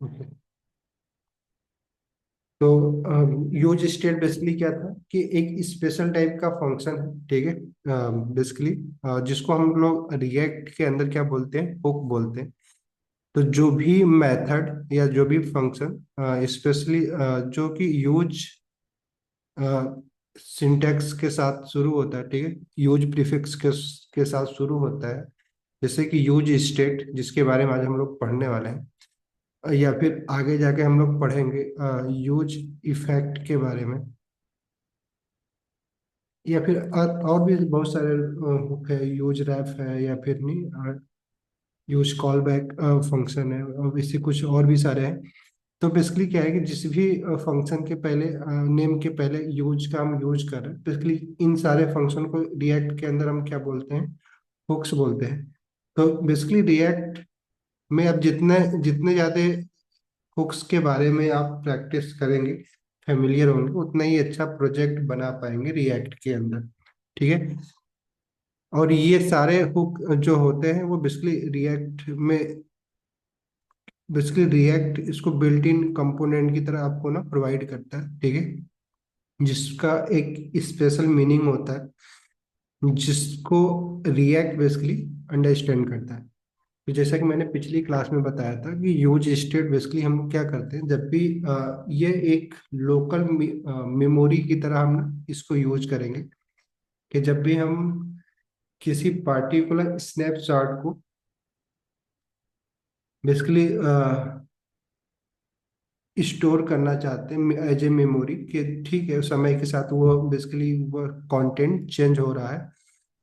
Okay. तो use state basically क्या था कि एक स्पेशल टाइप का फंक्शन है, ठीक है। बेसिकली जिसको हम लोग रिएक्ट के अंदर क्या बोलते हैं, हुक बोलते हैं। तो जो भी मेथड या जो भी फंक्शन स्पेशली जो कि यूज सिंटेक्स के साथ शुरू होता है, ठीक है, यूज प्रीफिक्स के साथ शुरू होता है। जैसे कि यूज स्टेट, जिसके बारे में आज हम लोग पढ़ने वाले हैं, या फिर आगे जाके हम लोग पढ़ेंगे यूज इफेक्ट के बारे में, या फिर और भी बहुत सारे हुक है, यूज रैप है, या फिर नहीं, यूज कॉल बैक फंक्शन है, और इससे कुछ और भी सारे हैं। तो बेसिकली क्या है कि जिस भी फंक्शन के पहले, नेम के पहले यूज का हम यूज कर रहे हैं, बेसिकली इन सारे फंक्शन को रिएक्ट के अंदर हम क्या बोलते हैं, हुक्स बोलते हैं। तो बेसिकली रिएक्ट में अब जितने जितने ज़्यादा हुक्स के बारे में आप प्रैक्टिस करेंगे, फेमिलियर होंगे, उतना ही अच्छा प्रोजेक्ट बना पाएंगे रिएक्ट के अंदर, ठीक है। और ये सारे हुक जो होते हैं वो बेसिकली रिएक्ट इसको बिल्ट इन कंपोनेंट की तरह आपको ना प्रोवाइड करता है, ठीक है, जिसका एक स्पेशल मीनिंग होता है, जिसको रिएक्ट बेसिकली अंडरस्टैंड करता है। तो जैसा कि मैंने पिछली क्लास में बताया था कि यूज स्टेट बेसिकली हम क्या करते हैं, जब भी ये एक लोकल मेमोरी की तरह हम ना इसको यूज करेंगे, कि जब भी हम किसी पार्टिकुलर स्नैपशॉट को बेसिकली स्टोर करना चाहते हैं एज ए मेमोरी, कि ठीक है समय के साथ वो बेसिकली वो कंटेंट चेंज हो रहा है,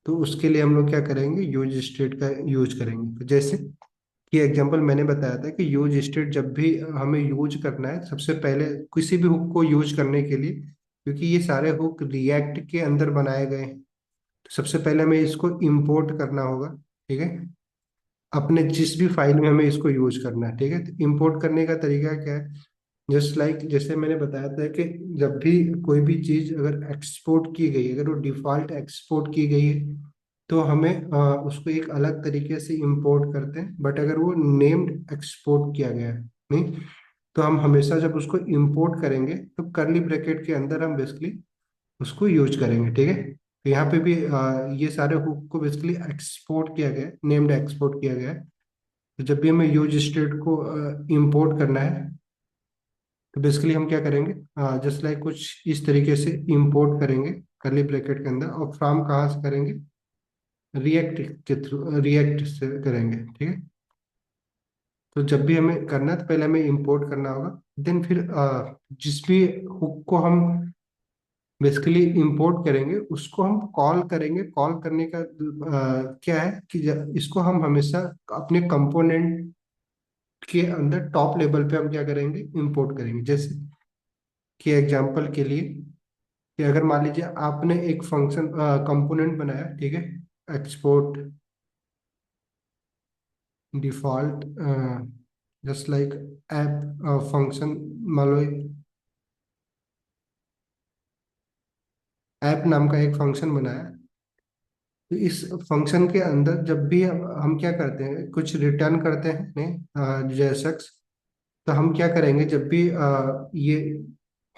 तो उसके लिए हम लोग क्या करेंगे, यूज स्टेट का यूज करेंगे। तो जैसे कि एग्जांपल मैंने बताया था कि यूज स्टेट जब भी हमें यूज करना है, सबसे पहले किसी भी हुक को यूज करने के लिए, क्योंकि ये सारे हुक रिएक्ट के अंदर बनाए गए हैं, तो सबसे पहले हमें इसको इंपोर्ट करना होगा, ठीक है, अपने जिस भी फाइल में हमें इसको यूज करना है, ठीक है। तो इंपोर्ट करने का तरीका क्या है, जस्ट लाइक जैसे मैंने बताया था कि जब भी कोई भी चीज अगर एक्सपोर्ट की गई, अगर वो डिफॉल्ट एक्सपोर्ट की गई है, तो हमें उसको एक अलग तरीके से इंपोर्ट करते हैं। बट अगर वो नेम्ड एक्सपोर्ट किया गया है, नहीं, तो हम हमेशा जब उसको इंपोर्ट करेंगे तो करली ब्रैकेट के अंदर हम बेसिकली उसको यूज करेंगे, ठीक है। तो यहाँ पे भी ये सारे हुक को बेसिकली एक्सपोर्ट किया गया है, नेम्ड एक्सपोर्ट किया गया है। तो जब भी हमें यूज स्टेट को इंपोर्ट करना है, तो बेसिकली हम क्या करेंगे, जस्ट लाइक कुछ इस तरीके से इंपोर्ट करेंगे करली ब्रैकेट के अंदर, और फ्रॉम कहाँ से करेंगे, रिएक्ट के थ्रू, रिएक्ट से करेंगे, ठीक है। तो जब भी हमें करना है तो पहले हमें इंपोर्ट करना होगा, देन फिर जिस भी हुक को हम बेसिकली इंपोर्ट करेंगे उसको हम कॉल करेंगे। कॉल करने का क्या है कि इसको हम हमेशा अपने कंपोनेंट के अंदर टॉप लेवल पे हम क्या करेंगे, इंपोर्ट करेंगे। जैसे कि एग्जांपल के लिए, कि अगर मान लीजिए आपने एक फंक्शन कंपोनेंट बनाया, ठीक है, export default just like app function, मान लो ऐप नाम का एक फंक्शन बनाया। तो इस फंक्शन के अंदर जब भी हम क्या करते हैं, कुछ रिटर्न करते हैं, नहीं JSX, तो हम क्या करेंगे, जब भी ये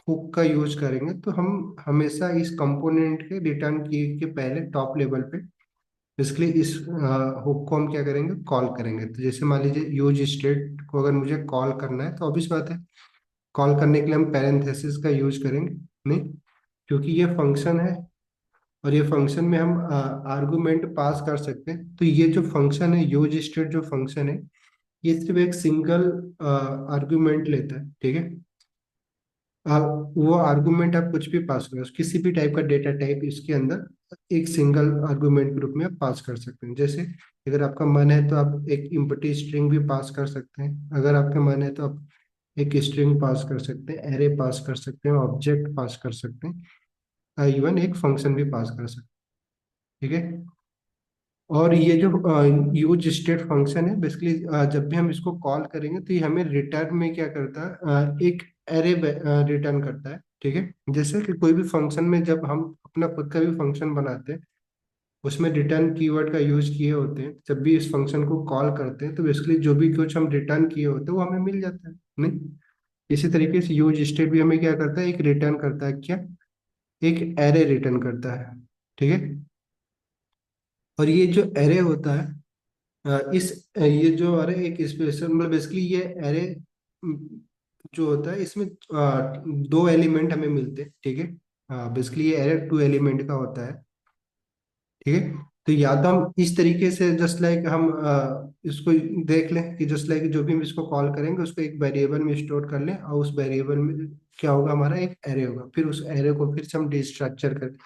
हुक का यूज करेंगे, तो हम हमेशा इस कंपोनेंट के रिटर्न किए के पहले टॉप लेवल पे बेसिकली इस हुक को हम क्या करेंगे, कॉल करेंगे। तो जैसे मान लीजिए यूज स्टेट को अगर मुझे कॉल करना है, तो ऑब्वियस बात है, कॉल करने के लिए हम पैरेंथेसिस का यूज करेंगे, नहीं, क्योंकि ये फंक्शन है, और ये फंक्शन में हम आर्गुमेंट पास कर सकते हैं। तो ये जो फंक्शन है, यूज स्टेट जो फंक्शन है, ये सिर्फ एक सिंगल आर्गुमेंट लेता है, ठीक है। वो आर्गुमेंट आप कुछ भी पास करो, किसी भी टाइप का डेटा टाइप इसके अंदर एक सिंगल आर्गुमेंट के रूप में आप पास कर सकते हैं। जैसे अगर आपका मन है तो आप एक इम्पटी स्ट्रिंग भी पास कर सकते हैं, अगर आपका मन है तो आप एक स्ट्रिंग पास कर सकते हैं, एरे पास कर सकते हैं, ऑब्जेक्ट पास कर सकते हैं, इवन एक फंक्शन भी पास कर सकते हैं, ठीक है। और ये जो यूज स्टेट फंक्शन है, बेसिकली जब भी हम इसको कॉल करेंगे तो ये हमें रिटर्न में क्या करता है, एक एरे रिटर्न करता है, ठीक है। जैसे कि कोई भी फंक्शन में जब हम अपना खुद का भी फंक्शन बनाते हैं, उसमें रिटर्न कीवर्ड का यूज किए होते हैं, जब भी इस फंक्शन को कॉल करते हैं, तो बेसिकली जो भी कुछ हम रिटर्न किए होते हैं वो हमें मिल जाता है, नहीं, इसी तरीके से यूज स्टेट भी हमें क्या करता है, एक रिटर्न करता है क्या, एक एरे रिटर्न करता है। ठीक है। और ये जो एरे होता है, ये जो अरे एक स्पेशल मतलब बेसिकली ये एरे जो होता है इसमें दो एलिमेंट हमें मिलते हैं। ठीक है। बेसिकली ये एरे टू एलिमेंट का होता है। ठीक है। तो या तो हम इस तरीके से जस्ट लाइक हम इसको देख लें कि जस्ट लाइक जो भी हम इसको कॉल करेंगे उसको एक वेरिएबल में स्टोर कर लें, और उस वेरिएबल में क्या होगा, हमारा एक एरे होगा, फिर उस एरे को फिर से हम डिस्ट्रक्चर कर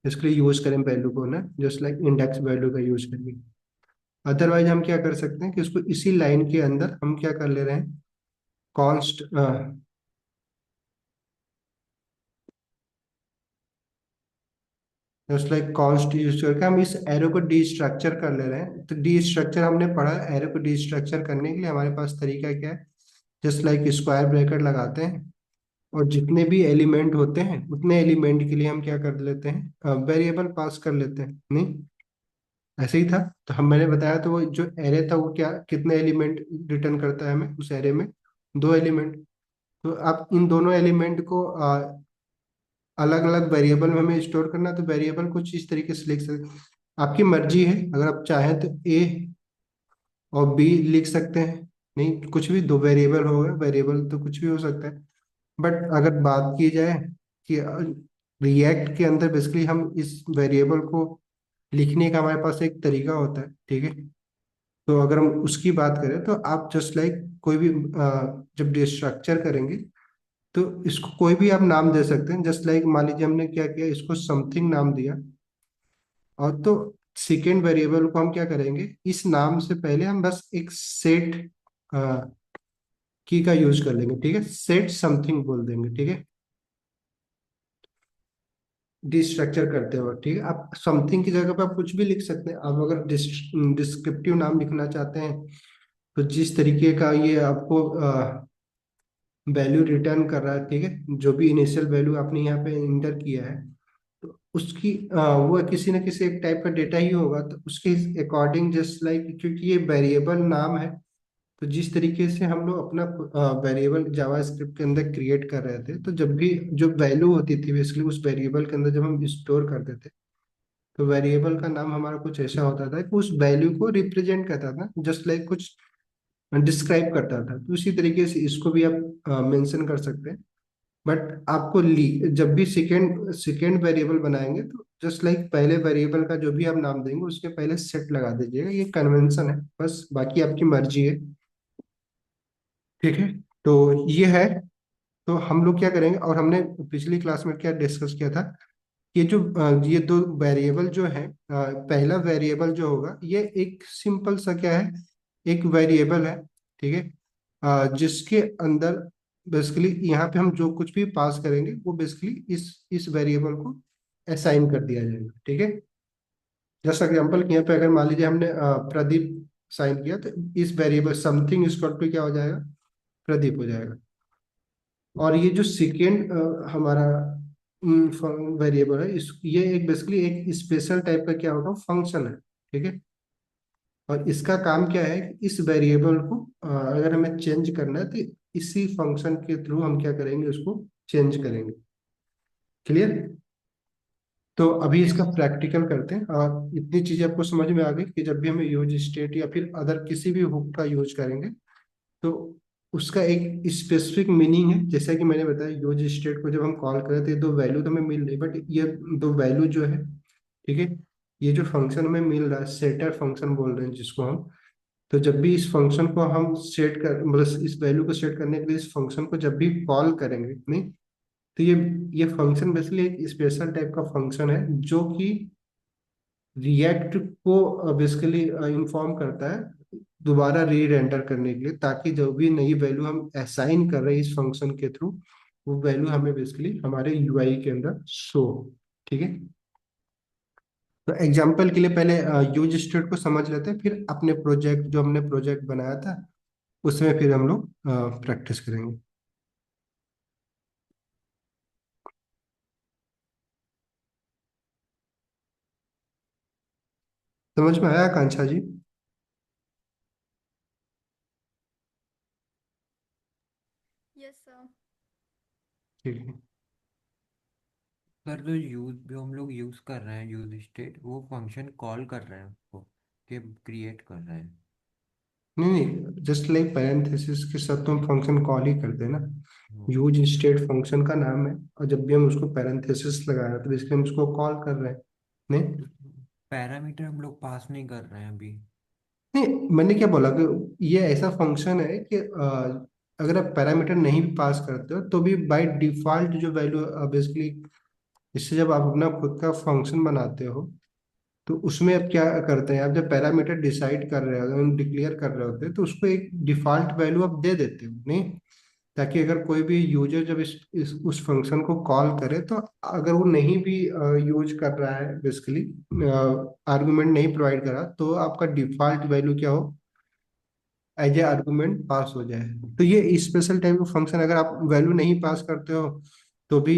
इसके लिए यूज करें वैल्यू को ना, जस्ट लाइक इंडेक्स वैल्यू का यूज करेंगे। अदरवाइज हम क्या कर सकते हैं कि उसको इसी लाइन के अंदर हम क्या कर ले रहे हैं, const just like const use करके हम इस एरो को डिस्ट्रक्चर कर ले रहे हैं। तो डिस्ट्रक्चर हमने पढ़ा, एरो को डिस्ट्रक्चर करने के लिए हमारे पास तरीका क्या है, जस्ट लाइक स्क्वायर ब्रैकेट लगाते हैं, और जितने भी एलिमेंट होते हैं उतने एलिमेंट के लिए हम क्या कर लेते हैं, वेरिएबल पास कर लेते हैं। नहीं, ऐसे ही था। तो हम मैंने बताया, तो वो जो एरे था वो क्या कितने एलिमेंट रिटर्न करता है हमें, उस एरे में दो एलिमेंट। तो आप इन दोनों एलिमेंट को अलग अलग वेरिएबल में हमें स्टोर करना है, तो वेरिएबल कुछ इस तरीके से लिख सकते, आपकी मर्जी है, अगर आप चाहें तो ए और बी लिख सकते हैं। नहीं, कुछ भी दो वेरिएबल होगा, वेरिएबल तो कुछ भी हो सकता है। बट अगर बात की जाए कि रिएक्ट के अंदर बेसिकली हम इस वेरिएबल को लिखने का हमारे पास एक तरीका होता है। ठीक है। तो अगर हम उसकी बात करें तो आप जस्ट लाइक कोई भी जब स्ट्रक्चर करेंगे तो इसको कोई भी आप नाम दे सकते हैं। जस्ट लाइक मान लीजिए हमने क्या किया, इसको समथिंग नाम दिया, और तो सेकेंड वेरिएबल को हम क्या करेंगे, इस नाम से पहले हम बस एक सेट की का यूज कर लेंगे। ठीक है, सेट समथिंग बोल देंगे। ठीक है, डिस्ट्रक्चर करते हो। ठीक है, आप समथिंग की जगह पे आप कुछ भी लिख सकते हैं। आप अगर डिस्क्रिप्टिव नाम लिखना चाहते हैं, तो जिस तरीके का ये आपको वैल्यू रिटर्न कर रहा है, ठीक है, जो भी इनिशियल वैल्यू आपने यहाँ पे इंटर किया है, तो उसकी वो किसी न किसी एक टाइप का डेटा ही होगा, तो उसके अकॉर्डिंग जस्ट लाइक, क्योंकि ये वेरिएबल नाम है, तो जिस तरीके से हम लोग अपना वेरिएबल जावास्क्रिप्ट के अंदर क्रिएट कर रहे थे, तो जब भी जो वैल्यू होती थी बेसिकली उस वेरिएबल के अंदर जब हम स्टोर करते थे, तो वेरिएबल का नाम हमारा कुछ ऐसा होता था कि उस वैल्यू को रिप्रेजेंट करता था, जस्ट लाइक कुछ डिस्क्राइब करता था। तो उसी तरीके से इसको भी आप मेंशन कर सकते हैं। बट आपको जब भी सेकेंड सेकेंड वेरिएबल बनाएंगे, तो जस्ट लाइक पहले वेरिएबल का जो भी आप नाम देंगे उसके पहले सेट लगा दीजिएगा। ये कन्वेंशन है, बस बाकी आपकी मर्जी है। ठीक है। तो ये है। तो हम लोग क्या करेंगे, और हमने पिछली क्लास में क्या डिस्कस किया था, ये जो ये दो वेरिएबल जो है, पहला वेरिएबल जो होगा ये एक सिंपल सा क्या है, एक वेरिएबल है। ठीक है। जिसके अंदर बेसिकली यहाँ पे हम जो कुछ भी पास करेंगे वो बेसिकली इस वेरिएबल को असाइन कर दिया जाएगा। ठीक है। जस्ट एग्जांपल यहाँ पे अगर मान लीजिए हमने प्रदीप साइन किया, तो इस वेरिएबल समथिंग इक्वल टू क्या हो जाएगा, प्रदीप हो जाएगा। और ये जो सेकेंड हमारा वेरिएबल है, इस ये एक बेसिकली एक स्पेशल टाइप का क्या होगा, फंक्शन है। ठीक है। और इसका काम क्या है कि इस वेरिएबल को अगर हमें चेंज करना है, तो इसी फंक्शन के थ्रू हम क्या करेंगे, उसको चेंज करेंगे। क्लियर। तो अभी इसका प्रैक्टिकल करते हैं, और इतनी चीजें आपको समझ में आ गई कि जब भी हमें यूज स्टेट या फिर अदर किसी भी हुक का यूज करेंगे, तो उसका एक स्पेसिफिक मीनिंग है। जैसा कि मैंने बताया, यूज स्टेट को जब हम कॉल करें तो ये दो वैल्यू तो हमें मिल रही, बट ये दो वैल्यू जो है, ठीक है, ये जो फंक्शन हमें मिल रहा है, सेटर फंक्शन बोल रहे हैं जिसको हम, तो जब भी इस फंक्शन को हम सेट कर मतलब इस वैल्यू को सेट करने के लिए इस फंक्शन को जब भी कॉल करेंगे, नहीं, तो ये फंक्शन बेसिकली एक स्पेशल टाइप का फंक्शन है जो कि रिएक्ट को बेसिकली इंफॉर्म करता है दोबारा री रेंडर करने के लिए, ताकि जो भी नई वैल्यू हम असाइन कर रहे हैं इस फंक्शन के थ्रू, वो वैल्यू हमें बेसिकली हमारे यूआई के अंदर शो हो। ठीक है। तो एग्जांपल के लिए पहले यूज स्टेट को समझ लेते हैं, फिर अपने प्रोजेक्ट जो हमने प्रोजेक्ट बनाया था उसमें फिर हम लोग प्रैक्टिस करेंगे। समझ में आया आकांक्षा जी? Yes sir. ठीक है। सर जो यूज जो हम लोग यूज कर रहे हैं यूज स्टेट, वो फंक्शन कॉल कर रहे हैं उसको कि क्रिएट कर रहे हैं? नहीं नहीं, जस्ट लाइक पैरेंथेसिस के साथ तो हम फंक्शन कॉल ही करते हैं ना। हाँ। यूज स्टेट फंक्शन का नाम है, और जब भी हम उसको पैरेंथेसिस लगा रहे हैं तो इसलिए हम उसको कॉल कर रहे हैं। नहीं पैरामीटर हम लोग पास नहीं कर रहे हैं अभी। नहीं, मैंने क्या बोला कि ये ऐसा फंक्शन है कि अगर आप पैरामीटर नहीं भी पास करते हो तो भी बाय डिफॉल्ट जो वैल्यू बेसिकली, इससे जब आप अपना खुद का फंक्शन बनाते हो तो उसमें आप क्या करते हैं, आप जब पैरामीटर डिसाइड कर रहे हो, डिक्लेयर कर रहे होते हैं, तो उसको एक डिफॉल्ट वैल्यू आप दे देते हो। नहीं, ताकि अगर कोई भी यूजर जब इस उस फंक्शन को कॉल करे तो अगर वो नहीं भी यूज कर रहा है, बेसिकली आर्गुमेंट नहीं प्रोवाइड करा, तो आपका डिफॉल्ट वैल्यू क्या हो, एज ए आर्गुमेंट पास हो जाए। तो ये स्पेशल टाइप का फंक्शन, अगर आप वैल्यू नहीं पास करते हो तो भी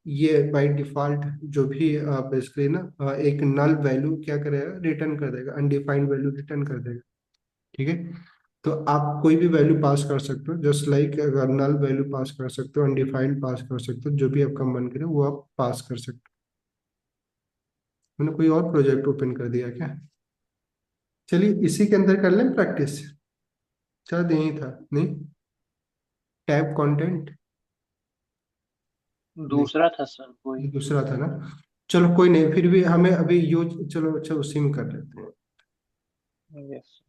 ये बाय डिफॉल्ट जो भी बेसिकली ना एक नल वैल्यू क्या करेगा, रिटर्न कर देगा, अनडिफाइंड वैल्यू रिटर्न कर देगा। ठीक है। तो आप कोई भी वैल्यू पास कर सकते हो, जस्ट लाइक अगर नल वैल्यू पास कर सकते हो, अनडिफाइंड पास कर सकते हो, जो भी आपका मन करे वो आप पास कर सकते हो। मैंने कोई और प्रोजेक्ट ओपन कर दिया क्या? चलिए इसी के अंदर कर लें प्रैक्टिस। शायद यही था। नहीं, टैब कंटेंट। नहीं, दूसरा था सर ये कोई। दूसरा था ना। चलो कोई नहीं, फिर भी हमें अभी यूज, चलो अच्छा उसी में कर लेते हैं। यस।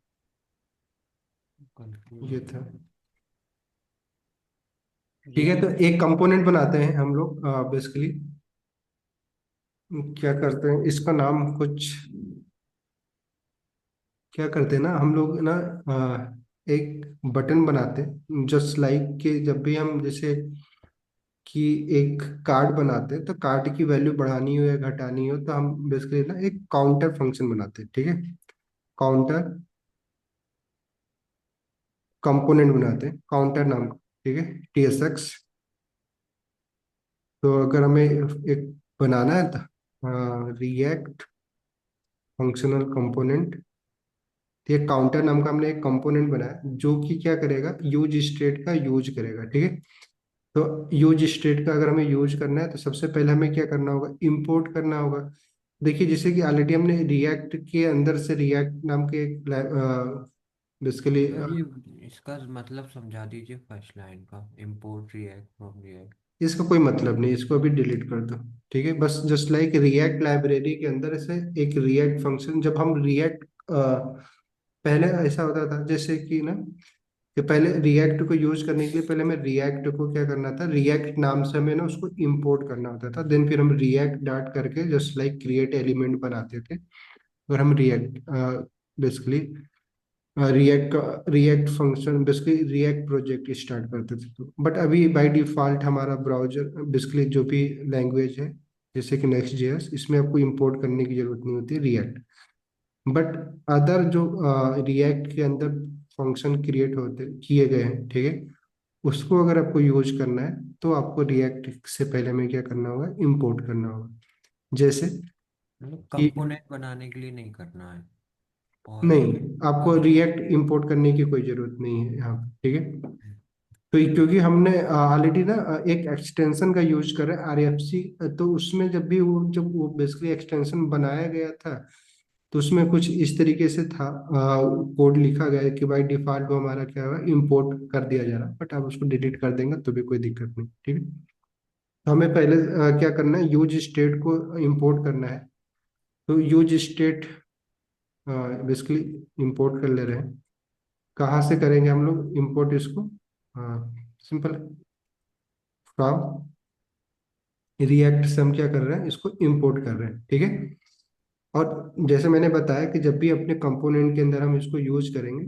कंफ्यूज ये हो था। गया। ठीक है, जी। तो एक कंपोनेंट बनाते हैं हम लोग बेसिकली। क्या करते हैं, इसका नाम कुछ, क्या करते हैं ना हम लोग ना, एक बटन बनाते हैं, जस्ट लाइक कि जब भी हम जैसे कि एक कार्ड बनाते हैं, तो कार्ड की वैल्यू बढ़ानी हो या घटानी हो तो हम बेसिकली ना एक काउंटर फंक्शन बनाते हैं। ठीक है, काउंटर कंपोनेंट बनाते हैं काउंटर नाम का। ठीक है, TSX। तो अगर हमें एक बनाना है तो रिएक्ट फंक्शनल कंपोनेंट, तो ये काउंटर नाम का हमने एक कंपोनेंट बनाया जो कि क्या करेगा, यूज स्टेट का यूज करेगा। ठीक है। तो यूज स्टेट का अगर हमें यूज करना है तो सबसे पहले हमें क्या करना होगा, इंपोर्ट करना होगा। देखिए जैसे कि ऑलरेडी हमने रिएक्ट के अंदर से रिएक्ट नाम के एक बेसिकली, तो ये इसका मतलब समझा दीजिए फर्स्ट लाइन का, इम्पोर्ट रिएक्ट फ्रॉम रिएक्ट। इसका कोई मतलब नहीं, इसको अभी डिलीट कर दो। ठीक है, बस जस्ट लाइक रिएक्ट लाइब्रेरी के अंदर से एक रिएक्ट फंक्शन, जब हम रिएक्ट, पहले ऐसा होता था जैसे कि ना, कि पहले रिएक्ट को यूज करने के लिए पहले हमें रिएक्ट को क्या करना था, रिएक्ट नाम से हमें ना उसको इंपोर्ट करना होता था, देन फिर हम रिएक्ट डाट करके जस्ट लाइक क्रिएट एलिमेंट बनाते थे, और हम react basically react function basically react project start करते थे। तो बट अभी बाय डिफॉल्ट हमारा ब्राउजर बेसिकली जो भी लैंग्वेज है, जैसे कि नेक्स्ट जेएस, इसमें आपको इंपोर्ट करने की जरूरत नहीं होती रिएक्ट। बट अदर जो रिएक्ट के अंदर फंक्शन क्रिएट होते किए गए हैं, ठीक है, उसको अगर आपको यूज करना है तो आपको रिएक्ट से पहले में क्या करना होगा, इंपोर्ट करना होगा। जैसे मतलब कि, कंपोनेंट बनाने के लिए नहीं करना है और नहीं, आपको फंक्शन। रिएक्ट इंपोर्ट करने की कोई जरूरत नहीं है यहाँ पे। ठीक है। तो क्योंकि हमने ऑलरेडी ना एक एक्सटेंशन का यूज कर रहे हैं RFC, तो उसमें जब भी वो जब वो बेसिकली एक्सटेंशन बनाया गया था तो उसमें कुछ इस तरीके से था, कोड लिखा गया है कि बाई डिफॉल्ट वो हमारा क्या हुआ, इंपोर्ट कर दिया जा रहा है, बट आप उसको डिलीट कर देंगे तो भी कोई दिक्कत नहीं। ठीक है। तो हमें पहले क्या करना है, यूज स्टेट को इंपोर्ट करना है। तो यूज स्टेट बेसिकली इंपोर्ट कर ले रहे हैं। कहाँ से करेंगे हम लोग इंपोर्ट इसको, सिंपल, फ्रॉम रिएक्ट से हम क्या कर रहे हैं, इसको इंपोर्ट कर रहे हैं। ठीक है। और जैसे मैंने बताया कि जब भी अपने कंपोनेंट के अंदर हम इसको यूज करेंगे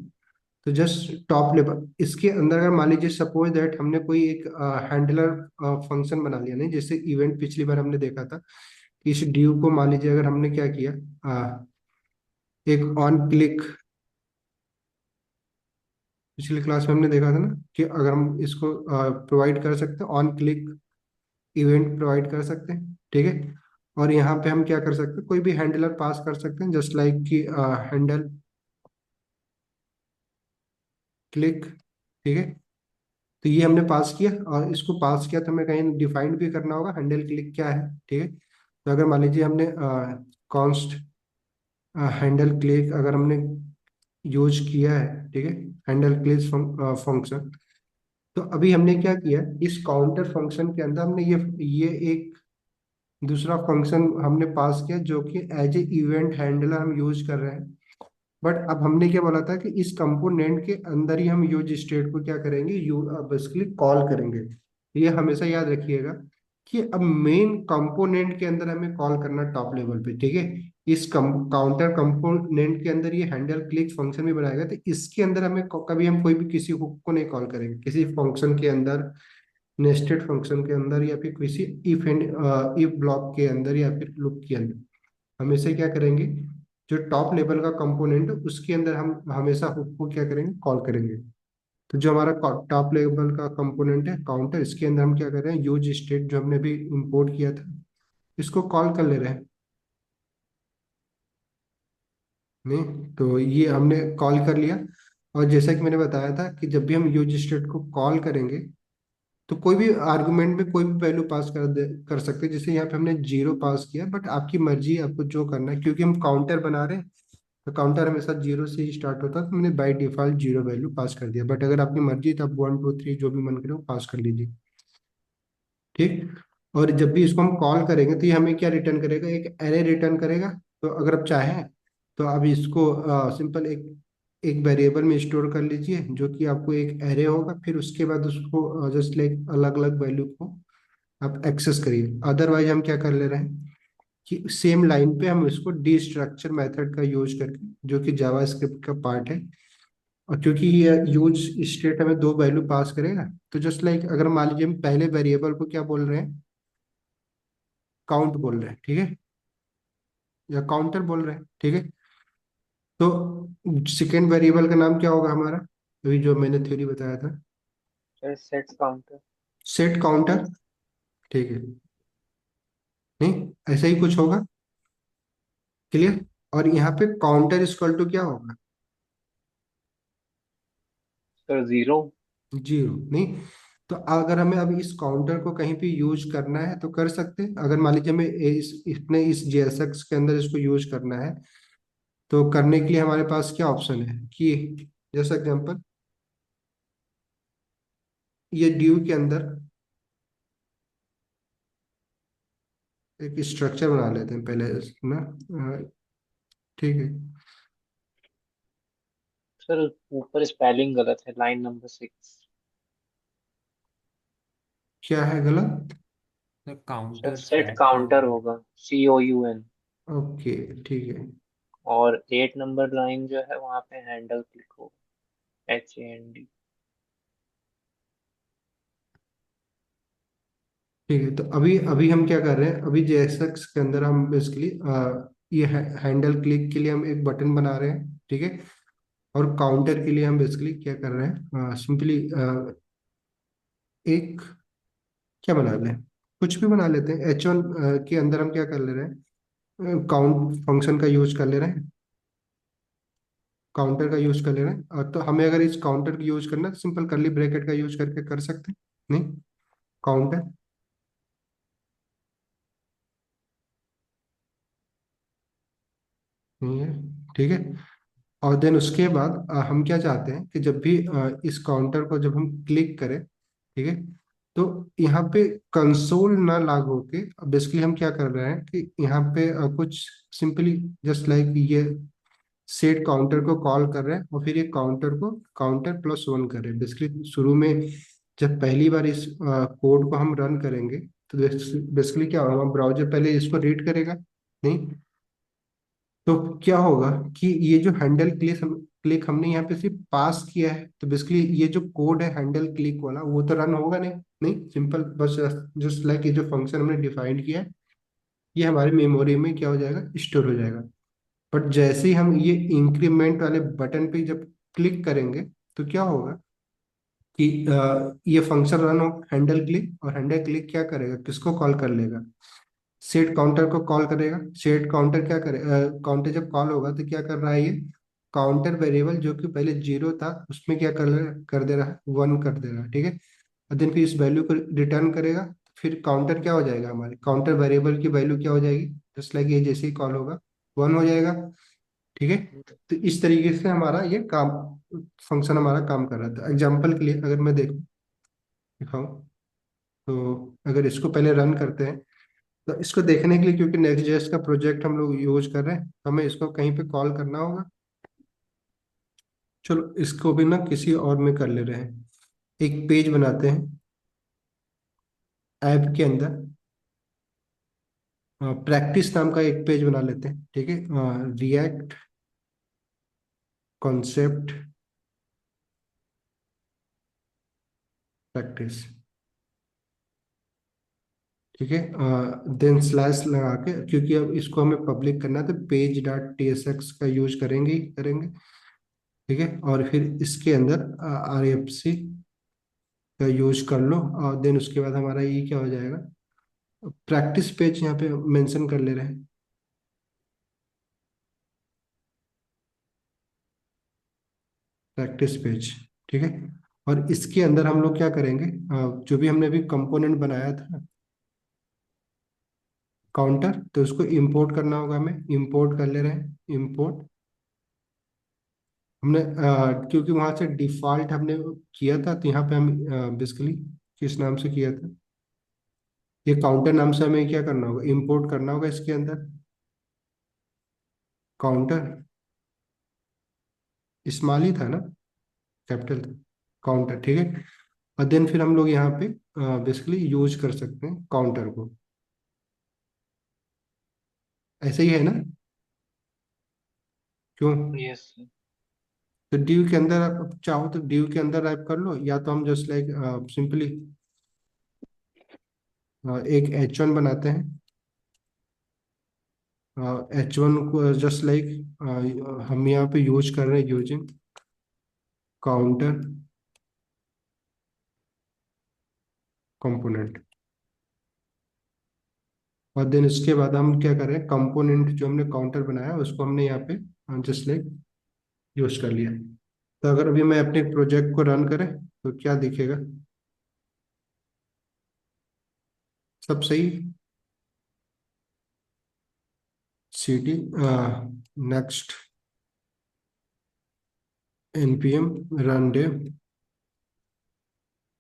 तो जस्ट टॉप लेवल इसके अंदर, अगर मान लीजिए सपोज दैट हमने कोई एक हैंडलर फंक्शन बना लिया, नहीं जैसे इवेंट पिछली बार हमने देखा था कि इस ड्यू को मान लीजिए अगर हमने क्या किया, एक ऑन क्लिक, पिछली क्लास में हमने देखा था ना कि अगर हम इसको प्रोवाइड कर सकते हैं, ऑन क्लिक इवेंट प्रोवाइड कर सकते हैं। ठीक है। और यहाँ पे हम क्या कर सकते हैं, कोई भी हैंडलर पास कर सकते हैं, जस्ट लाइक कि हैंडल क्लिक। ठीक है। तो ये हमने पास किया, और इसको पास किया तो हमें कहीं डिफाइंड भी करना होगा हैंडल क्लिक क्या है, ठीक है। तो अगर मान लीजिए हमने कॉन्स्ट हैंडल क्लिक अगर हमने यूज किया है, ठीक है, हैंडल क्लिक फंक्शन, तो अभी हमने क्या किया, इस काउंटर फंक्शन के अंदर हमने ये एक दूसरा फंक्शन हमने पास किया जो कि एज ए इवेंट हैंडलर हम यूज कर रहे हैं। बट अब हमने क्या बोला था कि इस कंपोनेंट के अंदर ही हम यूज स्टेट को क्या करेंगे, बेसिकली कॉल करेंगे। ये हमेशा याद रखिएगा कि अब मेन कंपोनेंट के अंदर हमें कॉल करना टॉप लेवल पे, ठीक है। इस काउंटर कंपोनेंट के अंदर ये हैंडल क्लिक फंक्शन भी बनाएगा, तो इसके अंदर हमें कभी हम कोई भी किसी हुक को नहीं कॉल करेंगे, किसी फंक्शन के अंदर, नेस्टेड फंक्शन के अंदर, या फिर किसी इफ एंड इफ ब्लॉक के अंदर, या फिर लूप के अंदर। हमेशा क्या करेंगे, जो टॉप लेवल का कंपोनेंट है उसके अंदर हम हमेशा हुक को क्या करेंगे, कॉल करेंगे। तो जो हमारा टॉप लेवल का कंपोनेंट है काउंटर, इसके अंदर हम क्या कर रहे हैं, यूज स्टेट जो हमने भी इंपोर्ट किया था इसको कॉल कर ले रहे हैं। नहीं, तो ये हमने कॉल कर लिया। और जैसा कि मैंने बताया था कि जब भी हम यूज स्टेट को कॉल करेंगे तो कोई भी आर्गुमेंट में कोई भी वैल्यू पास कर सकते हैं। जैसे यहाँ पे हमने 0 पास किया, बट आपकी मर्जी है आपको जो करना है, क्योंकि हम काउंटर बना रहे हैं तो काउंटर हमेशा 0 से ही स्टार्ट होता है, तो मैंने बाय डिफॉल्ट 0 वैल्यू पास कर दिया। बट अगर आपकी मर्जी है तो आप 1 2 3 जो भी मन करे वो पास कर लीजिए, ठीक। और जब भी इसको हम कॉल करेंगे तो ये हमें क्या रिटर्न करेगा, एक एरे रिटर्न करेगा। तो अगर आप चाहें तो आप इसको सिंपल एक एक वेरिएबल में स्टोर कर लीजिए जो कि आपको एक एरे होगा, फिर उसके बाद उसको जस्ट लाइक अलग अलग वैल्यू को आप एक्सेस करिए। अदरवाइज हम क्या कर ले रहे हैं कि सेम लाइन पे हम इसको डी स्ट्रक्चर मेथड का यूज करके, जो कि जावास्क्रिप्ट का पार्ट है, और क्योंकि ये यूज स्टेट हमें 2 वैल्यू पास करेगा, तो जस्ट लाइक अगर मान लीजिए हम पहले वेरिएबल को क्या बोल रहे हैं, काउंट बोल रहे हैं, ठीक है, या काउंटर बोल रहे हैं, ठीक है। तो सेकेंड वेरिएबल का नाम क्या होगा हमारा, अभी जो मैंने थ्योरी बताया था, sir set counter. Set counter, ठीक है। नहीं, ऐसा ही कुछ होगा, क्लियर। और यहाँ पे काउंटर इक्वल टू क्या होगा, सर जीरो। 0। नहीं, तो अगर हमें अब इस काउंटर को कहीं पे यूज करना है तो कर सकते हैं। अगर मान लीजिए हमें इस JSX के अंदर इसको यूज करना है, तो करने के लिए हमारे पास क्या ऑप्शन है कि, जैसा एग्जांपल, ये ड्यू के अंदर एक स्ट्रक्चर बना लेते हैं पहले ना, ठीक है। सर ऊपर स्पेलिंग गलत है, लाइन नंबर 6। क्या है गलत, sir sir counter set set counter counter. होगा, COUN। ओके, ठीक है, और 8 नंबर लाइन जो है वहाँ पे हैंडल क्लिक होगा, HAND। ठीक है। तो अभी अभी हम क्या कर रहे हैं, अभी JSX के अंदर हम बेसिकली ये हैंडल क्लिक के लिए हम एक बटन बना रहे हैं, ठीक है। और काउंटर के लिए हम बेसिकली क्या कर रहे हैं, सिंपली एक क्या बना लें, कुछ भी बना लेते हैं। H1 के अंदर हम क्या कर ले रहे हैं, काउंट फंक्शन का यूज कर ले रहे हैं, काउंटर का यूज कर ले रहे हैं। तो हमें अगर इस काउंटर का यूज करना है तो सिंपल करली ब्रैकेट का यूज करके कर सकते हैं। नहीं, काउंटर, नहीं है, ठीक है। और देन उसके बाद हम क्या चाहते हैं कि जब भी इस काउंटर को जब हम क्लिक करें, ठीक है, तो यहाँ पे कंसोल ना लागू होके बेसिकली हम क्या कर रहे हैं कि यहाँ पे कुछ सिंपली जस्ट लाइक ये सेट काउंटर को कॉल कर रहे हैं, और फिर ये काउंटर को काउंटर+1 कर रहे हैं। बेसिकली शुरू में जब पहली बार इस कोड को हम रन करेंगे तो बेसिकली क्या होगा, ब्राउजर पहले इसको रीड करेगा। नहीं, तो क्या होगा कि ये जो हैंडल क्लिक हमने यहाँ पे सिर्फ पास किया है, तो बेसिकली ये जो कोड है हैंडल क्लिक वाला वो तो रन होगा नहीं। नहीं, सिंपल बस जस्ट लाइक ये जो फंक्शन हमने डिफाइंड किया है ये हमारी मेमोरी में क्या हो जाएगा, स्टोर हो जाएगा। बट जैसे ही हम ये इंक्रीमेंट वाले बटन पे जब क्लिक करेंगे तो क्या होगा कि ये फंक्शन रन हो, हैंडल क्लिक, और हैंडल क्लिक क्या करेगा, किसको कॉल कर लेगा, सेट काउंटर को कॉल करेगा। सेट काउंटर क्या करे, काउंटर जब कॉल होगा तो क्या कर रहा है, ये काउंटर वेरिएबल जो कि पहले 0 था उसमें क्या कर दे रहा है, 1 कर दे रहा है, ठीक है। और देन फिर इस वैल्यू को रिटर्न करेगा। फिर काउंटर क्या हो जाएगा, हमारे काउंटर वेरिएबल की वैल्यू क्या हो जाएगी, जस्ट लाइक ये जैसे ही कॉल होगा 1 हो जाएगा। ठीक है। तो इस तरीके से हमारा ये काम, फंक्शन हमारा काम कर रहा था। एग्जाम्पल के लिए अगर मैं देखूँ, दिखाऊं, तो अगर इसको पहले रन करते हैं, तो इसको देखने के लिए, क्योंकि नेक्स्ट जेएस का प्रोजेक्ट हम लोग यूज कर रहे हैं, तो हमें इसको कहीं पे कॉल करना होगा। चलो इसको भी ना किसी और में कर ले रहे हैं। एक पेज बनाते हैं ऐप के अंदर, प्रैक्टिस नाम का एक पेज बना लेते हैं। ठीक है। React concept practice. ठीक है। देन स्लैश लगा के, क्योंकि अब इसको हमें पब्लिक करना है, तो पेज डॉट tsx का यूज करेंगे ही करेंगे। ठीक है। और फिर इसके अंदर RFC का यूज कर लो, और देन उसके बाद हमारा ये क्या हो जाएगा, प्रैक्टिस पेज यहाँ पे मेंशन कर ले रहे हैं, प्रैक्टिस पेज। ठीक है। और इसके अंदर हम लोग क्या करेंगे, जो भी हमने अभी कंपोनेंट बनाया था काउंटर, तो उसको इंपोर्ट करना होगा, हमें इंपोर्ट कर ले रहे हैं, इंपोर्ट। हमने क्योंकि वहां से डिफॉल्ट हमने किया था, तो यहाँ पे हम बेसिकली किस नाम से किया था, ये काउंटर नाम से हमें क्या करना होगा, इंपोर्ट करना होगा इसके अंदर काउंटर। स्मॉल ही था ना, कैपिटल था काउंटर। ठीक है। और देन फिर हम लोग यहाँ पे बेसिकली यूज कर सकते हैं काउंटर को, ऐसे ही है ना, क्यों। यस। तो ड्यू के अंदर आप चाहो तो ड्यू के अंदर टाइप कर लो, या तो हम जस्ट लाइक सिंपली एक H1 बनाते हैं। H1 को जस्ट लाइक हम यहाँ पे यूज कर रहे हैं यूजिंग काउंटर कंपोनेंट। और देन इसके बाद हम क्या कर रहे हैं, कंपोनेंट जो हमने काउंटर बनाया उसको हमने यहाँ पे जस्ट लाइक यूज कर लिया। तो अगर अभी मैं अपने प्रोजेक्ट को रन करें, तो क्या दिखेगा, सब सही। CD next npm run day.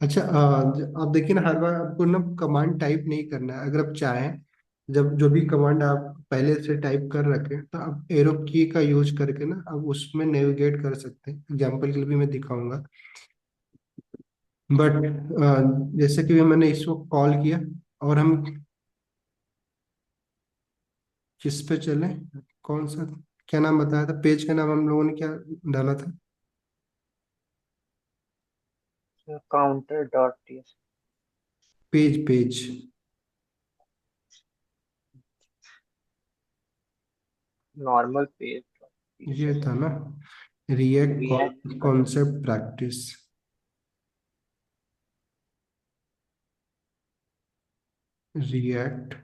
अच्छा, आप देखिए ना, हर बार आपको ना कमांड टाइप नहीं करना है। अगर आप चाहें, जब जो भी कमांड आप पहले से टाइप कर रखें, तो आप एरो की का यूज करके ना आप उसमें नेविगेट कर सकते हैं। एग्जाम्पल के लिए भी मैं दिखाऊंगा। बट जैसे कि मैंने इसको कॉल किया, और हम किस पे चले, कौन सा, क्या नाम बताया था पेज का नाम, हम लोगों ने क्या डाला था, counter dot TS. Page page, normal page dot ये टीएस। था ना, React React concept practice, React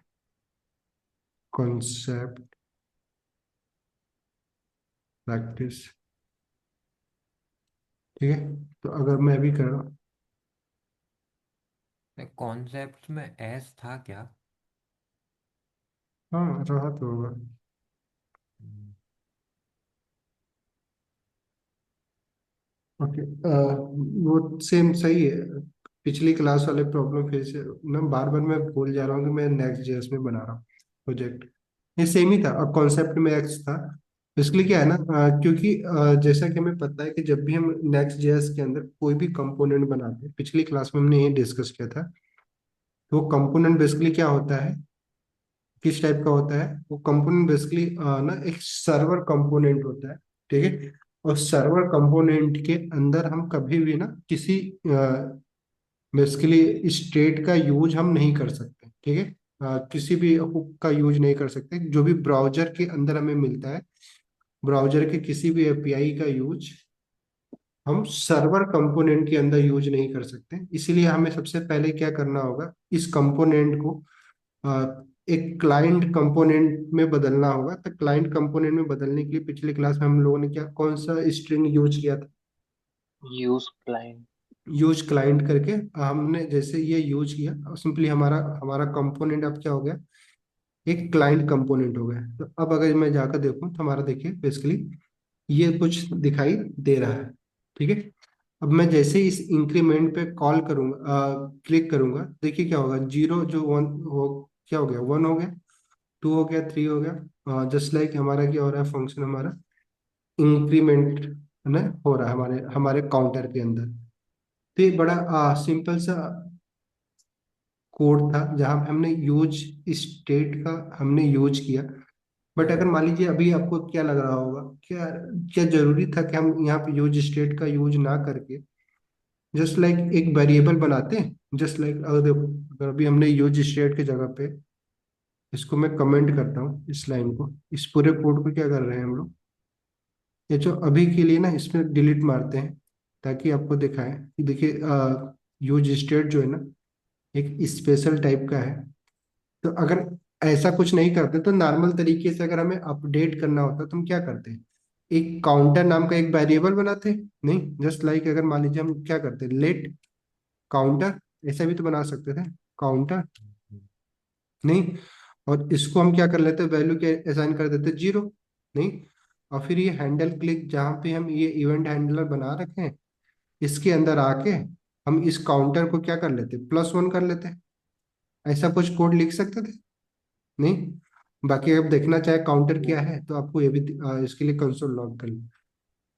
concept practice. ठीक है। तो अगर मैं भी कर रहा हूँ, कॉन्सेप्ट में एस था क्या? हाँ रहा तो होगा। हम्म, ओके। वो सेम सही है। पिछली क्लास वाले प्रॉब्लम फिर से ना, बार बार मैं भूल जा रहा हूँ कि मैं नेक्स्ट जेएस में बना रहा हूँ प्रोजेक्ट। ये सेम ही था, और कॉन्सेप्ट में एक्स था। इसलिए क्या है ना, क्योंकि जैसा कि हमें पता है कि जब भी हम नेक्स्ट जेएस के अंदर कोई भी कंपोनेंट बनाते हैं, पिछली क्लास में हमने ये डिस्कस किया था, तो वो कंपोनेंट बेसिकली क्या होता है, किस टाइप का होता है वो कंपोनेंट, बेसिकली ना एक सर्वर कंपोनेंट होता है। ठीक है। और सर्वर कंपोनेंट के अंदर हम कभी भी ना किसी बेसिकली स्टेट का यूज हम नहीं कर सकते। ठीक है। किसी भी हुक का यूज नहीं कर सकते, जो भी ब्राउजर के अंदर हमें मिलता है, ब्राउजर के किसी भी API का यूज हम सर्वर कंपोनेंट के अंदर यूज नहीं कर सकते। इसीलिए हमें सबसे पहले क्या करना होगा, इस कंपोनेंट को एक क्लाइंट कंपोनेंट में बदलना होगा। तो क्लाइंट कंपोनेंट में बदलने के लिए पिछली क्लास में हम लोगों ने क्या, कौन सा स्ट्रिंग यूज किया था, यूज क्लाइंट। यूज क्लाइंट करके हमने जैसे ये यूज किया, सिंपली हमारा हमारा कंपोनेंट अब क्या हो गया, एक क्लाइंट कंपोनेंट हो गया। तो अब अगर मैं जाकर देखूं तो हमारा देखिए बेसिकली ये कुछ दिखाई दे रहा है। ठीक है। अब मैं जैसे ही इस इंक्रीमेंट पे कॉल करूंगा, क्लिक करूंगा, देखिए क्या होगा, जीरो जो वन हो, क्या हो गया, वन हो गया, टू हो गया, थ्री हो गया। जस्ट लाइक हमारा क्या हो रहा है, फंक्शन हमारा इंक्रीमेंट है ना हो रहा है हमारे हमारे काउंटर के अंदर। तो ये बड़ा सिंपल सा कोड था जहां पे हमने यूज स्टेट का हमने यूज किया। बट अगर मान लीजिए अभी आपको क्या लग रहा होगा, क्या क्या जरूरी था कि हम यहाँ पे यूज स्टेट का यूज ना करके जस्ट लाइक एक वेरिएबल बनाते हैं। जस्ट लाइक अगर देखो, अगर अभी हमने यूज स्टेट की जगह पे इसको मैं कमेंट करता हूँ, इस लाइन को, इस पूरे कोड को क्या कर रहे हैं हम लोग, ये जो अभी के लिए ना इसमें डिलीट मारते हैं ताकि आपको दिखाएं कि देखिए यूज स्टेट जो है ना एक स्पेशल टाइप का है। तो अगर ऐसा कुछ नहीं करते तो नॉर्मल तरीके से अगर हमें अपडेट करना होता तो हम क्या करते, एक काउंटर नाम का एक वेरिएबल बनाते। नहीं, जस्ट लाइक अगर मान लीजिए हम क्या करते, लेट काउंटर, ऐसा भी तो बना सकते थे, काउंटर। नहीं, और इसको हम क्या कर लेते, वैल्यू के असाइन कर देते जीरो। नहीं, और फिर ये हैंडल क्लिक जहाँ पे हम ये इवेंट हैंडलर बना रखे हैं, इसके अंदर आके हम इस काउंटर को क्या कर लेते, प्लस वन कर लेते। ऐसा कुछ कोड लिख सकते थे। नहीं, बाकी अगर देखना चाहे काउंटर क्या है तो आपको ये भी इसके लिए कंसोल लॉग कर लो।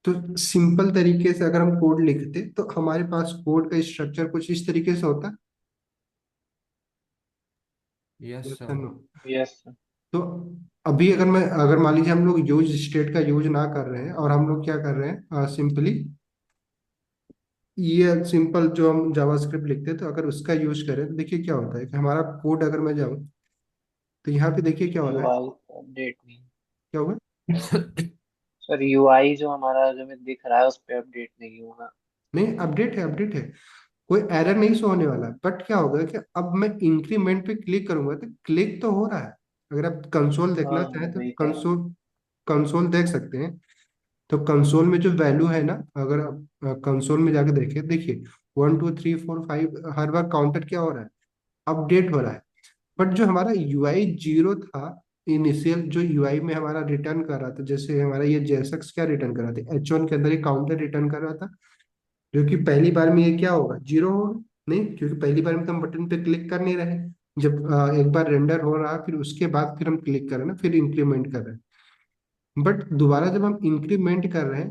तो सिंपल तरीके से अगर हम कोड लिखते तो हमारे पास कोड का स्ट्रक्चर कुछ इस तरीके से होता। Yes Yes or sir. no? Yes. तो अभी अगर मान लीजिए हम लोग यूज स्टेट का यूज ना कर रहे हैं और हम लोग क्या कर रहे हैं, सिंपली ये सिंपल जो हम जावास्क्रिप्ट लिखते हैं, तो अगर उसका यूज करें तो देखिए क्या होता है कि हमारा कोड अगर मैं जाऊं तो यहाँ पे देखिए क्या हो रहा है, यूआई अपडेट नहीं। क्या होगा। सर यूआई जो हमारा जो में दिख रहा है उस पर अपडेट नहीं होगा। नहीं, अपडेट है, अपडेट है, कोई एरर नहीं शो होने वाला। बट क्या होगा कि अब मैं इंक्रीमेंट पे क्लिक करूंगा तो क्लिक तो हो रहा है। अगर आप कंसोल हाँ देखना हाँ चाहें तो वही कह रहा हूँ। कंसोल कंसोल देख सकते हैं। तो कंसोल में जो वैल्यू है ना, अगर आप कंसोल में जाके देखिए, देखिए 1 2 3 4 5 हर बार काउंटर क्या हो रहा है, अपडेट हो रहा है। बट जो हमारा यूआई जीरो था, इनिशियल जो यूआई में हमारा रिटर्न कर रहा था, जैसे हमारा ये जेएसएक्स क्या रिटर्न कर रहा था, H1 के अंदर एक काउंटर रिटर्न कर रहा था, जो कि पहली बार में ये क्या होगा, जीरो होगा। नहीं, क्योंकि पहली बार में तो हम बटन पे क्लिक कर नहीं रहे। जब एक बार रेंडर हो रहा फिर उसके बाद फिर हम क्लिक कर रहे हैं ना, फिर इंक्रीमेंट कर रहे हैं। बट दोबारा जब हम इंक्रीमेंट कर रहे हैं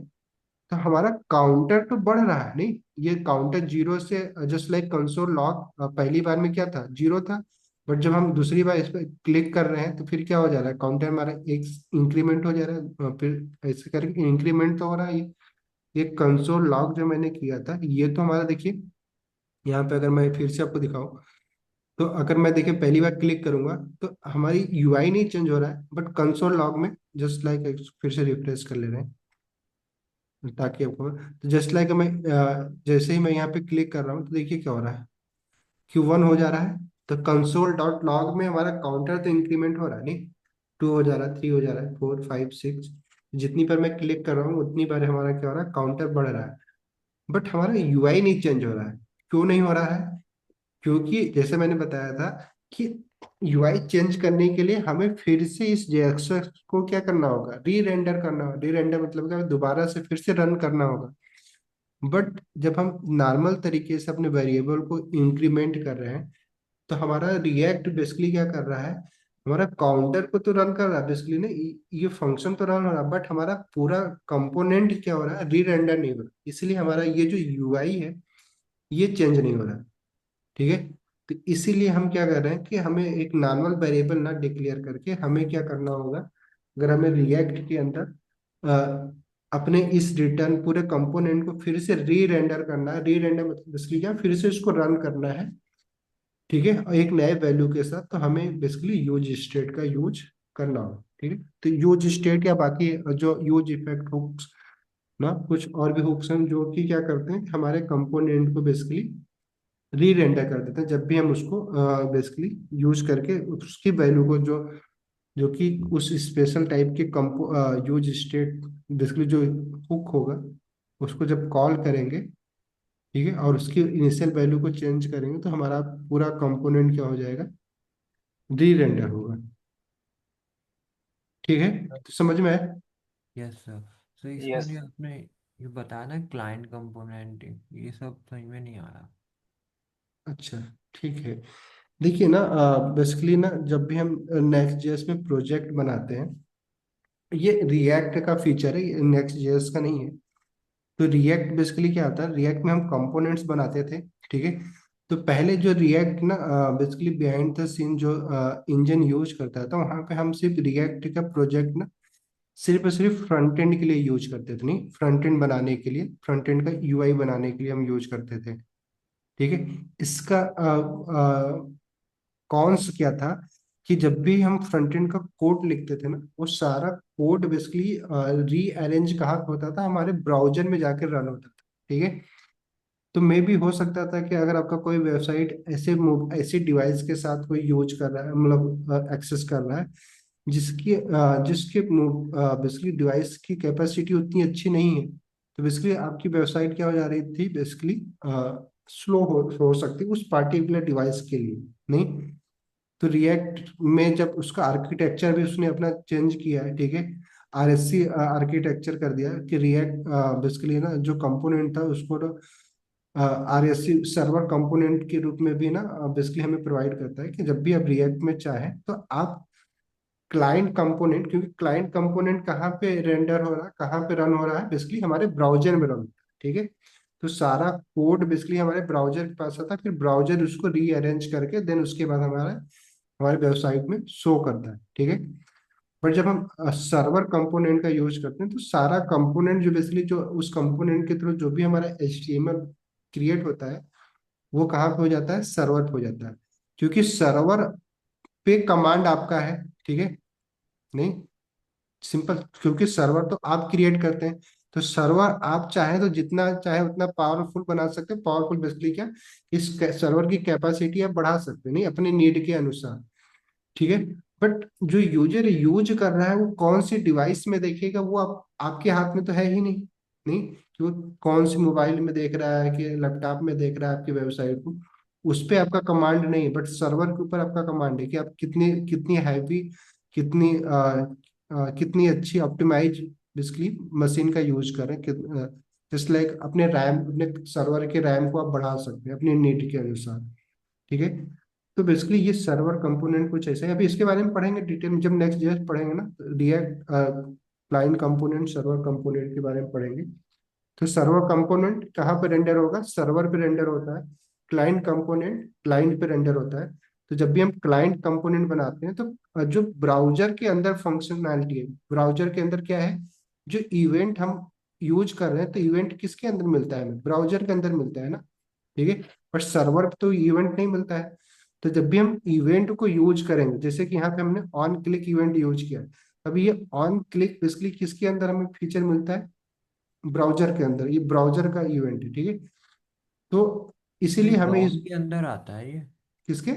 तो हमारा काउंटर तो बढ़ रहा है। नहीं, ये काउंटर जीरो से, जस्ट लाइक कंसोल लॉग पहली बार में क्या था, जीरो था। बट जब हम दूसरी बार इस पर क्लिक कर रहे हैं तो फिर क्या हो जा रहा है, काउंटर हमारा एक इंक्रीमेंट हो जा रहा है, फिर ऐसे करके इंक्रीमेंट तो हो रहा है। ये कंसोल लॉग जो मैंने किया था ये तो हमारा देखिए, यहाँ पे अगर मैं फिर से आपको दिखाऊं तो अगर मैं देखिए पहली बार क्लिक करूंगा तो हमारी यूआई नहीं चेंज हो रहा है, बट कंसोल लॉग में जस्ट लाइक फिर से रिफ्रेश कर ले रहे हैं ताकि आपको, तो जस्ट लाइक मैं जैसे ही मैं यहाँ पे क्लिक कर रहा हूँ तो देखिए क्या हो रहा है, Q1 हो जा रहा है। तो कंसोल डॉट लॉग में हमारा काउंटर तो इंक्रीमेंट हो रहा है। नहीं, टू हो जा रहा है, थ्री हो जा रहा है, फोर फाइव सिक्स, जितनी बार मैं क्लिक कर रहा हूँ उतनी बार हमारा क्या हो रहा है, काउंटर बढ़ रहा है। बट हमारा यूआई नहीं चेंज हो रहा है। क्यों नहीं हो रहा है, क्योंकि जैसे मैंने बताया था कि यूआई चेंज करने के लिए हमें फिर से इस जेएसएक्स को क्या करना होगा, री रेंडर करना होगा। री रेंडर मतलब क्या, दोबारा से फिर से रन करना होगा। बट जब हम नॉर्मल तरीके से अपने वेरिएबल को इंक्रीमेंट कर रहे हैं तो हमारा रिएक्ट बेसिकली क्या कर रहा है, हमारा काउंटर को तो रन कर रहा है बेसिकली ना, ये फंक्शन तो रन हो रहा है, बट हमारा पूरा कंपोनेंट क्या हो रहा है, री रेंडर नहीं हो रहा। इसलिए हमारा ये जो यूआई है ये चेंज नहीं हो रहा। ठीक है। तो इसीलिए हम क्या कर रहे हैं कि हमें एक नॉर्मल वेरिएबल ना डिक्लेयर करके हमें क्या करना होगा, अगर हमें रिएक्ट के अंदर अपने इस रिटर्न पूरे कंपोनेंट को फिर से री रेंडर करना है। री रेंडर मतलब बेसिकली क्या, फिर से इसको रन करना है। ठीक है, और एक नए वैल्यू के साथ, तो हमें बेसिकली यूज स्टेट का यूज करना होगा। ठीक है, तो यूज स्टेट या बाकी जो यूज इफेक्ट हुक्स ना, कुछ और भी हुक्स हैं जो कि क्या करते हैं कि हमारे कंपोनेंट को बेसिकली री रेंडर कर देते हैं जब भी हम उसको बेसिकली यूज करके उसकी वैल्यू को जो जो कि उस स्पेशल टाइप के कंपो यूज स्टेट बेसिकली जो हुक होगा उसको जब कॉल करेंगे ठीक है, और उसकी इनिशियल वैल्यू को चेंज करेंगे तो हमारा पूरा कंपोनेंट क्या हो जाएगा, री रेंडर होगा। ठीक है, तो समझ में आया? Yes sir. सर इसमें यस। जो आपने ये बताया ना क्लाइंट कंपोनेंट, ये सब समझ में नहीं आ रहा। अच्छा, ठीक है। देखिए ना, बेसिकली ना जब भी हम नेक्स्ट जेएस में प्रोजेक्ट बनाते हैं, ये रिएक्ट का फीचर है, ये नेक्स्ट जेएस का नहीं है। तो रिएक्ट बेसिकली क्या होता है, रिएक्ट में हम कंपोनेंट्स बनाते थे। ठीक है, तो पहले जो रिएक्ट ना बेसिकली बिहाइंड द सीन जो इंजन यूज करता था, वहां पे हम सिर्फ रिएक्ट का प्रोजेक्ट ना सिर्फ और सिर्फ फ्रंट एंड के लिए यूज करते थे, नहीं फ्रंट एंड बनाने के लिए, फ्रंट एंड का यूआई बनाने के लिए हम यूज करते थे। ठीक है, इसका कॉन्स क्या था कि जब भी हम फ्रंट एंड का कोड लिखते थे ना, वो सारा कोड बेसिकली री अरेंज कहाँ होता था, हमारे ब्राउजर में जाकर रन होता था। ठीक है, तो मे भी हो सकता था कि अगर आपका कोई वेबसाइट ऐसे डिवाइस के साथ कोई यूज कर रहा है, मतलब एक्सेस कर रहा है, जिसके बेसिकली डिवाइस की कैपेसिटी उतनी अच्छी नहीं है, तो बेसिकली आपकी वेबसाइट क्या हो जा रही थी, बेसिकली स्लो हो सकती है उस पार्टिकुलर डिवाइस के लिए। नहीं, तो रिएक्ट में जब उसका आर्किटेक्चर भी उसने अपना चेंज किया है, ठीक है, आरएससी आर्किटेक्चर कर दिया कि रिएक्ट बेसिकली ना जो कंपोनेंट था उसको आरएससी सर्वर कंपोनेंट के रूप में भी ना बेसिकली हमें प्रोवाइड करता है कि जब भी आप रिएक्ट में चाहें तो आप क्लाइंट कंपोनेंट, क्योंकि क्लाइंट कंपोनेंट कहाँ पे रेंडर हो रहा है, कहाँ पे रन हो रहा है, बेसिकली हमारे ब्राउजर में रन हो रहा है। ठीक है, तो सारा कोड बेसिकली हमारे ब्राउजर के पास आता है, फिर ब्राउजर उसको रीअरेंज करके देन उसके बाद हमारे हमारे वेबसाइट में शो करता है। ठीक है, बट जब हम सर्वर कंपोनेंट का यूज करते हैं तो सारा कंपोनेंट जो बेसिकली जो उस कंपोनेंट के थ्रू जो भी हमारा एचटीएमएल क्रिएट होता है, वो कहाँ पे हो जाता है, सर्वर पे हो जाता है, क्योंकि सर्वर पे कमांड आपका है। ठीक है, नहीं सिंपल, क्योंकि सर्वर तो आप क्रिएट करते हैं, तो सर्वर आप चाहे तो जितना चाहे उतना पावरफुल बना सकते हैं। पावरफुल बेसिकली क्या, इस सर्वर की कैपेसिटी आप बढ़ा सकते हैं, नहीं अपने नीड के अनुसार। ठीक है, बट जो यूजर यूज कर रहा है वो कौन सी डिवाइस में देखेगा, वो आपके हाथ में तो है ही नहीं। नहीं कि वो कौन सी मोबाइल में देख रहा है कि लैपटॉप में देख रहा है आपकी वेबसाइट को, उस पे आपका कमांड नहीं है, बट सर्वर के ऊपर आपका कमांड है कि आप कितनी कितनी हैवी, कितनी कितनी अच्छी ऑप्टिमाइज बेसिकली मशीन का यूज करें। जस्ट लाइक अपने रैम, अपने सर्वर के रैम को आप बढ़ा सकते हैं अपने नीड के अनुसार। ठीक है, तो बेसिकली ये सर्वर कंपोनेंट कुछ ऐसा है, अभी इसके बारे में पढ़ेंगे डिटेल में जब नेक्स्ट जेएस पढ़ेंगे ना, react client component server component के बारे में पढ़ेंगे। तो सर्वर कंपोनेंट कहाँ पे रेंडर होगा, सर्वर पे रेंडर होता है। क्लाइंट कंपोनेंट क्लाइंट पे रेंडर होता है। तो जब भी हम क्लाइंट कंपोनेंट बनाते हैं तो जो ब्राउजर के अंदर फंक्शनैलिटी है, ब्राउजर के अंदर क्या है, जो इवेंट हम यूज कर रहे हैं, तो इवेंट किसके अंदर मिलता है, हमें ब्राउजर के अंदर मिलता है ना। ठीक है, पर सर्वर पे तो इवेंट नहीं मिलता है। तो जब भी हम इवेंट को यूज करेंगे, जैसे कि यहाँ पे हमने ऑन क्लिक इवेंट यूज किया, अभी ये ऑन क्लिक बेसिकली किसके अंदर हमें फीचर मिलता है, ब्राउजर के अंदर, ये ब्राउजर का इवेंट है। ठीक है, तो ये इसीलिए हमें डॉम इस के अंदर आता है ये, किसके,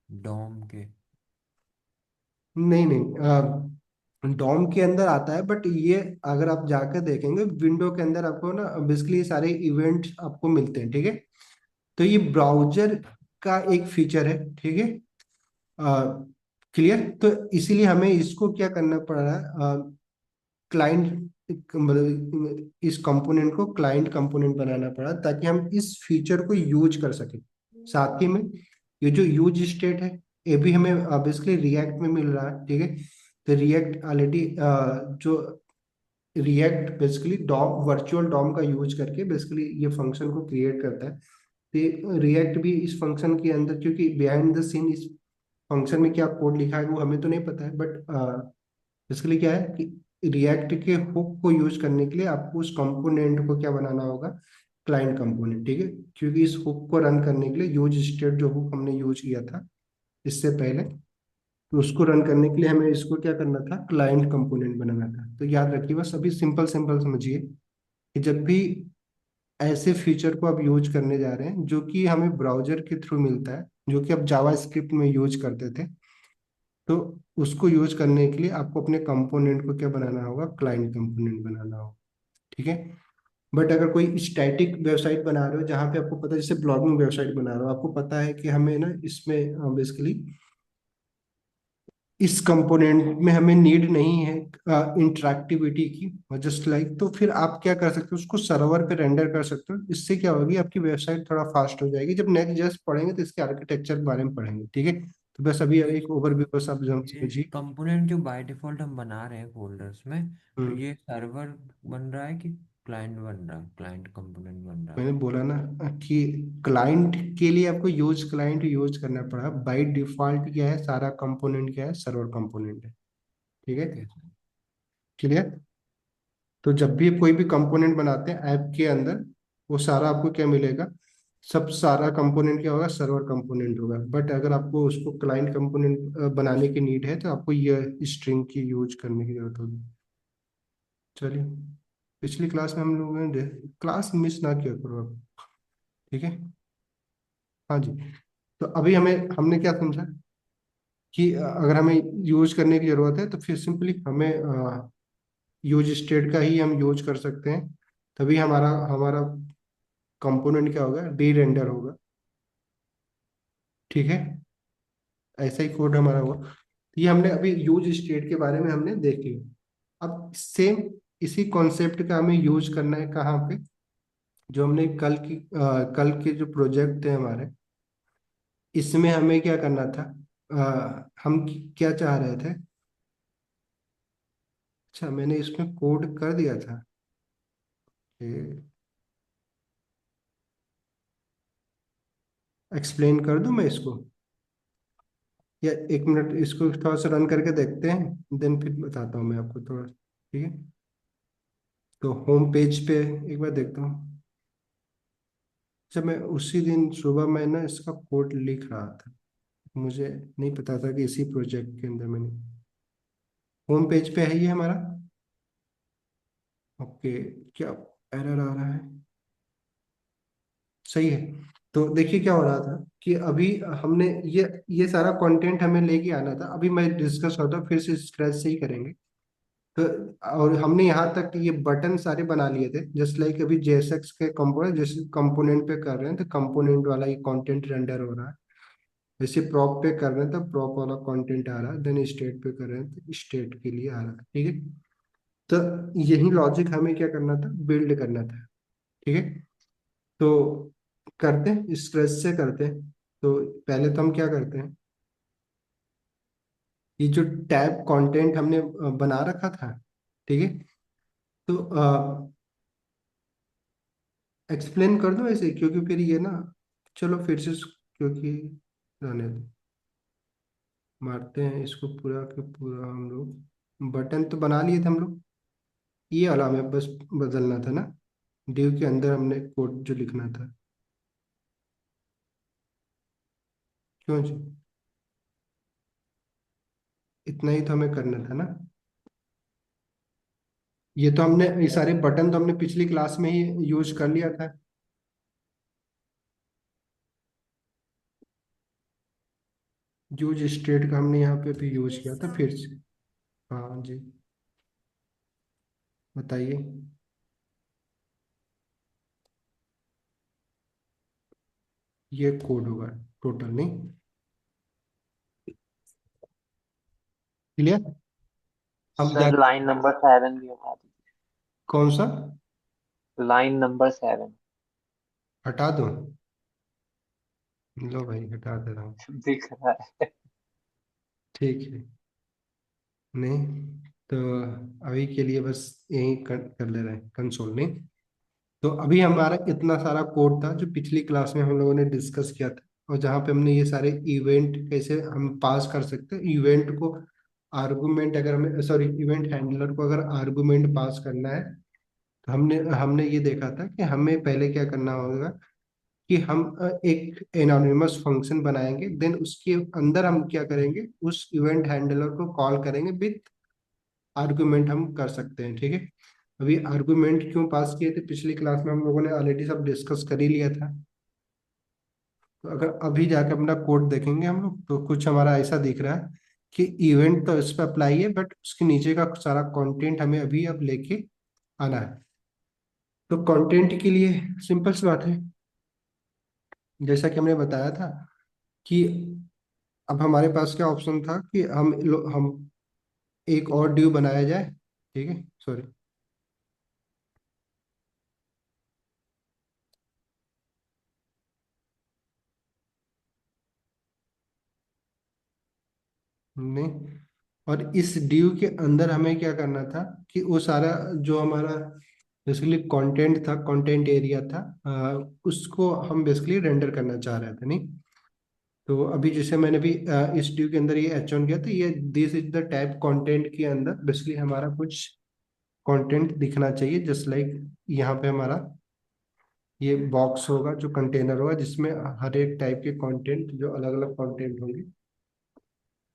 डॉम के। नहीं नहीं डॉम के अंदर आता है, बट ये अगर आप जाकर देखेंगे विंडो के अंदर आपको ना बेसिकली सारे इवेंट्स आपको मिलते हैं। ठीक है, तो ये ब्राउजर का एक फीचर है। ठीक है, क्लियर, तो इसीलिए हमें इसको क्या करना पड़ रहा है, क्लाइंट, मतलब इस कंपोनेंट को क्लाइंट कंपोनेंट बनाना पड़ा ताकि हम इस फीचर को यूज कर सकें। साथ ही में ये जो यूज स्टेट है, ये भी हमें बेसिकली रिएक्ट में मिल रहा है। ठीक है, तो रिएक्ट ऑलरेडी जो React basically DOM, virtual DOM का यूज करके बेसिकली ये फंक्शन को क्रिएट करता है। तो रिएक्ट भी इस फंक्शन के अंदर, क्योंकि बिहाइंड द सीन इस फंक्शन में क्या कोड लिखा है वो हमें तो नहीं पता है, बट बेसिकली क्या है कि रिएक्ट के हुक को यूज करने के लिए आपको उस कंपोनेंट को क्या बनाना होगा, क्लाइंट कंपोनेंट। ठीक है, क्योंकि इस हुक को रन करने के लिए यूज स्टेट जो हुक हमने यूज किया था इससे पहले, तो उसको रन करने के लिए हमें इसको क्या करना था, क्लाइंट कंपोनेंट बनाना था। तो याद रखिए, बस अभी सिंपल सिंपल समझिए कि जब भी ऐसे फीचर को आप यूज करने जा रहे हैं जो कि हमें ब्राउजर के थ्रू मिलता है, जो कि आप जावा स्क्रिप्ट में यूज करते थे, तो उसको यूज करने के लिए आपको अपने कंपोनेंट को क्या बनाना होगा, क्लाइंट कंपोनेंट बनाना होगा। ठीक है, बट अगर कोई स्टैटिक वेबसाइट बना रहे हो जहाँ पे आपको पता है, जैसे ब्लॉगिंग वेबसाइट बना रहे हो, आपको पता है कि हमें ना इसमें बेसिकली इस कंपोनेंट में हमें नीड नहीं है इंटरेक्टिविटी की, जस्ट लाइक, तो फिर आप क्या कर सकते हो, उसको सर्वर पे रेंडर कर सकते हो। इससे क्या होगी, आपकी वेबसाइट थोड़ा फास्ट हो जाएगी। जब नेक्स्ट जस्ट पढ़ेंगे तो इसके आर्किटेक्चर के बारे में पढ़ेंगे, ठीक है। तो बस अभी एक ओवरव्यू बस आप ये समझिए। कंपोनेंट जो बाय डिफॉल्ट हम बना रहे हैं फोल्डर्स में, तो हम्म, ये सर्वर बन रहा है कि क्लाइंट बन रहा है, क्लाइंट कंपोनेंट बन रहा है? मैंने बोला ना कि क्लाइंट के लिए आपको यूज क्लाइंट यूज करना पड़ा। बाय डिफॉल्ट क्या है, सारा कंपोनेंट क्या है, सर्वर कंपोनेंट है, ठीक है। Okay sir. क्लियर। तो जब भी कोई भी कंपोनेंट बनाते हैं ऐप के अंदर, वो सारा आपको क्या मिलेगा, सब सारा कंपोनेंट क्या होगा, सर्वर कंपोनेंट होगा। बट अगर आपको उसको क्लाइंट कंपोनेंट बनाने की नीड है तो आपको ये स्ट्रिंग की यूज करने की जरूरत होगी। चलिए, पिछली क्लास में हम लोगों ने क्लास मिस ना किया करो आप, ठीक है। हाँ जी। तो अभी हमने क्या समझा कि अगर हमें यूज करने की जरूरत है तो फिर सिंपली हमें यूज स्टेट का ही हम यूज कर सकते हैं। तभी हमारा हमारा कंपोनेंट क्या होगा, डी रेंडर होगा, ठीक है। ऐसा ही कोड हमारा हुआ। तो ये हमने अभी यूज स्टेट के बारे में हमने देख लिया। अब सेम इसी कॉन्सेप्ट का हमें यूज करना है कहाँ पे, जो हमने कल के जो प्रोजेक्ट थे हमारे, इसमें हमें क्या करना था। हम क्या चाह रहे थे। अच्छा, मैंने इसमें कोड कर दिया था। एक्सप्लेन कर दूं मैं इसको, या एक मिनट इसको थोड़ा सा रन करके देखते हैं, देन फिर बताता हूँ मैं आपको थोड़ा, ठीक है। तो होम पेज पे एक बार देखता हूँ। जब मैं उसी दिन सुबह में ना इसका कोड लिख रहा था, मुझे नहीं पता था कि इसी प्रोजेक्ट के अंदर मैंने, होम पेज पे है ये हमारा। ओके, क्या एरर आ रहा है, सही है। तो देखिए क्या हो रहा था कि अभी हमने ये सारा कंटेंट हमें लेके आना था। अभी मैं डिस्कस करता हूँ, फिर से स्क्रैच से ही करेंगे। तो और हमने यहाँ तक ये बटन सारे बना लिए थे, जस्ट लाइक अभी जेएसएक्स के कंपोनेंट जैसे कंपोनेंट पे कर रहे हैं तो कंपोनेंट वाला ये कंटेंट रेंडर हो रहा है। वैसे प्रॉप पे कर रहे हैं तो प्रॉप वाला कंटेंट आ रहा है, देन स्टेट पे कर रहे हैं तो स्टेट के लिए आ रहा है, ठीक है। तो यही लॉजिक हमें क्या करना था, बिल्ड करना था, ठीक है। तो करते हैं, स्क्रैच से करते हैं। तो पहले तो हम क्या करते हैं, ये जो टैब कंटेंट हमने बना रखा था, ठीक है। तो एक्सप्लेन कर दो ऐसे, क्योंकि फिर ये ना, चलो फिर से क्योंकि रहने दो, मारते हैं इसको पूरा के पूरा हम लोग। बटन तो बना लिए थे हम लोग, ये वाला हमें बस बदलना था ना, डिव के अंदर हमने कोड जो लिखना था। क्यों जी, इतना ही तो हमें करना था ना। ये तो हमने, ये सारे बटन तो हमने पिछली क्लास में ही यूज कर लिया था। यूज स्टेट का हमने यहाँ पे भी यूज किया था फिर से। हाँ जी, बताइए। ये कोड होगा टोटल, नहीं क्लियर। अब जा, सर लाइन नंबर 7 भी हटा कौन सा, दीजिए, लाइन नंबर 7 हटा दो। लो भाई, हटा दे रहा हूँ। दिख रहा है। ठीक है, नहीं तो अभी के लिए बस यही कर ले रहे हैं कंसोल, नहीं। तो अभी हमारा इतना सारा कोड था जो पिछली क्लास में हम लोगों ने डिस्कस किया था, और जहाँ पे हमने ये सारे इवेंट कैसे हम पास कर सकते हैं, इवेंट को आर्गुमेंट, अगर हमें सॉरी इवेंट हैंडलर को अगर आर्गुमेंट पास करना है, तो हमने हमने ये देखा था कि हमें पहले क्या करना होगा कि हम एक एनोनिमस फंक्शन बनाएंगे, देन उसके अंदर हम क्या करेंगे, उस इवेंट हैंडलर को कॉल करेंगे विथ आर्गुमेंट हम कर सकते हैं, ठीक है। अभी आर्गुमेंट क्यों पास किए थे पिछली क्लास में हम लोगों ने ऑलरेडी सब डिस्कस कर ही लिया था। तो अगर अभी जाकर अपना कोड देखेंगे हम लोग, तो कुछ हमारा ऐसा दिख रहा है कि इवेंट तो इस पर अप्लाई है, बट उसके नीचे का सारा कंटेंट हमें अभी अब लेके आना है। तो कंटेंट के लिए सिंपल सी बात है, जैसा कि हमने बताया था कि अब हमारे पास क्या ऑप्शन था कि हम एक और ड्यू बनाया जाए, ठीक है, सॉरी, नहीं, और इस ड्यू के अंदर हमें क्या करना था कि वो सारा जो हमारा बेसिकली कंटेंट था, कंटेंट एरिया था, उसको हम बेसिकली रेंडर करना चाह रहे थे, नहीं। तो अभी जैसे मैंने भी इस ड्यू के अंदर ये एच ऑन किया, तो ये this is the type content के अंदर बेसिकली हमारा कुछ कंटेंट दिखना चाहिए, जस्ट लाइक यहाँ पे हमारा ये बॉक्स होगा जो कंटेनर होगा, जिसमें हर एक टाइप के कंटेंट जो अलग अलग कंटेंट होंगे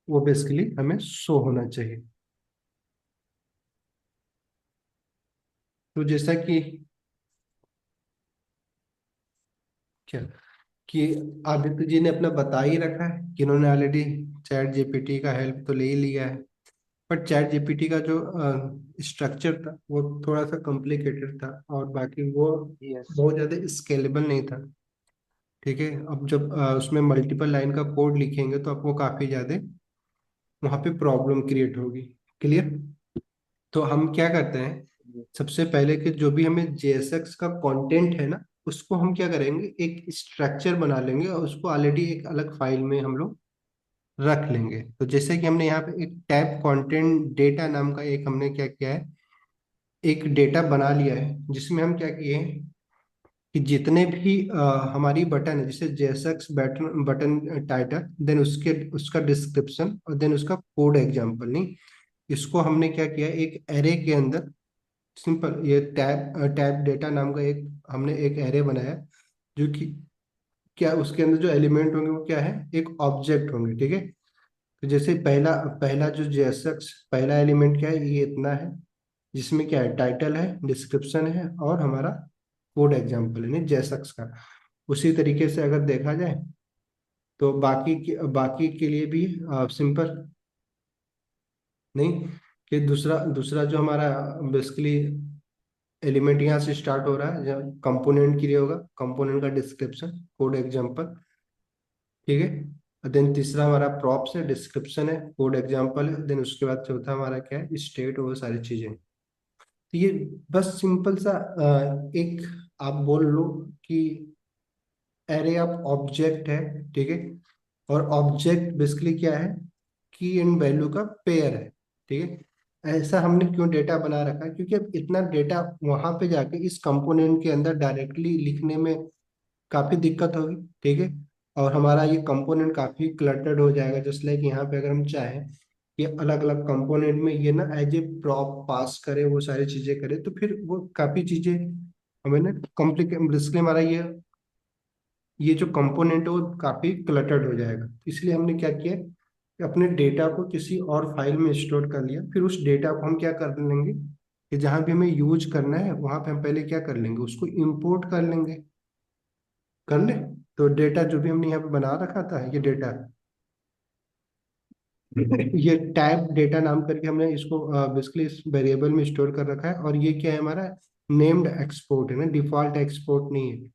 वो बेसिकली हमें शो होना चाहिए। तो जैसा कि क्या कि आदित्य जी ने अपना बता ही रखा है कि इन्होंने ऑलरेडी चैट जीपीटी का हेल्प तो ले ही लिया है, बट चैट जीपीटी का जो स्ट्रक्चर था वो थोड़ा सा कॉम्प्लिकेटेड था, और बाकी वो यस। बहुत ज़्यादा स्केलेबल नहीं था, ठीक है। अब जब उसमें मल्टीपल लाइन का कोड लिखेंगे तो आपको काफ़ी ज़्यादा वहाँ पे प्रॉब्लम क्रिएट होगी। क्लियर? तो हम क्या करते हैं, सबसे पहले कि जो भी हमें JSX का कंटेंट है ना, उसको हम क्या करेंगे, एक स्ट्रक्चर बना लेंगे और उसको ऑलरेडी एक अलग फाइल में हम लोग रख लेंगे। तो जैसे कि हमने यहाँ पे एक टैब कंटेंट डेटा नाम का एक हमने क्या किया है, एक डेटा बना लिया है, जिसमें हम क्या किए हैं कि जितने भी हमारी बटन है, जैसे JSX button button title, then उसके उसका डिस्क्रिप्शन और देन उसका कोड एग्जाम्पल, नहीं, इसको हमने क्या किया, एक एरे के अंदर सिंपल ये टैब डेटा नाम का एक हमने एक एरे बनाया, जो कि क्या उसके अंदर जो एलिमेंट होंगे वो क्या है, एक ऑब्जेक्ट होंगे, ठीक है। तो जैसे पहला पहला जो JSX पहला एलिमेंट क्या है, ये इतना है, जिसमें क्या है, टाइटल है, डिस्क्रिप्शन है और हमारा कोड एग्जाम्पल है, नहीं, JSX का। उसी तरीके से अगर देखा जाए तो बाकी के लिए भी सिंपल, नहीं, कि दूसरा दूसरा जो हमारा बेसिकली एलिमेंट यहाँ से स्टार्ट हो रहा है, जब कंपोनेंट के लिए होगा कंपोनेंट का डिस्क्रिप्शन, कोड एग्जांपल, ठीक है। देन तीसरा हमारा प्रॉप्स है, डिस्क्रिप्शन है, कोड एग्जांपल है, देन उसके बाद चौथा हमारा क्या है, स्टेट, वो सारी चीजें। तो ये बस सिंपल सा एक आप बोल लो कि एरे ऑफ ऑब्जेक्ट है, ठीक है। और ऑब्जेक्ट बेसिकली क्या है, की एंड वैल्यू का पेयर है, ठीक है। ऐसा हमने क्यों डेटा बना रखा है, क्योंकि अब इतना डेटा वहां पे जाके इस कंपोनेंट के अंदर डायरेक्टली लिखने में काफी दिक्कत होगी, ठीक है। और हमारा ये कंपोनेंट काफी क्लटर्ड हो जाएगा, जस्ट लाइक यहाँ पे अगर हम चाहें कि अलग अलग कंपोनेंट में ये ना एज ए प्रॉप पास करे, वो सारी चीजें करे, तो फिर वो काफी चीजें हमें ना कॉम्प्लिकेट, इसलिए हमारा ये जो कंपोनेंट है वो काफी क्लटर्ड हो जाएगा। इसलिए हमने क्या किया कि अपने डेटा को किसी और फाइल में स्टोर कर लिया, फिर उस डेटा को हम क्या कर लेंगे कि जहां भी हमें यूज करना है वहां पे हम पहले क्या कर लेंगे, उसको इंपोर्ट कर लेंगे, कर ले। तो डेटा जो भी हमने यहाँ पे बना रखा था, ये डेटा ये टाइप डेटा नाम करके हमने इसको बेसिकली इस वेरिएबल में स्टोर कर रखा है, और ये क्या है, हमारा नेम्ड एक्सपोर्ट है ना, डिफॉल्ट एक्सपोर्ट नहीं है।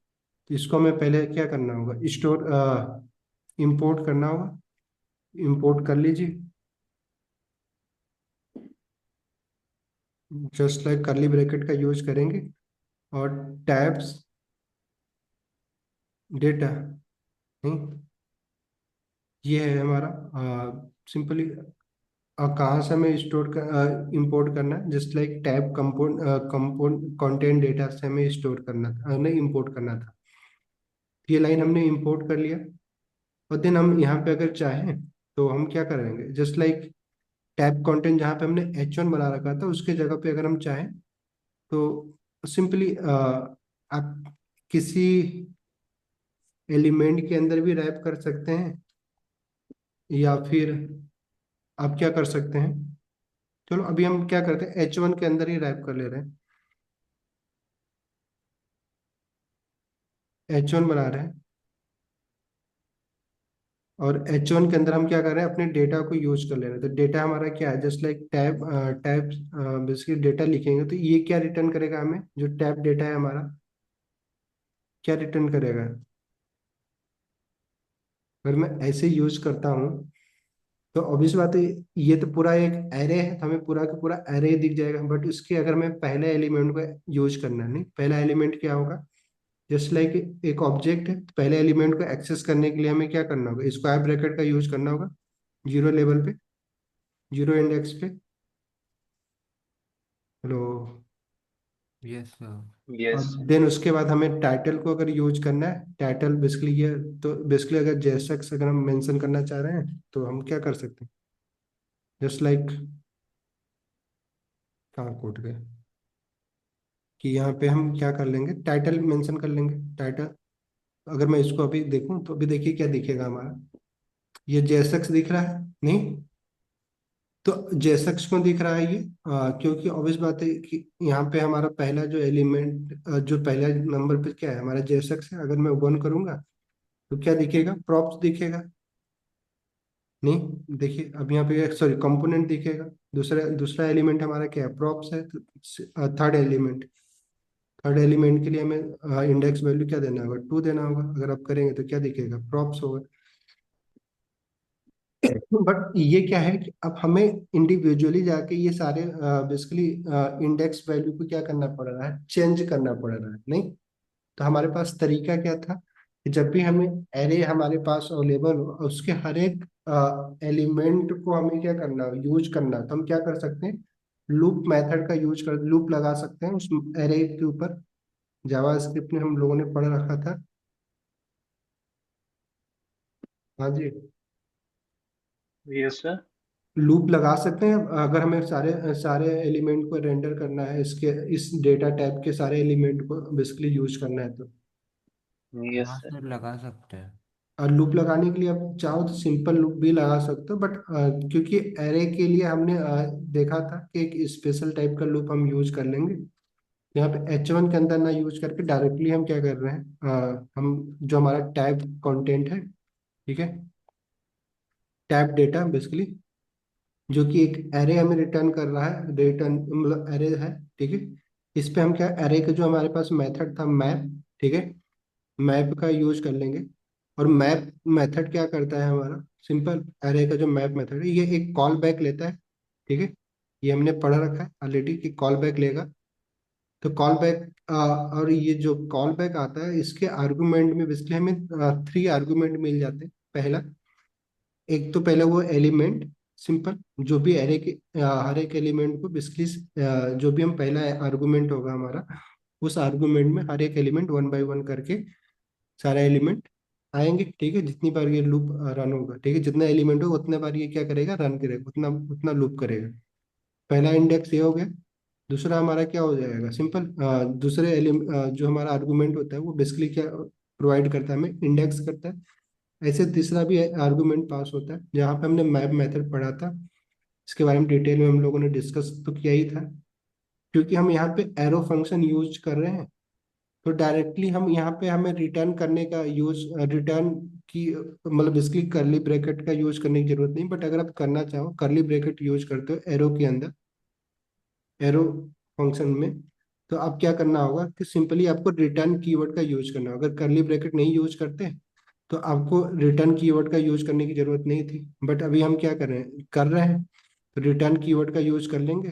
तो इसको हमें पहले क्या करना होगा, स्टोर इंपोर्ट करना होगा। इंपोर्ट कर लीजिए, जस्ट लाइक करली ब्रैकेट का यूज करेंगे, और टैब्स डेटा, नहीं, ये है हमारा सिंपली कहाँ से हमें स्टोर कर इंपोर्ट करना है, just like tab content data से हमें स्टोर करना था, नहीं, इंपोर्ट करना था। ये लाइन हमने इंपोर्ट कर लिया, और देन हम यहाँ पे अगर चाहें तो हम क्या करेंगे, जस्ट लाइक टैब कंटेंट जहाँ पे हमने H1 बना रखा था उसके जगह पे अगर हम चाहें तो सिंपली आप किसी एलिमेंट के अंदर भी रैप कर सकते हैं, या फिर आप क्या कर सकते हैं, चलो अभी हम क्या करते हैं, H1 के अंदर ही रैप कर ले रहे हैं, H1 बना रहे हैं, और H1 के अंदर हम क्या कर रहे हैं, अपने डेटा को यूज कर ले रहे हैं। तो डेटा हमारा क्या है, just like tab tab basically data लिखेंगे तो ये क्या रिटर्न करेगा हमें, जो टैब डेटा है हमारा क्या रिटर्न करेगा। अगर मैं ऐसे यूज करता हूँ तो ऑब्वियस बात है, ये तो पूरा एक एरे है, तो हमें पूरा का पूरा एरे दिख जाएगा। बट उसके अगर मैं पहले एलिमेंट को यूज करना है, नहीं पहला एलिमेंट क्या होगा, जस्ट लाइक एक ऑब्जेक्ट है, तो पहले एलिमेंट को एक्सेस करने के लिए हमें क्या करना होगा, स्क्वायर ब्रैकेट का यूज करना होगा जीरो लेवल पे, जीरो इंडेक्स पे। हेलो। Yes sir. और यस। देन उसके बाद हमें टाइटल को अगर यूज करना है, टाइटल बेसिकली ये, तो बेसिकली अगर जेएसएक्स अगर हम मेंशन करना चाह रहे हैं तो हम क्या कर सकते हैं, जस्ट लाइक कहाँ कोड गए, कि यहाँ पे हम क्या कर लेंगे, टाइटल मेंशन कर लेंगे। टाइटल अगर मैं इसको अभी देखूं तो अभी देखिए क्या दिखेगा हमारा, ये जेएसएक्स दिख रहा है नहीं। तो जेएसएक्स क्यों दिख रहा है ये, क्योंकि ऑब्वियस बात है कि यहाँ पे हमारा पहला जो एलिमेंट, जो पहला नंबर पे क्या है हमारा जेएसएक्स है। अगर मैं वन करूंगा तो क्या दिखेगा, प्रॉप्स दिखेगा नहीं। देखिए अब यहाँ पे सॉरी कंपोनेंट दिखेगा। दूसरा दूसरा एलिमेंट हमारा क्या है, प्रॉप्स है। थर्ड एलिमेंट, थर्ड एलिमेंट के लिए हमें इंडेक्स वैल्यू क्या देना होगा, टू देना होगा। अगर आप करेंगे तो क्या दिखेगा, प्रॉप्स होगा। बट ये क्या है कि अब हमें इंडिविजुअली जाके ये सारे बेसिकली इंडेक्स वैल्यू को क्या करना पड़ रहा है, चेंज करना पड़ रहा है नहीं। तो हमारे पास तरीका क्या था कि जब भी हमें एरे हमारे पास अवेलेबल हो और उसके हर एक एलिमेंट को हमें क्या करना हो, यूज करना, तो हम क्या कर सकते हैं, लूप मेथड का यूज कर, लूप लगा सकते हैं उस एरे के ऊपर। जावास्क्रिप्ट में हम लोगों ने पढ़ रखा था। हाँ जी। Yes sir. लूप लगा सकते हैं अगर हमें सारे सारे एलिमेंट को रेंडर करना है, इसके इस डेटा टाइप के सारे एलिमेंट को बेसिकली यूज करना है तो। यस हाँ सर। सर, लगा सकते हैं। और लूप लगाने के लिए आप चाहो तो सिंपल लूप भी लगा सकते हो, बट क्योंकि एरे के लिए हमने देखा था कि एक स्पेशल टाइप का लूप हम यूज कर लेंगे। यहाँ पे H1 के अंदर ना यूज करके डायरेक्टली हम क्या कर रहे हैं, हम जो हमारा टैब कंटेंट है, ठीक है, टैब डेटा बेसिकली, जो कि एक एरे हमें रिटर्न कर रहा है, रिटर्न मतलब एरे है, ठीक है। इस पे हम क्या, एरे का जो हमारे पास मेथड था मैप, ठीक है, मैप का यूज कर लेंगे। और मैप मेथड क्या करता है हमारा, सिंपल एरे का जो मैप मेथड है ये एक कॉल बैक लेता है, ठीक है। ये हमने पढ़ रखा है ऑलरेडी कि कॉल बैक लेगा। तो कॉल बैक और ये जो कॉल बैक आता है इसके आर्गुमेंट में बेसिकली हमें थ्री आर्गुमेंट मिल जाते हैं। पहला, एक तो पहले वो एलिमेंट, सिंपल जो भी एरे के हर एक एलिमेंट को बेसिकली जो भी हम पहला आर्गुमेंट होगा हमारा, उस आर्गुमेंट में हर एक एलिमेंट वन बाय वन करके सारे एलिमेंट आएंगे, ठीक है। जितनी बार ये लूप रन होगा, ठीक है, जितना एलिमेंट होगा उतने बार ये क्या करेगा, रन करेगा, उतना उतना लूप करेगा। पहला इंडेक्स ये हो गया। दूसरा हमारा क्या हो जाएगा, सिंपल दूसरे एलिमेंट जो हमारा आर्गुमेंट होता है वो बेसिकली क्या प्रोवाइड करता है, हमें इंडेक्स करता है। ऐसे तीसरा भी आर्गुमेंट पास होता है, जहाँ पे हमने मैप मेथड पढ़ा था। इसके बारे में डिटेल में हम लोगों ने डिस्कस तो किया ही था। क्योंकि हम यहाँ पे एरो फंक्शन यूज कर रहे हैं, तो डायरेक्टली हम यहाँ पे हमें रिटर्न करने का यूज, रिटर्न की मतलब बेसिकली करली ब्रैकेट का यूज करने की जरूरत नहीं। बट अगर आप करना चाहो करली ब्रैकेट यूज करते हो एरो के अंदर, एरो फंक्शन में, तो आप क्या करना होगा कि सिंपली आपको रिटर्न कीवर्ड का यूज करना होगा। अगर करली ब्रैकेट नहीं यूज करते तो आपको रिटर्न कीवर्ड का यूज करने की जरूरत नहीं थी। बट अभी हम क्या कर रहे हैं, तो रिटर्न कीवर्ड का यूज कर लेंगे,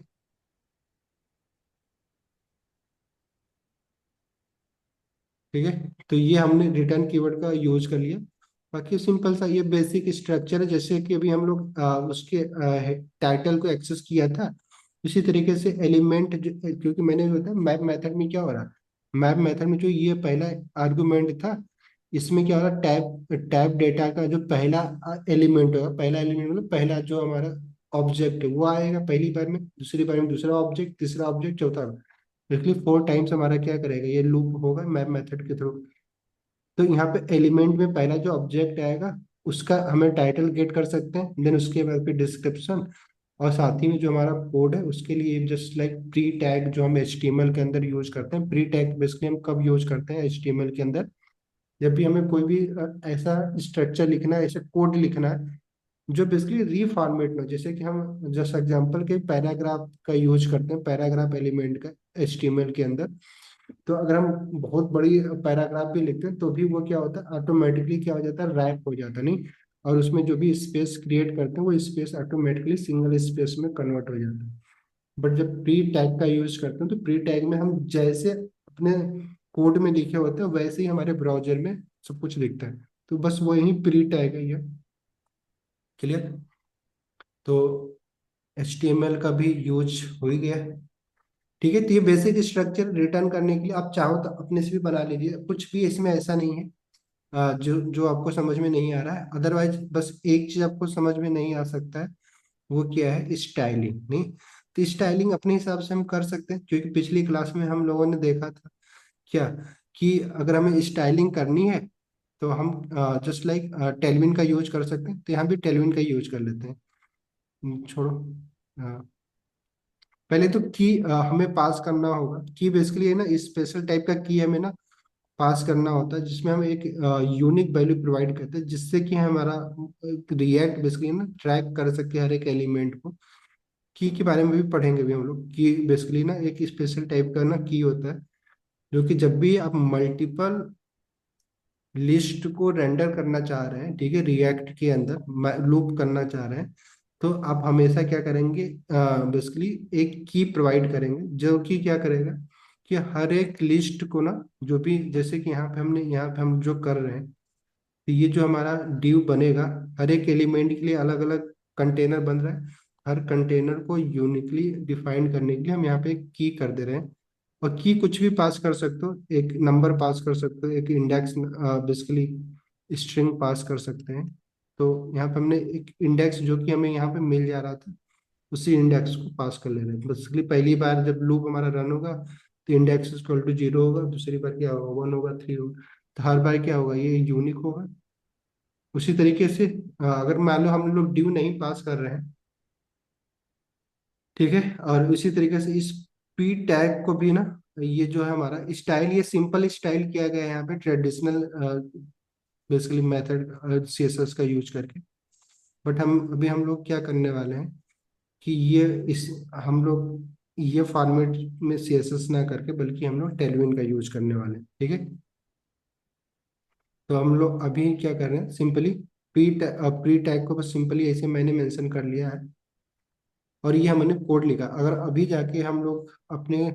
ठीक है। तो ये हमने रिटर्न कीवर्ड का यूज कर लिया। बाकी सिंपल सा ये बेसिक स्ट्रक्चर है, जैसे कि अभी हम लोग उसके टाइटल को एक्सेस किया था, इसी तरीके से एलिमेंट, क्योंकि मैंने जो था मैप मेथड में क्या हो रहा, मैप मेथड में जो ये पहला आर्गुमेंट था, इसमें क्या हो रहा, टैब टैब डेटा का जो पहला एलिमेंट होगा, पहला एलिमेंट मतलब पहला जो हमारा ऑब्जेक्ट है वो आएगा पहली बार में, दूसरी बार में दूसरा ऑब्जेक्ट, तीसरा ऑब्जेक्ट, चौथा। बेसिकली फोर टाइम्स हमारा क्या करेगा, ये लूप होगा मैप मेथड के थ्रू। तो यहाँ पे एलिमेंट में पहला जो ऑब्जेक्ट आएगा उसका हमें टाइटल गेट कर सकते हैं, देन उसके बाद फिर डिस्क्रिप्शन, और साथ ही में जो हमारा कोड है उसके लिए जस्ट लाइक प्री टैग जो हम HTML के अंदर यूज करते हैं। प्री टैग बेसिकली हम कब यूज करते हैं HTML के अंदर, जब भी हमें कोई भी ऐसा स्ट्रक्चर लिखना है, ऐसा कोड लिखना है जो बेसिकली रीफॉर्मेट में, जैसे कि हम जस्ट एग्जांपल के पैराग्राफ का यूज करते हैं, पैराग्राफ एलिमेंट का एचटीएमएल के अंदर। तो अगर हम बहुत बड़ी पैराग्राफ भी लिखते हैं तो भी वो क्या होता है, ऑटोमेटिकली क्या हो जाता है, रैप हो जाता है, नहीं। और उसमें जो भी स्पेस क्रिएट करते हैं वो स्पेस ऑटोमेटिकली सिंगल स्पेस में कन्वर्ट हो जाता है। बट जब प्री टैग का यूज करते हैं तो प्री टैग में हम जैसे अपने कोड में लिखे होते हैं वैसे ही हमारे ब्राउजर में सब कुछ दिखता है। तो बस वही प्री टैग है ये। क्लियर? तो HTML का भी यूज हो ही गया। ठीक है, तो ये बेसिक स्ट्रक्चर रिटर्न करने के लिए आप चाहो तो अपने से भी बना लीजिए, कुछ भी इसमें ऐसा नहीं है जो जो आपको समझ में नहीं आ रहा है। अदरवाइज बस एक चीज आपको समझ में नहीं आ सकता है, वो क्या है, स्टाइलिंग। नहीं, तो स्टाइलिंग अपने हिसाब से हम कर सकते हैं, क्योंकि पिछली क्लास में हम लोगों ने देखा था क्या, कि अगर हमें स्टाइलिंग करनी है तो हम जस्ट लाइक टेलविन का यूज कर सकते हैं। तो यहाँ भी टेलविन का यूज कर लेते हैं। छोड़ो। पहले तो की हमें पास करना होगा। की बेसिकली है ना, स्पेशल टाइप का की हमें ना पास करना होता है, जिसमें हम एक यूनिक वैल्यू प्रोवाइड करते हैं, जिससे कि हमारा रिएक्ट बेसिकली ना ट्रैक कर सके हर एक एलिमेंट को। की के बारे में भी पढ़ेंगे भी हम लोग। की बेसिकली ना एक स्पेशल टाइप का ना की होता है, जो कि जब भी आप मल्टीपल लिस्ट को रेंडर करना चाह रहे हैं, ठीक है, रिएक्ट के अंदर लूप करना चाह रहे हैं, तो आप हमेशा क्या करेंगे, बेसिकली एक की प्रोवाइड करेंगे जो कि क्या करेगा कि हर एक लिस्ट को ना, जो भी जैसे कि यहाँ पे हम जो कर रहे हैं, तो ये जो हमारा डिव बनेगा, हर एक एलिमेंट के लिए अलग अलग कंटेनर बन रहा है। हर कंटेनर को यूनिकली डिफाइन करने के लिए हम यहाँ पे एक की कर दे रहे हैं। और की कुछ भी पास कर सकते हो, एक नंबर पास कर सकते हो, एक इंडेक्स बेसिकली स्ट्रिंग पास कर सकते हैं। तो यहाँ पे हमने एक इंडेक्स जो कि हमें यहाँ पे मिल जा रहा था, उसी इंडेक्स को पास कर ले रहे हैं। बेसिकली पहली बार जब लूप हमारा रन होगा तो इंडेक्स इक्वल टू 0 होगा, दूसरी बार क्या होगा, 1 होगा, 3 होगा। तो हर बार क्या होगा, ये यूनिक होगा। उसी तरीके से अगर मान लो हम लोग ड्यू नहीं पास कर रहे हैं, ठीक है, और उसी तरीके से इस पी टैग को भी ना, ये जो है हमारा स्टाइल, ये सिंपल स्टाइल किया गया है यहाँ पे ट्रेडिशनल बेसिकली मेथड CSS का यूज करके। बट हम लोग क्या करने वाले हैं कि ये इस हम लोग ये फॉर्मेट में CSS ना करके बल्कि हम लोग टेलविन का यूज करने वाले हैं। ठीक है, तो हम लोग अभी क्या कर रहे हैं, सिंपली प्री टैग को बस सिंपली ऐसे मैंने मेंशन कर लिया है, और ये हमने कोड लिखा। अगर अभी जाके हम लोग अपने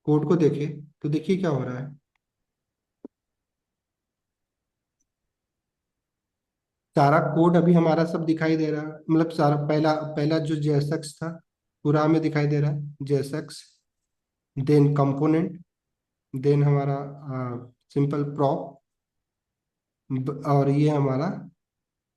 कोड को देखें तो देखिए क्या हो रहा है। सारा कोड अभी हमारा सब दिखाई दे रहा है, मतलब सारा पहला पहला जो JSX था पूरा हमें दिखाई दे रहा है, JSX, देन कंपोनेंट, देन हमारा सिंपल प्रॉप, और ये हमारा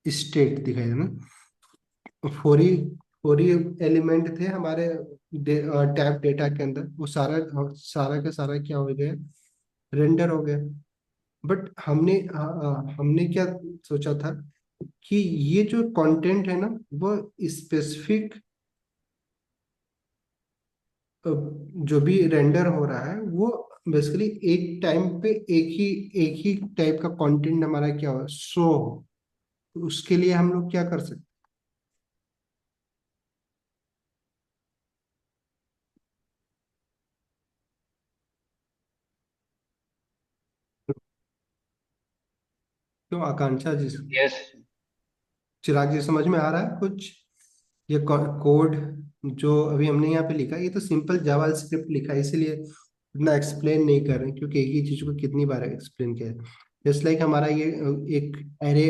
स्टेट दिखाई दे रहा है। फोर ही फोर ही एलिमेंट थे हमारे टैब डेटा के अंदर, वो सारा सारा का सारा क्या हो गया, रेंडर हो गया। बट हमने क्या सोचा था कि ये जो कंटेंट है ना, वो स्पेसिफिक जो भी रेंडर हो रहा है वो बेसिकली एक टाइम पे एक ही टाइप का कंटेंट हमारा क्या हो, शो हो। तो उसके लिए हम लोग क्या कर सकते हैं? क्यों आकांक्षा जी, यस। चिराग जी, समझ में आ रहा है कुछ? ये कोड जो अभी हमने यहाँ पे लिखा है, ये तो सिंपल जावा स्क्रिप्ट लिखा है, इसीलिए इतना एक्सप्लेन नहीं कर रहे हैं, क्योंकि एक ही चीज को कितनी बार एक्सप्लेन किया है। जस्ट लाइक हमारा ये एक एरे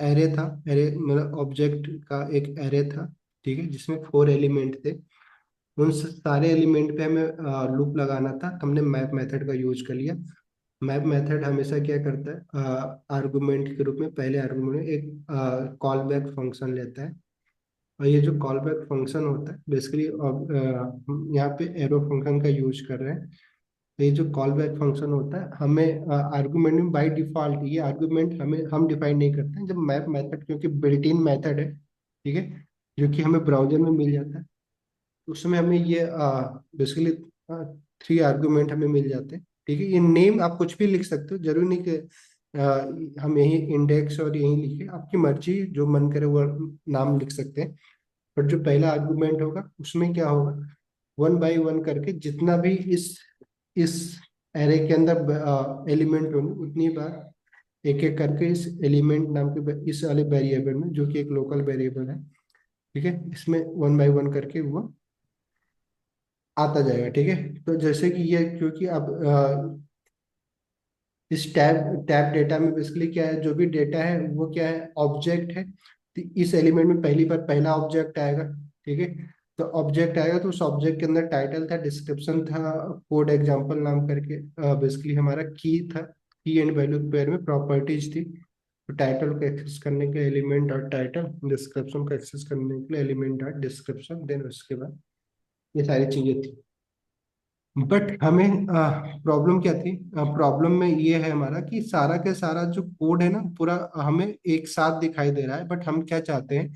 एरे था, एरे मतलब ऑब्जेक्ट का एक एरे था, ठीक है, जिसमें 4 एलिमेंट थे। उन सारे एलिमेंट पे हमें लूप लगाना था, तो हमने मैप मेथड का यूज कर लिया। मैप मेथड हमेशा क्या करता है, आर्गुमेंट के रूप में पहले आर्गुमेंट में एक कॉल बैक फंक्शन लेता है। और ये जो कॉल बैक फंक्शन होता है बेसिकली, यहाँ पे एरो फंक्शन का यूज कर रहे हैं। तो ये जो कॉल बैक फंक्शन होता है, हमें आर्गुमेंट में बाय डिफॉल्ट ये आर्गुमेंट हम डिफाइन नहीं करते हैं। जब मैप मेथड, क्योंकि बिल्ट इन मेथड है, ठीक है, जो कि हमें ब्राउजर में मिल जाता है, तो उसमें हमें ये बेसिकली 3 आर्गुमेंट हमें मिल जाते हैं। ठीक है। ये नेम आप कुछ भी लिख सकते हो, जरूरी नहीं कि हम यही इंडेक्स और यही लिखे, आपकी मर्जी, जो मन करे वो नाम लिख सकते हैं। बट जो पहला आर्गुमेंट होगा उसमें क्या होगा, वन बाय वन करके जितना भी इस एरे के अंदर एलिमेंट होंगे उतनी बार एक एक करके इस एलिमेंट नाम के इस वाले वेरिएबल में, जो कि एक लोकल वेरिएबल है, ठीक है, इसमें वन बाय वन करके वो आता जाएगा। ठीक है। तो जैसे कि ये, क्योंकि अब इस टैब टैब डेटा में बेसिकली क्या है, जो भी डेटा है वो क्या है, ऑब्जेक्ट है। तो इस एलिमेंट में पहली बार पहला ऑब्जेक्ट आएगा। ठीक है। तो ऑब्जेक्ट आएगा तो उस ऑब्जेक्ट के अंदर टाइटल था, डिस्क्रिप्शन था, कोड एग्जांपल नाम करके बेसिकली हमारा की था, की एंड वैल्यू पेयर में प्रॉपर्टीज थी। तो टाइटल को एक्सेस करने के एलिमेंट और टाइटल, डिस्क्रिप्शन को एक्सेस करने के लिए एलिमेंट और डिस्क्रिप्शन, देन उसके बाद ये सारी चीजें थी। बट हमें प्रॉब्लम क्या थी, प्रॉब्लम में ये है हमारा कि सारा के सारा जो कोड है ना पूरा हमें एक साथ दिखाई दे रहा है। बट हम क्या चाहते हैं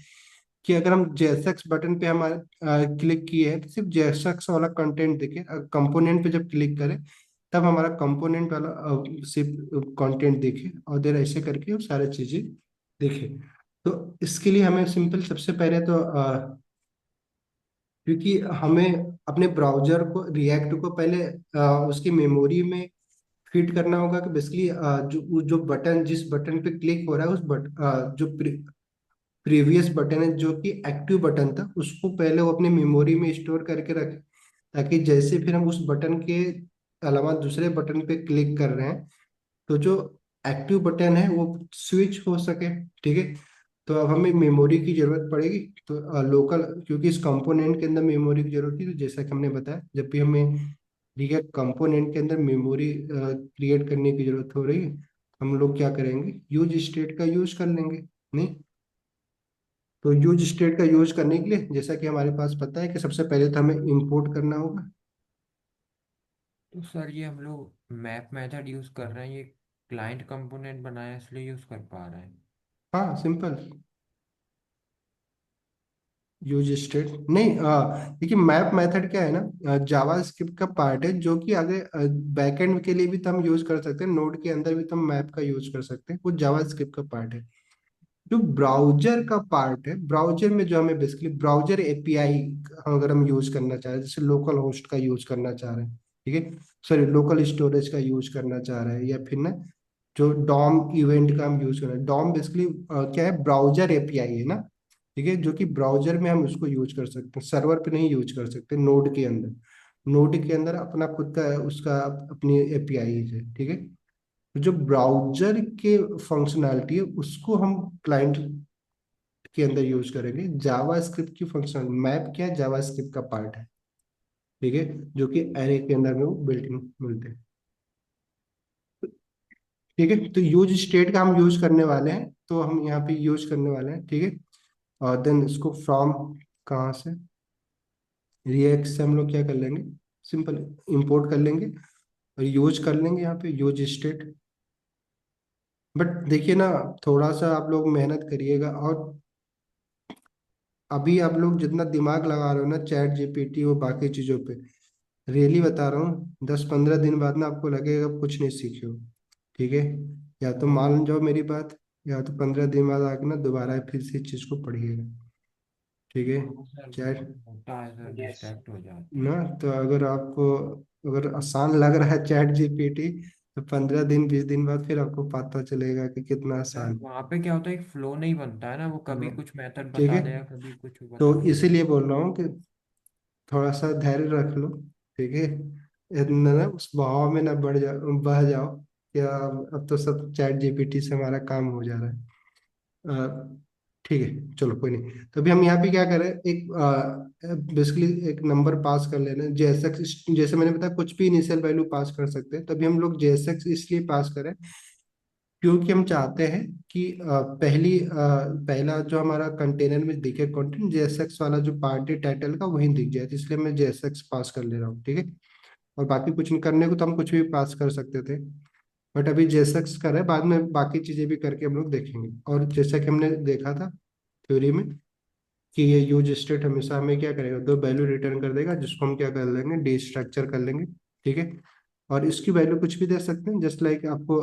कि अगर हम जेएसएक्स बटन पे हमारे क्लिक किए हैं तो सिर्फ जेएसएक्स वाला कंटेंट दिखे, कंपोनेंट पे जब क्लिक करें तब हमारा कंपोनेंट वाला सिर्फ कंटेंट दिखे, और देर ऐसे करके वो सारी चीजें दिखे। तो इसके लिए हमें सिंपल, सबसे पहले तो क्योंकि हमें अपने ब्राउजर को, रिएक्ट को पहले उसकी मेमोरी में फिट करना होगा कि बेसिकली जो जो बटन, जिस बटन पे क्लिक हो रहा है उस जो प्रीवियस बटन है जो कि एक्टिव बटन था, उसको पहले वो अपनी मेमोरी में स्टोर करके रखे, ताकि जैसे फिर हम उस बटन के अलावा दूसरे बटन पे क्लिक कर रहे हैं तो जो एक्टिव बटन है वो स्विच हो सके। ठीक है। तो अब हमें मेमोरी की जरूरत पड़ेगी, तो लोकल, क्योंकि इस कंपोनेंट के अंदर मेमोरी की जरूरत थी, तो जैसा कि हमने बताया जब भी हमें रिएक्ट कंपोनेंट के अंदर मेमोरी क्रिएट करने की जरूरत हो रही है, हम लोग क्या करेंगे, यूज स्टेट का यूज कर लेंगे। नहीं, तो यूज स्टेट का यूज करने के लिए जैसा कि हमारे पास पता है कि सबसे पहले तो हमें इंपोर्ट करना होगा। तो सर ये हम लोग मैप मेथड यूज कर रहे हैं, ये क्लाइंट कंपोनेंट बनाया है, इसलिए यूज कर पा रहे हैं। हाँ, सिंपल, यूज स्टेट नहीं, देखिए मैप मेथड क्या है ना, जावा स्क्रिप्ट का पार्ट है, जो कि आगे बैकएंड के लिए भी तो हम यूज कर सकते हैं, नोड के अंदर भी तो हम मैप का यूज कर सकते हैं, वो जावा स्क्रिप्ट का पार्ट है। जो ब्राउजर का पार्ट है, ब्राउजर में जो हमें बेसिकली ब्राउजर एपीआई अगर हम यूज करना चाह रहे हैं, जैसे लोकल होस्ट का यूज करना चाह रहे हैं, ठीक है, सॉरी लोकल स्टोरेज का यूज करना चाह रहे हैं, या फिर ना जो डॉम इवेंट का हम यूज कर रहे हैं, डॉम बेसिकली क्या है, ब्राउजर एपीआई है ना। ठीक है। जो कि ब्राउजर में हम उसको यूज कर सकते हैं, सर्वर पे नहीं यूज कर सकते, नोड के अंदर, नोड के अंदर अपना खुद का उसका अपनी एपीआई है। ठीक है। तो जो ब्राउजर के फंक्शनैलिटी है उसको हम क्लाइंट के अंदर यूज करेंगे। जावा स्क्रिप्ट की फंक्शन मैप क्या है, जावा स्क्रिप्ट का पार्ट है। ठीक है। जो कि एरे के अंदर में वो बिल्ट इन मिलते हैं। ठीक है। तो यूज स्टेट का हम यूज करने वाले हैं, तो हम यहाँ पे यूज करने वाले हैं। ठीक है। और देन इसको फ्रॉम कहाँ से, रिएक्ट से हम लोग क्या कर लेंगे, सिंपल इंपोर्ट कर लेंगे और यूज कर लेंगे यहाँ पे यूज स्टेट। बट देखिए ना, थोड़ा सा आप लोग मेहनत करिएगा, और अभी आप लोग जितना दिमाग लगा रहे हो ना चैट जीपीटी और बाकी चीजों पे, रियली बता रहा हूँ 10-15 दिन बाद ना आपको लगेगा आप कुछ नहीं सीखे हो। ठीक है। या तो मान जाओ मेरी बात, या तो 15 दिन बाद आके ना दोबारा फिर से इस चीज को पढ़िएगा। ठीक है। हाँ सर, वो चैट होता है सर, यस। डिस्ट्रैक्ट हो जाते ना, हैं। तो अगर आपको, अगर आसान लग रहा है चैट जीपीटी, तो 15 दिन 20 दिन बाद फिर आपको पता चलेगा कि कितना सर आसान वहाँ पे क्या होता है, एक फ्लो नहीं बनता है ना, वो है। कभी कुछ मेथड ठीक बता है। देगा, कभी कुछ तो बता देगा। इसीलिए बोल रहा हूँ कि थोड़ा सा धैर्य रख लो। ठीक है। इतना ना उस बहाव में ना बह जाओ क्या, अब तो सब चैट जीपीटी से हमारा काम हो जा रहा है। अ, ठीक है, चलो कोई नहीं। तो अभी हम यहाँ पे क्या करें, एक बेसिकली एक नंबर पास कर लेना, जेएसएक्स, जैसे मैंने बताया कुछ भी इनिशियल वैल्यू पास कर सकते हैं। तभी हम लोग जेएसएक्स इसलिए पास करें क्योंकि हम चाहते हैं कि पहला जो हमारा कंटेनर में दिखे कंटेंट, जेएसएक्स वाला जो पार्टी टाइटल का वही दिख जाए, तो इसलिए मैं जेएसएक्स पास कर ले रहा हूँ। ठीक है। और बाकी कुछ नहीं करने को तो हम कुछ भी पास कर सकते थे, बट अभी जेएसएक्स कर रहे हैं, बाद में बाकी चीजें भी करके हम लोग देखेंगे। और जैसा कि हमने देखा था थ्योरी में कि ये यूज स्टेट हमेशा हमें क्या करेगा, दो वैल्यू रिटर्न कर देगा, जिसको हम क्या कर लेंगे, डी स्ट्रक्चर कर लेंगे। ठीक है। और इसकी वैल्यू कुछ भी दे सकते हैं, जस्ट लाइक आपको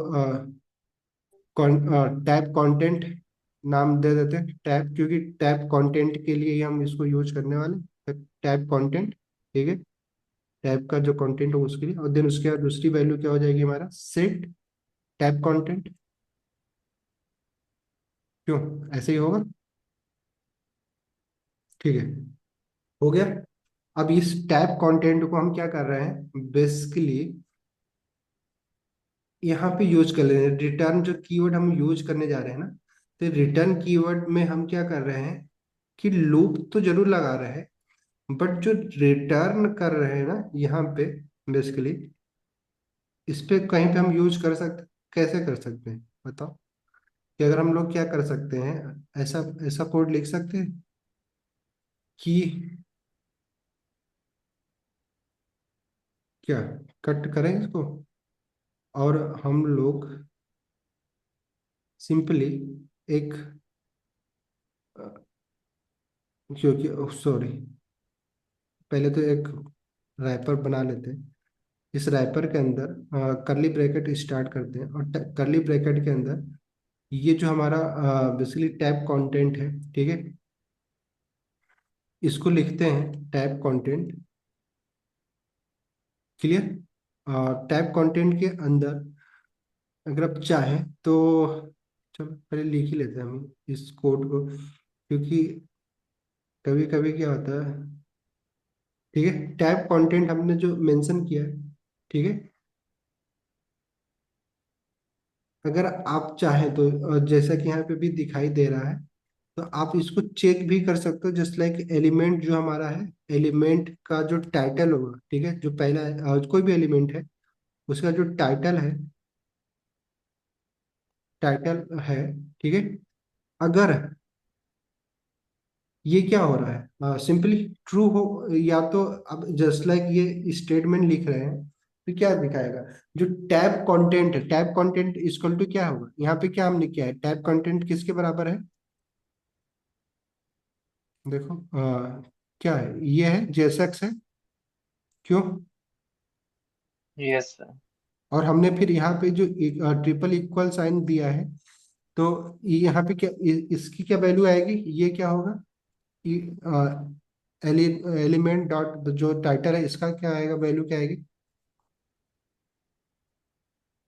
टैब कंटेंट नाम दे देते हैं टैब, क्योंकि टैब कंटेंट के लिए ही हम इसको यूज करने वाले, टैब कंटेंट। ठीक है, टैब का जो कंटेंट हो उसके लिए, और देन उसके बाद दूसरी वैल्यू क्या हो जाएगी हमारा, सेट टैब कंटेंट। क्यों, ऐसे ही होगा? ठीक है, हो गया। अब इस टैब कंटेंट को हम क्या कर रहे हैं, बेसिकली यहाँ पे यूज कर ले रहे हैं। रिटर्न जो कीवर्ड हम यूज करने जा रहे हैं ना, तो रिटर्न कीवर्ड में हम क्या कर रहे हैं कि लूप तो जरूर लगा रहे हैं, बट जो रिटर्न कर रहे हैं ना यहाँ पे, बेसिकली इस पे कहीं पे हम यूज कर सकते, कैसे कर सकते हैं बताओ? कि अगर हम लोग क्या कर सकते हैं, ऐसा ऐसा कोड लिख सकते हैं कि क्या, कट करें इसको और हम लोग सिंपली एक, क्योंकि सॉरी, पहले तो एक रैपर बना लेते हैं। इस रैपर के अंदर करली ब्रैकेट स्टार्ट करते हैं, और करली ब्रैकेट के अंदर ये जो हमारा बेसिकली टैब कंटेंट है, ठीक है, इसको लिखते हैं tab content. Clear? Tab content के अंदर अगर आप चाहें तो, चलो पहले लिख ही लेते हैं हम इस कोड को, क्योंकि कभी कभी क्या होता है। ठीक है, टैब कंटेंट हमने जो मेंशन किया है, ठीक है, अगर आप चाहें तो जैसा कि यहाँ पे भी दिखाई दे रहा है, तो आप इसको चेक भी कर सकते हो, जस्ट लाइक एलिमेंट जो हमारा है, एलिमेंट का जो टाइटल होगा, ठीक है, जो पहला कोई भी एलिमेंट है उसका जो टाइटल है, ठीक है, अगर ये क्या हो रहा है, सिंपली ट्रू हो, या तो अब जस्ट लाइक ये स्टेटमेंट लिख रहे हैं, तो क्या दिखाएगा, जो टैब कंटेंट है, टैब कंटेंट इक्वल टू क्या होगा, यहाँ पे क्या हमने किया है, टैब कंटेंट किसके बराबर है, देखो क्या है, ये है जेएसएक्स है। क्यों? Yes sir. और हमने फिर यहाँ पे जो ट्रिपल इक्वल साइन दिया है, तो ये यहाँ पे क्या इसकी क्या वैल्यू आएगी, ये क्या होगा, एलिमेंट डॉट जो टाइटल है इसका क्या आएगा, वैल्यू क्या आएगी,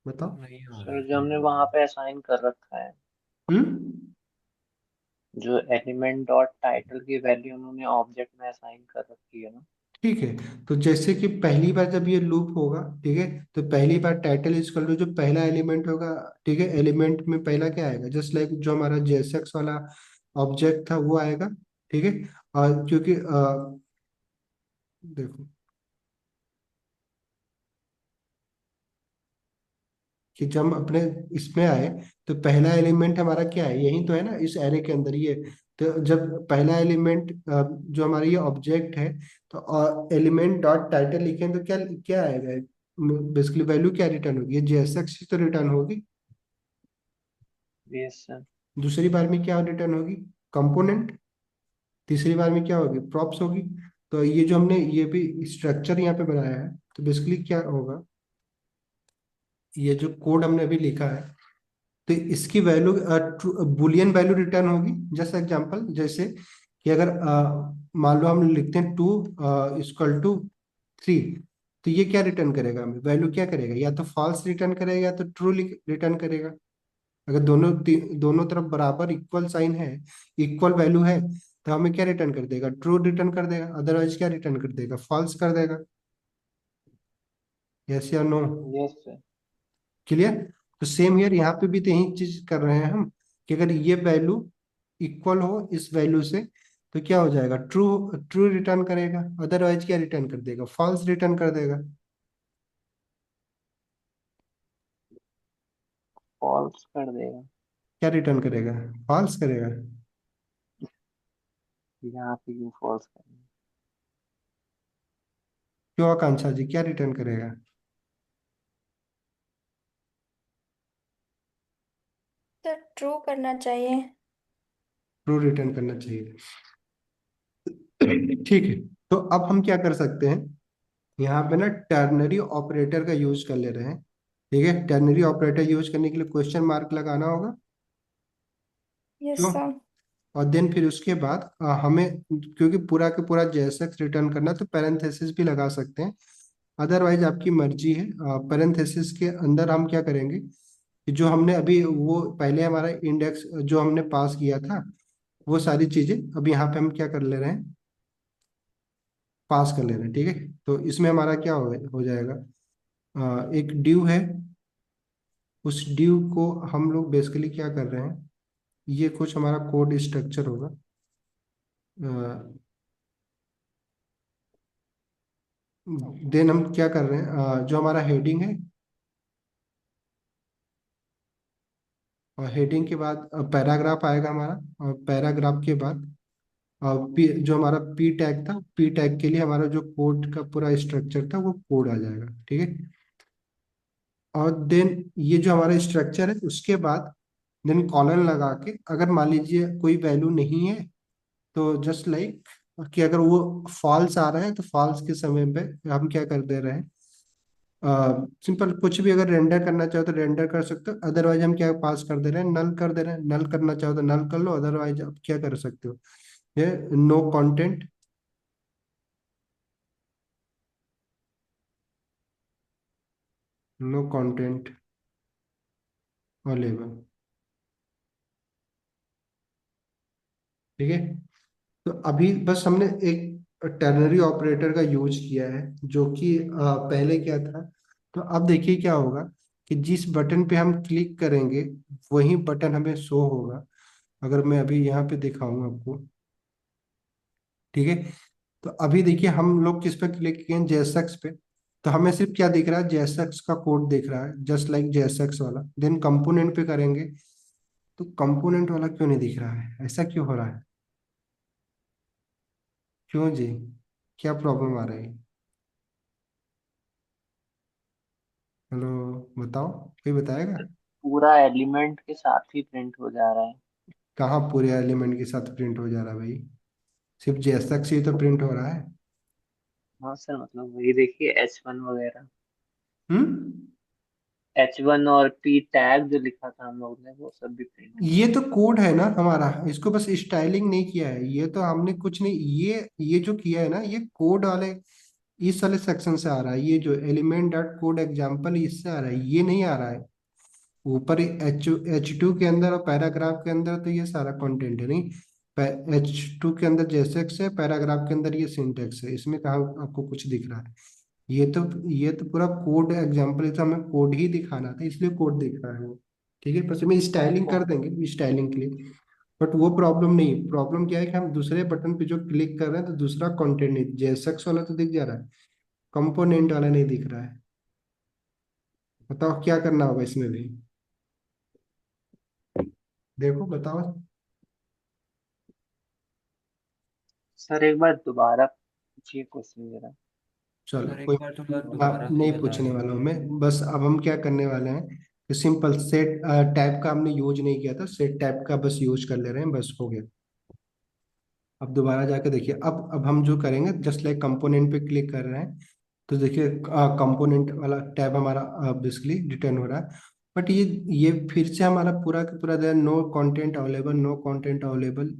बताओ? नहीं आ रहा सर जो समझ हमने में। वहां पे असाइन कर रखा है, हम्म। जो एलिमेंट डॉट टाइटल की वैल्यू उन्होंने ऑब्जेक्ट में असाइन कर रखी है ना। ठीक है, तो जैसे कि पहली बार जब ये लूप होगा, ठीक है, तो पहली बार टाइटल इक्वल टू जो पहला एलिमेंट होगा, ठीक है, एलिमेंट में पहला क्या आएगा, जस्ट लाइक जो हमारा जेएसएक्स वाला ऑब्जेक्ट था वो आएगा। ठीक है, और क्योंकि देखो कि जब हम अपने इसमें आए, तो पहला एलिमेंट हमारा क्या है, यही तो है ना इस एरे के अंदर ये। तो जब पहला एलिमेंट जो हमारा ये ऑब्जेक्ट है, तो एलिमेंट डॉट टाइटल लिखें तो क्या क्या आएगा, बेसिकली वैल्यू क्या रिटर्न होगी, ये जेएसएक्स तो रिटर्न होगी। Yes sir. दूसरी बार में क्या रिटर्न होगी, कंपोनेंट। तीसरी बार में क्या होगी, प्रॉप्स होगी। तो ये जो हमने ये भी स्ट्रक्चर यहाँ पे बनाया है, तो बेसिकली क्या होगा, ये जो कोड हमने अभी लिखा है, तो इसकी वैल्यू बुलियन वैल्यू रिटर्न होगी। जैसे एग्जांपल, जैसे कि अगर मान लो हम लिखते हैं 2 = 3, तो ये क्या रिटर्न करेगा, हमें वैल्यू क्या करेगा, या तो फॉल्स रिटर्न करेगा या तो ट्रू रिटर्न करेगा। अगर दोनों तरफ बराबर इक्वल साइन है, इक्वल वैल्यू है, तो हमें क्या रिटर्न कर देगा, ट्रू रिटर्न कर देगा, अदरवाइज क्या रिटर्न कर देगा, फॉल्स कर देगा। यस या नो? Yes sir. क्लियर? तो सेम हियर, यहाँ पे भी तो यही चीज कर रहे हैं हम, कि अगर ये वैल्यू इक्वल हो इस वैल्यू से, तो क्या हो जाएगा, ट्रू ट्रू रिटर्न करेगा, अदरवाइज क्या रिटर्न कर देगा, फॉल्स रिटर्न कर देगा। फॉल्स कर देगा। क्या रिटर्न करेगा, फॉल्स करेगा। यहाँ पे क्यों फॉल्स करना। क्यों आकांक्षा जी, क्या रिटर्न करेगा? तो ट्रू करना चाहिए। ट्रू रिटर्न करना चाहिए। ठीक है, तो अब हम क्या कर सकते हैं, यहाँ पे ना टर्नरी ऑपरेटर का यूज कर ले रहे हैं। ठीक है, टर्नरी ऑपरेटर यूज करने के लिए क्वेश्चन मार्क लगाना होगा। यस क्यों? सर। और देन फिर उसके बाद हमें, क्योंकि पूरा के पूरा JSX रिटर्न करना, तो पैरेंथेसिस भी लगा सकते हैं। अदरवाइज आपकी मर्जी है। पैरेंथेसिस के अंदर हम क्या करेंगे कि जो हमने अभी वो पहले हमारा इंडेक्स जो हमने पास किया था, वो सारी चीजें अब यहाँ पे हम क्या कर ले रहे हैं, पास कर ले रहे हैं। ठीक है, तो इसमें हमारा क्या हो जाएगा, एक ड्यू है। उस ड्यू को हम लोग बेसिकली क्या कर रहे हैं, ये कुछ हमारा कोड स्ट्रक्चर होगा। देन हम क्या कर रहे हैं, जो हमारा हेडिंग है, और हेडिंग के बाद पैराग्राफ आएगा हमारा, और पैराग्राफ के बाद जो हमारा पी टैग था, पी टैग के लिए हमारा जो कोड का पूरा स्ट्रक्चर था वो कोड आ जाएगा। ठीक है, और देन ये जो हमारा स्ट्रक्चर है उसके बाद देन कॉलन लगा के, अगर मान लीजिए कोई वैल्यू नहीं है, तो जस्ट लाइक कि अगर वो फॉल्स आ रहा है तो फॉल्स के समय पे हम क्या कर दे रहे हैं, सिंपल कुछ भी अगर रेंडर करना चाहो तो रेंडर कर सकते हो। अदरवाइज हम क्या पास कर दे रहे हैं, नल कर दे रहे हैं। नल करना चाहो तो नल कर लो, अदरवाइज आप क्या कर सकते हो, ये no content, no content available. ठीक है, तो अभी बस हमने एक टर्नरी ऑपरेटर का यूज किया है, जो कि पहले क्या था। तो अब देखिए क्या होगा कि जिस बटन पे हम क्लिक करेंगे वही बटन हमें शो होगा। अगर मैं अभी यहाँ पे दिखाऊं आपको, ठीक है, तो अभी देखिए हम लोग किस पे क्लिक किए, JSX पे। तो हमें सिर्फ क्या दिख रहा है, JSX का कोड दिख रहा है, जस्ट लाइक JSX वाला। देन कंपोनेंट पे करेंगे तो कंपोनेंट वाला क्यों नहीं दिख रहा है, ऐसा क्यों हो रहा है, क्यों जी, क्या प्रॉब्लम आ रही है? हेलो, बताओ, कोई बताएगा? पूरा एलिमेंट के साथ ही प्रिंट हो जा रहा है। कहाँ पूरे एलिमेंट के साथ प्रिंट हो जा रहा है भाई, सिर्फ JSX ही तो प्रिंट हो रहा है। हाँ सर, मतलब वही देखिए H1 वगैरह, हम्म, H1 और P टैग जो लिखा था हम लोग ने वो सब भी प्रिंट हो ये तो कोड है ना हमारा, इसको बस स्टाइलिंग नहीं किया है, ये तो हमने कुछ नहीं, ये जो किया है ना, ये कोड वाले इस वाले सेक्शन से आ रहा है। ये जो एलिमेंट डॉट कोड एग्जाम्पल इससे आ रहा है, ये नहीं आ रहा है। ऊपर H2 के अंदर और पैराग्राफ के अंदर तो ये सारा कंटेंट है नहीं। H2 के अंदर JSX है, पैराग्राफ के अंदर ये सिंटेक्स है, इसमें कहाँ आपको कुछ दिख रहा है? ये तो पूरा कोड एग्जाम्पल है, तो हमें कोड ही दिखाना था, इसलिए कोड दिख रहा है वो। ठीक है, बस में स्टाइलिंग कर गया। देंगे स्टाइलिंग के लिए। बट वो प्रॉब्लम नहीं, प्रॉब्लम क्या है कि हम दूसरे बटन पे जो क्लिक कर रहे हैं तो दूसरा कंटेंट नहीं, JSX वाला तो दिख जा रहा है, कंपोनेंट वाला नहीं दिख रहा है। बताओ क्या करना होगा इसमें भी, देखो बताओ। सर एक बार दोबारा पूछिए क्वेश्चन जरा। चलो सर एक कोई, बार थोड़ा आप दोबारा से नहीं बता पूछने वाला हूँ दीजिए। मैं, बस अब हम क्या करने वाले हैं कि सिंपल सेट टैब का हमने यूज नहीं किया था, सेट टैब का बस यूज कर ले रहे हैं, बस हो गया। अब दोबारा जाके देखिए, अब हम जो करेंगे जस्ट लाइक कंपोनेंट पे क्लिक कर रहे हैं, तो देखिए कंपोनेंट वाला टैब हमारा बेसिकली रिटर्न हो रहा है। बट ये फिर से हमारा पूरा का पूरा no content available, no content available,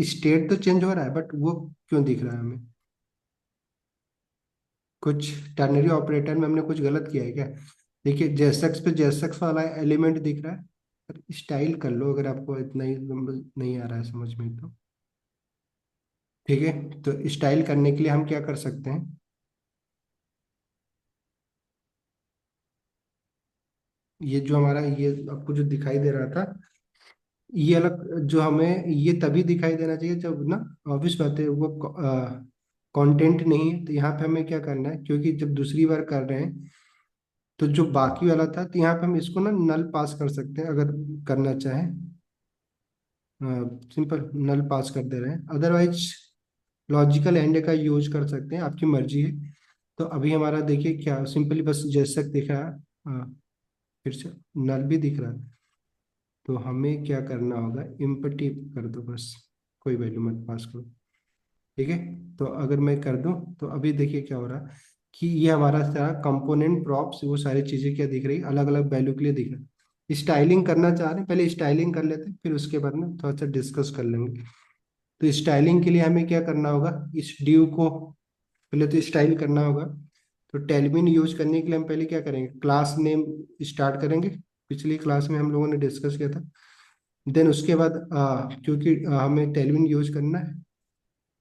state तो चेंज हो रहा है, बट वो क्यों दिख रहा है हमें? कुछ टर्नरी ऑपरेटर में हमने कुछ गलत किया है क्या? देखिए JSX पे JSX वाला एलिमेंट दिख रहा है, स्टाइल कर लो अगर आपको इतना ही नहीं आ रहा है समझ में तो। ठीक है, तो स्टाइल करने के लिए हम क्या कर सकते हैं, ये जो हमारा ये आपको जो दिखाई दे रहा था, ये अलग जो हमें ये तभी दिखाई देना चाहिए जब ना, ऑब्वियस बात है वो कंटेंट नहीं है, तो यहाँ पे हमें क्या करना है, क्योंकि जब दूसरी बार कर रहे हैं तो जो बाकी वाला था, तो यहाँ पे हम इसको ना नल पास कर सकते हैं अगर करना चाहें। सिंपल नल पास कर दे रहे हैं, अदरवाइज लॉजिकल एंड का यूज कर सकते हैं, आपकी मर्जी है। तो अभी हमारा देखिए क्या सिंपली बस जैसा दिख रहा है, फिर से नल भी दिख रहा है। तो हमें क्या करना होगा, इम्पटी कर दो बस, कोई वैल्यू मत पास करो। ठीक है, तो अगर मैं कर दूं तो अभी देखिए क्या हो रहा है, कि ये हमारा सारा कंपोनेंट प्रॉप्स वो सारी चीजें क्या दिख रही है, अलग अलग वैल्यू के लिए दिख रहा है। स्टाइलिंग करना चाह रहे हैं, पहले स्टाइलिंग कर लेते हैं, फिर उसके बाद में थोड़ा सा डिस्कस कर लेंगे। तो स्टाइलिंग के लिए हमें क्या करना होगा, इस ड्यू को पहले तो स्टाइल करना होगा। तो टेलविन यूज करने के लिए हम पहले क्या करेंगे, क्लास नेम स्टार्ट करेंगे। पिछली क्लास में हम लोगों ने डिस्कस किया था। देन उसके बाद क्योंकि हमें टेलविन यूज करना है,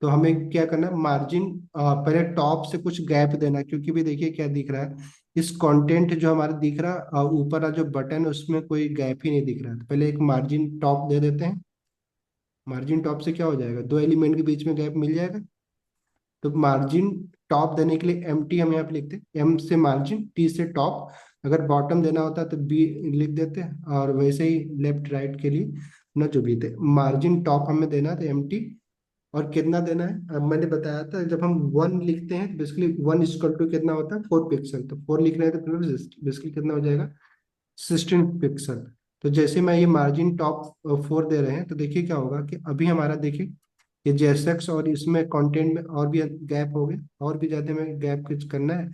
तो हमें क्या करना है, मार्जिन पहले टॉप से कुछ गैप देना है, क्योंकि भी देखिए क्या दिख रहा है, इस कंटेंट जो हमारा दिख रहा है ऊपर का जो बटन है उसमें कोई गैप ही नहीं दिख रहा है। तो पहले एक मार्जिन टॉप दे देते हैं। मार्जिन टॉप से क्या हो जाएगा, दो एलिमेंट के बीच में गैप मिल जाएगा। तो मार्जिन टॉप देने के लिए एम टी हम यहाँ पे लिखते हैं, एम से मार्जिन, टी से टॉप। अगर बॉटम देना होता तो बी लिख देते हैं, और वैसे ही लेफ्ट राइट के लिए ना जो भी थे, मार्जिन टॉप हमें देना है तो एम टी। और कितना देना है, अब मैंने बताया था जब हम वन लिखते हैं तो बेसिकली वन इक्वल टू कितना होता है, 4 पिक्सल। तो 4 लिख रहे हैं तो बेसिकली कितना हो जाएगा, 16 पिक्सल। तो जैसे मैं ये मार्जिन टॉप 4 दे रहे हैं, तो देखिए क्या होगा कि अभी हमारा देखिए ये जेएसएक्स और इसमें कंटेंट में और भी गैप हो गए, और भी ज्यादा में गैप कुछ करना है।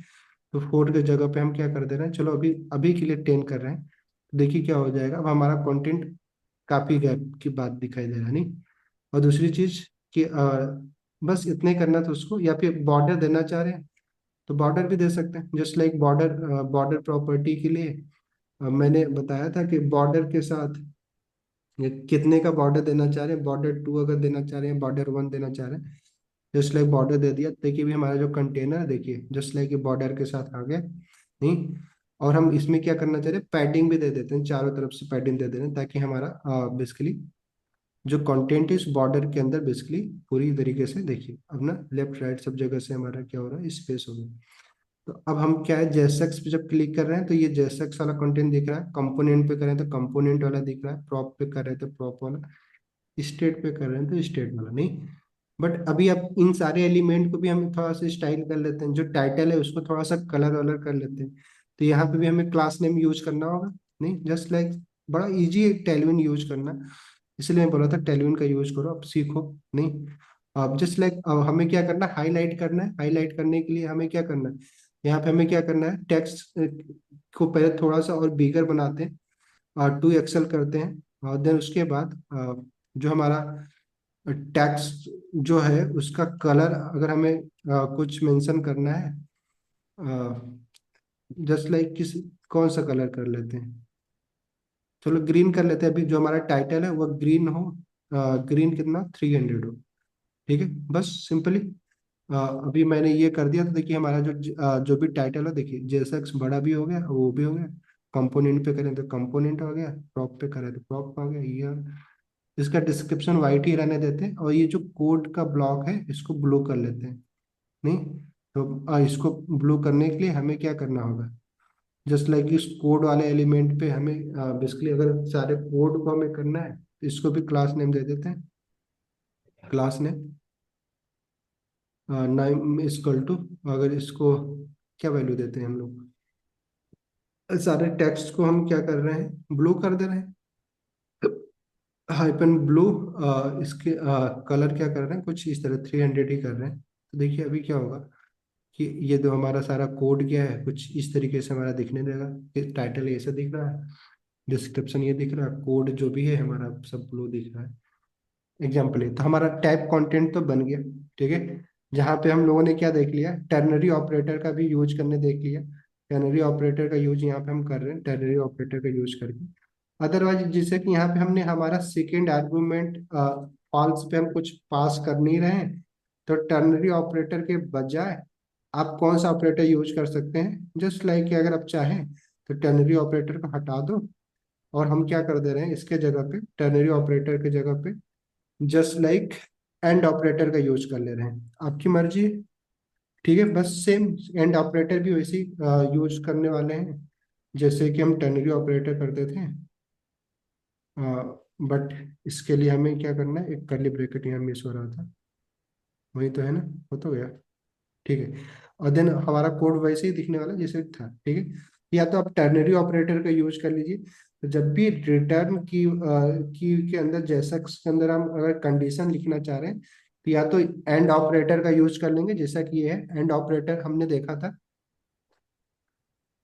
तो 4 की जगह पे हम क्या कर दे रहे हैं, चलो अभी अभी के लिए 10 कर रहे हैं। तो देखिए क्या हो जाएगा, अब हमारा कंटेंट काफी गैप की बात दिखाई दे रहा है नहीं। और दूसरी चीज कि बस इतने करना था उसको, या फिर बॉर्डर देना चाह रहे हैं तो बॉर्डर भी दे सकते हैं। Just like border, border property के लिए मैंने बताया था कि बॉर्डर के साथ ये कितने का बॉर्डर देना चाह रहे हैं, बॉर्डर 2 अगर देना चाह रहे हैं, बॉर्डर 1 देना चाह रहे हैं। जस्ट लाइक बॉर्डर दे दिया, देखिए भी हमारा जो कंटेनर है देखिए जस्ट लाइक ये बॉर्डर के साथ आ गया नहीं। और हम इसमें क्या करना चाह रहे हैं, पैडिंग भी दे देते हैं, चारों तरफ से पैडिंग दे देते हैं, ताकि हमारा बेसिकली जो कंटेंट है इस बॉर्डर के अंदर बेसिकली पूरी तरीके से देखिए, अब ना लेफ्ट राइट सब जगह से हमारा क्या हो रहा है, स्पेस हो गया। तो अब हम क्या है, जेएसएक्स पे जब क्लिक कर रहे हैं तो ये जेएसएक्स वाला कंटेंट दिख रहा है, कंपोनेंट पे कर रहे हैं तो कंपोनेंट वाला दिख रहा है, प्रॉप पे कर रहे हैं तो प्रॉप वाला, स्टेट पे कर रहे हैं तो स्टेट वाला नहीं। बट अभी अब इन सारे एलिमेंट को भी हम थोड़ा सा स्टाइल कर लेते हैं, जो टाइटल है उसको थोड़ा सा कलर वलर कर लेते हैं। तो यहाँ पे भी हमें क्लास नेम यूज करना होगा नहीं, जस्ट लाइक बड़ा इजी है टेलविन यूज करना। इसलिए मैं बोला था टेलविन का यूज करो, अब सीखो नहीं। अब जस्ट लाइक अब हमें क्या करना है, हाईलाइट करना है। हाईलाइट करने के लिए हमें क्या करना है, यहाँ पे हमें क्या करना है, टेक्स्ट को पहले थोड़ा सा और बिगर बनाते हैं, और 2 एक्सल करते हैं। और देन उसके बाद जो हमारा टेक्स्ट जो है उसका कलर अगर हमें कुछ मेंशन करना है, जस्ट लाइक किस कौन सा कलर कर लेते हैं, चलो ग्रीन कर लेते हैं। अभी जो हमारा टाइटल है वो ग्रीन हो, ग्रीन कितना 300 हो, ठीक है। बस सिंपली अभी मैंने ये कर दिया, तो देखिए हमारा जो भी टाइटल है देखिए जैसा बड़ा भी हो गया, वो भी हो गया। कंपोनेंट पे करें तो कंपोनेंट आ गया, प्रॉप पे करें तो प्रॉप आ गया ये। इसका डिस्क्रिप्शन वाइट ही रहने देते हैं, और ये जो कोड का ब्लॉक है इसको ब्लू कर लेते हैं नहीं। तो इसको ब्लू करने के लिए हमें क्या करना होगा, जस्ट लाइक इस कोड वाले एलिमेंट पे हमें बेसिकली अगर सारे कोड को हमें करना है तो इसको भी क्लास नेम दे देते हैं। क्लास नेम नाइम इक्वल टू, अगर इसको क्या वैल्यू देते हैं हम लोग, सारे टेक्स्ट को हम क्या कर रहे हैं, ब्लू कर दे रहे हैं, हाइपन ब्लू। इसके कलर क्या कर रहे हैं, कुछ इस तरह 300 ही कर रहे हैं। तो देखिए अभी क्या होगा कि ये जो हमारा सारा कोड क्या है कुछ इस तरीके से हमारा दिखने देगा, कि टाइटल ऐसे दिख रहा है, डिस्क्रिप्शन ये दिख रहा है, कोड जो भी है हमारा सब ब्लू दिख रहा है। एग्जाम्पल है, तो हमारा टाइप कंटेंट तो बन गया, ठीक है। जहाँ पे हम लोगों ने क्या देख लिया, टर्नरी ऑपरेटर का भी यूज करने देख लिया। टर्नरी ऑपरेटर का यूज यहाँ पे हम कर रहे हैं, टर्नरी ऑपरेटर का यूज करके। अदरवाइज जैसे कि यहाँ पे हमने हमारा सेकेंड आर्गुमेंट फॉल्स पे हम कुछ पास कर नहीं रहे हैं, तो टर्नरी ऑपरेटर के बजाय आप कौन सा ऑपरेटर यूज कर सकते हैं, जस्ट लाइक अगर आप चाहें तो टर्नरी ऑपरेटर को हटा दो, और हम क्या कर दे रहे हैं, इसके जगह पे टर्नरी ऑपरेटर के जगह पे जस्ट लाइक एंड ऑपरेटर का यूज कर ले रहे हैं, आपकी मर्जी है, ठीक है। बस सेम एंड ऑपरेटर भी वैसे यूज करने वाले हैं जैसे कि हम टर्नरी ऑपरेटर करते थे। बट इसके लिए हमें क्या करना है, एक कर्ली ब्रैकेट यहाँ मिस हो रहा था, वही तो है ना, वो तो गया, ठीक है। और देन हमारा कोड वैसे ही दिखने वाला जैसे था, ठीक है। या तो आप टर्नरी ऑपरेटर का यूज कर लीजिए, तो जब भी रिटर्न की के अंदर जैसा के अंदर हम अगर कंडीशन लिखना चाह रहे हैं, तो या तो एंड ऑपरेटर का यूज कर लेंगे, जैसा कि ये है एंड ऑपरेटर हमने देखा था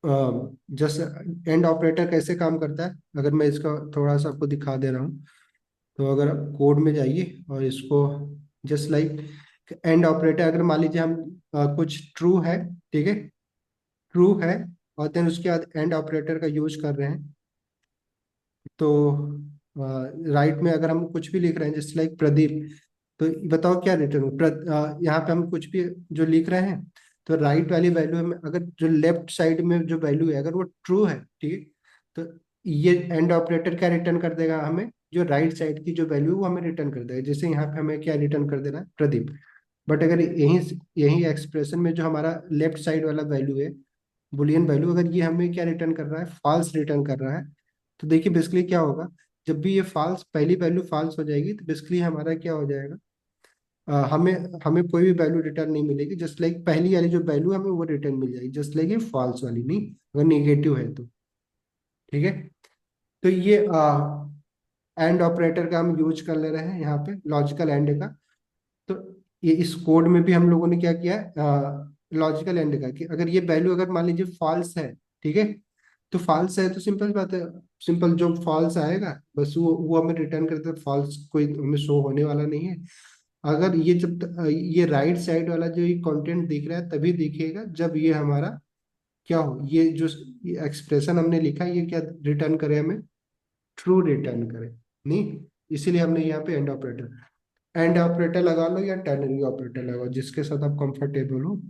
जस्ट एंड ऑपरेटर कैसे काम करता है, अगर मैं इसका थोड़ा सा आपको दिखा दे रहा हूँ। तो अगर आप कोड में जाइए और इसको जस्ट लाइक एंड ऑपरेटर, अगर मान लीजिए हम कुछ ट्रू है, ठीक है, ट्रू है, और देन उसके बाद एंड ऑपरेटर का यूज कर रहे हैं। तो राइट में अगर हम कुछ भी लिख रहे हैं जस्ट लाइक प्रदीप, तो बताओ क्या रिटर्न हो, यहाँ पे हम कुछ भी जो लिख रहे हैं, तो राइट वाली वैल्यू में अगर जो लेफ्ट साइड में जो वैल्यू है अगर वो ट्रू है, ठीक है, तो ये एंड ऑपरेटर क्या रिटर्न कर देगा हमें, जो राइट साइड की जो वैल्यू वो हमें रिटर्न कर देगा। जैसे यहाँ पे हमें क्या रिटर्न कर देना है, प्रदीप। बट अगर यही यही एक्सप्रेशन में जो हमारा लेफ्ट साइड वाला वैल्यू है, बुलियन वैल्यू, अगर ये हमें क्या रिटर्न कर रहा है, फॉल्स रिटर्न कर रहा है, तो देखिए बेसिकली क्या होगा, जब भी ये फॉल्स, पहली वैल्यू फॉल्स हो जाएगी, तो बेसिकली हमारा क्या हो जाएगा, हमें हमें कोई भी वैल्यू रिटर्न नहीं मिलेगी। जस्ट लाइक पहली वाली जो वैल्यू हमें वो रिटर्न मिल जाएगी, जस्ट लाइक ये फॉल्स वाली नहीं, अगर नेगेटिव है तो, ठीक है। तो ये एंड ऑपरेटर का हम यूज कर ले रहे हैं यहाँ पे, लॉजिकल एंड का। तो ये इस कोड में भी हम लोगों ने क्या किया है, लॉजिकल एंड का, कि अगर ये वैल्यू अगर मान लीजिए फॉल्स है, ठीक है, तो फॉल्स है तो सिंपल बात है, सिंपल जो फॉल्स आएगा बस वो हमें रिटर्न करते हैं, फॉल्स कोई हमें शो होने वाला नहीं है। अगर ये ये राइट साइड वाला जो ये कंटेंट दिख रहा है तभी दिखेगा जब ये हमारा क्या हो, ये जो एक्सप्रेशन हमने लिखा है ये क्या रिटर्न करे हमें, ट्रू रिटर्न करे, नहीं। इसीलिए हमने यहाँ पे एंड ऑपरेटर लगा लो या टर्नरी ऑपरेटर लगाओ, जिसके साथ आप कंफर्टेबल हो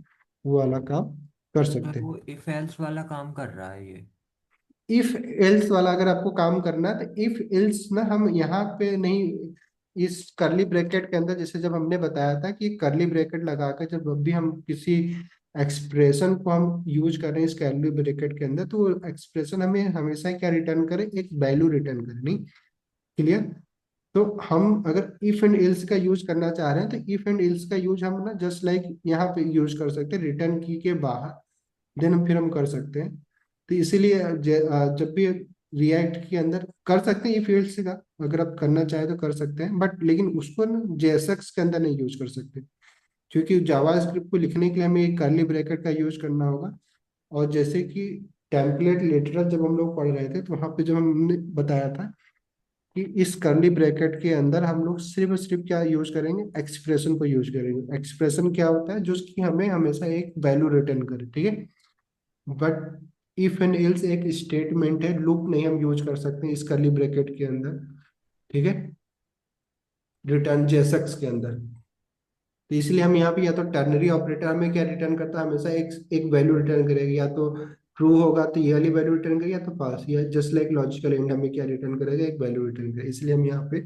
वो वाला काम कर सकते सर हैं। वो इफ एल्स वाला काम कर रहा है ये। इफ एल्स वाला अगर आपको काम करना है तो इफ एल्स ना हम यहाँ पे नहीं, इस करली ब्रैकेट के अंदर, जैसे जब हमने बताया था कि करली ब्रैकेट लगाकर जब भी हम किसी एक्सप्रेशन को हम यूज कर रहे हैं इस करली ब्रैकेट के अंदर, तो वो एक्सप्रेशन हमें हमेशा क्या रिटर्न करे, एक वैल्यू रिटर्न करे, नहीं। क्लियर। तो हम अगर इफ एंड एल्स का यूज करना चाह रहे हैं तो इफ एंड एल्स का यूज हम ना जस्ट लाइक यहाँ पे यूज कर सकते हैं, रिटर्न की के बाहर, देन फिर हम कर सकते हैं। तो इसीलिए जब भी रिएक्ट के अंदर कर सकते हैं इफ एल्स का, अगर आप करना चाहे तो कर सकते हैं, बट लेकिन उसको ना जेएसएक्स के अंदर नहीं यूज कर सकते, क्योंकि जावास्क्रिप्ट को लिखने के लिए हमें एक कर्ली ब्रैकेट का यूज करना होगा। और जैसे कि टेम्पलेट लिटरल जब हम लोग पढ़ रहे थे तो वहां पे जब हमने बताया था कि इस करली ब्रैकेट के अंदर हम लोग सिर्फ और सिर्फ क्या यूज करेंगे, एक्सप्रेशन को यूज करेंगे। एक्सप्रेशन क्या होता है, जो कि हमें हमेशा एक वैल्यू रिटर्न करे, ठीक है। बट इफ एंड एल्स एक स्टेटमेंट है, लूप नहीं हम यूज कर सकते इस करली ब्रैकेट के अंदर, ठीक है, रिटर्न जेएसएक्स के अंदर। तो इसलिए हम यहाँ पे या तो टर्नरी ऑपरेटर हमें क्या रिटर्न करता है, हमेशा एक एक वैल्यू रिटर्न करेगा, या तो ट्रू होगा तो ये वाली वैल्यू रिटर्न करेगा, या तो पास, या जस्ट लाइक लॉजिकल एंड हमें क्या रिटर्न करेगा, एक वैल्यू रिटर्न करेगा। इसलिए हम यहाँ पे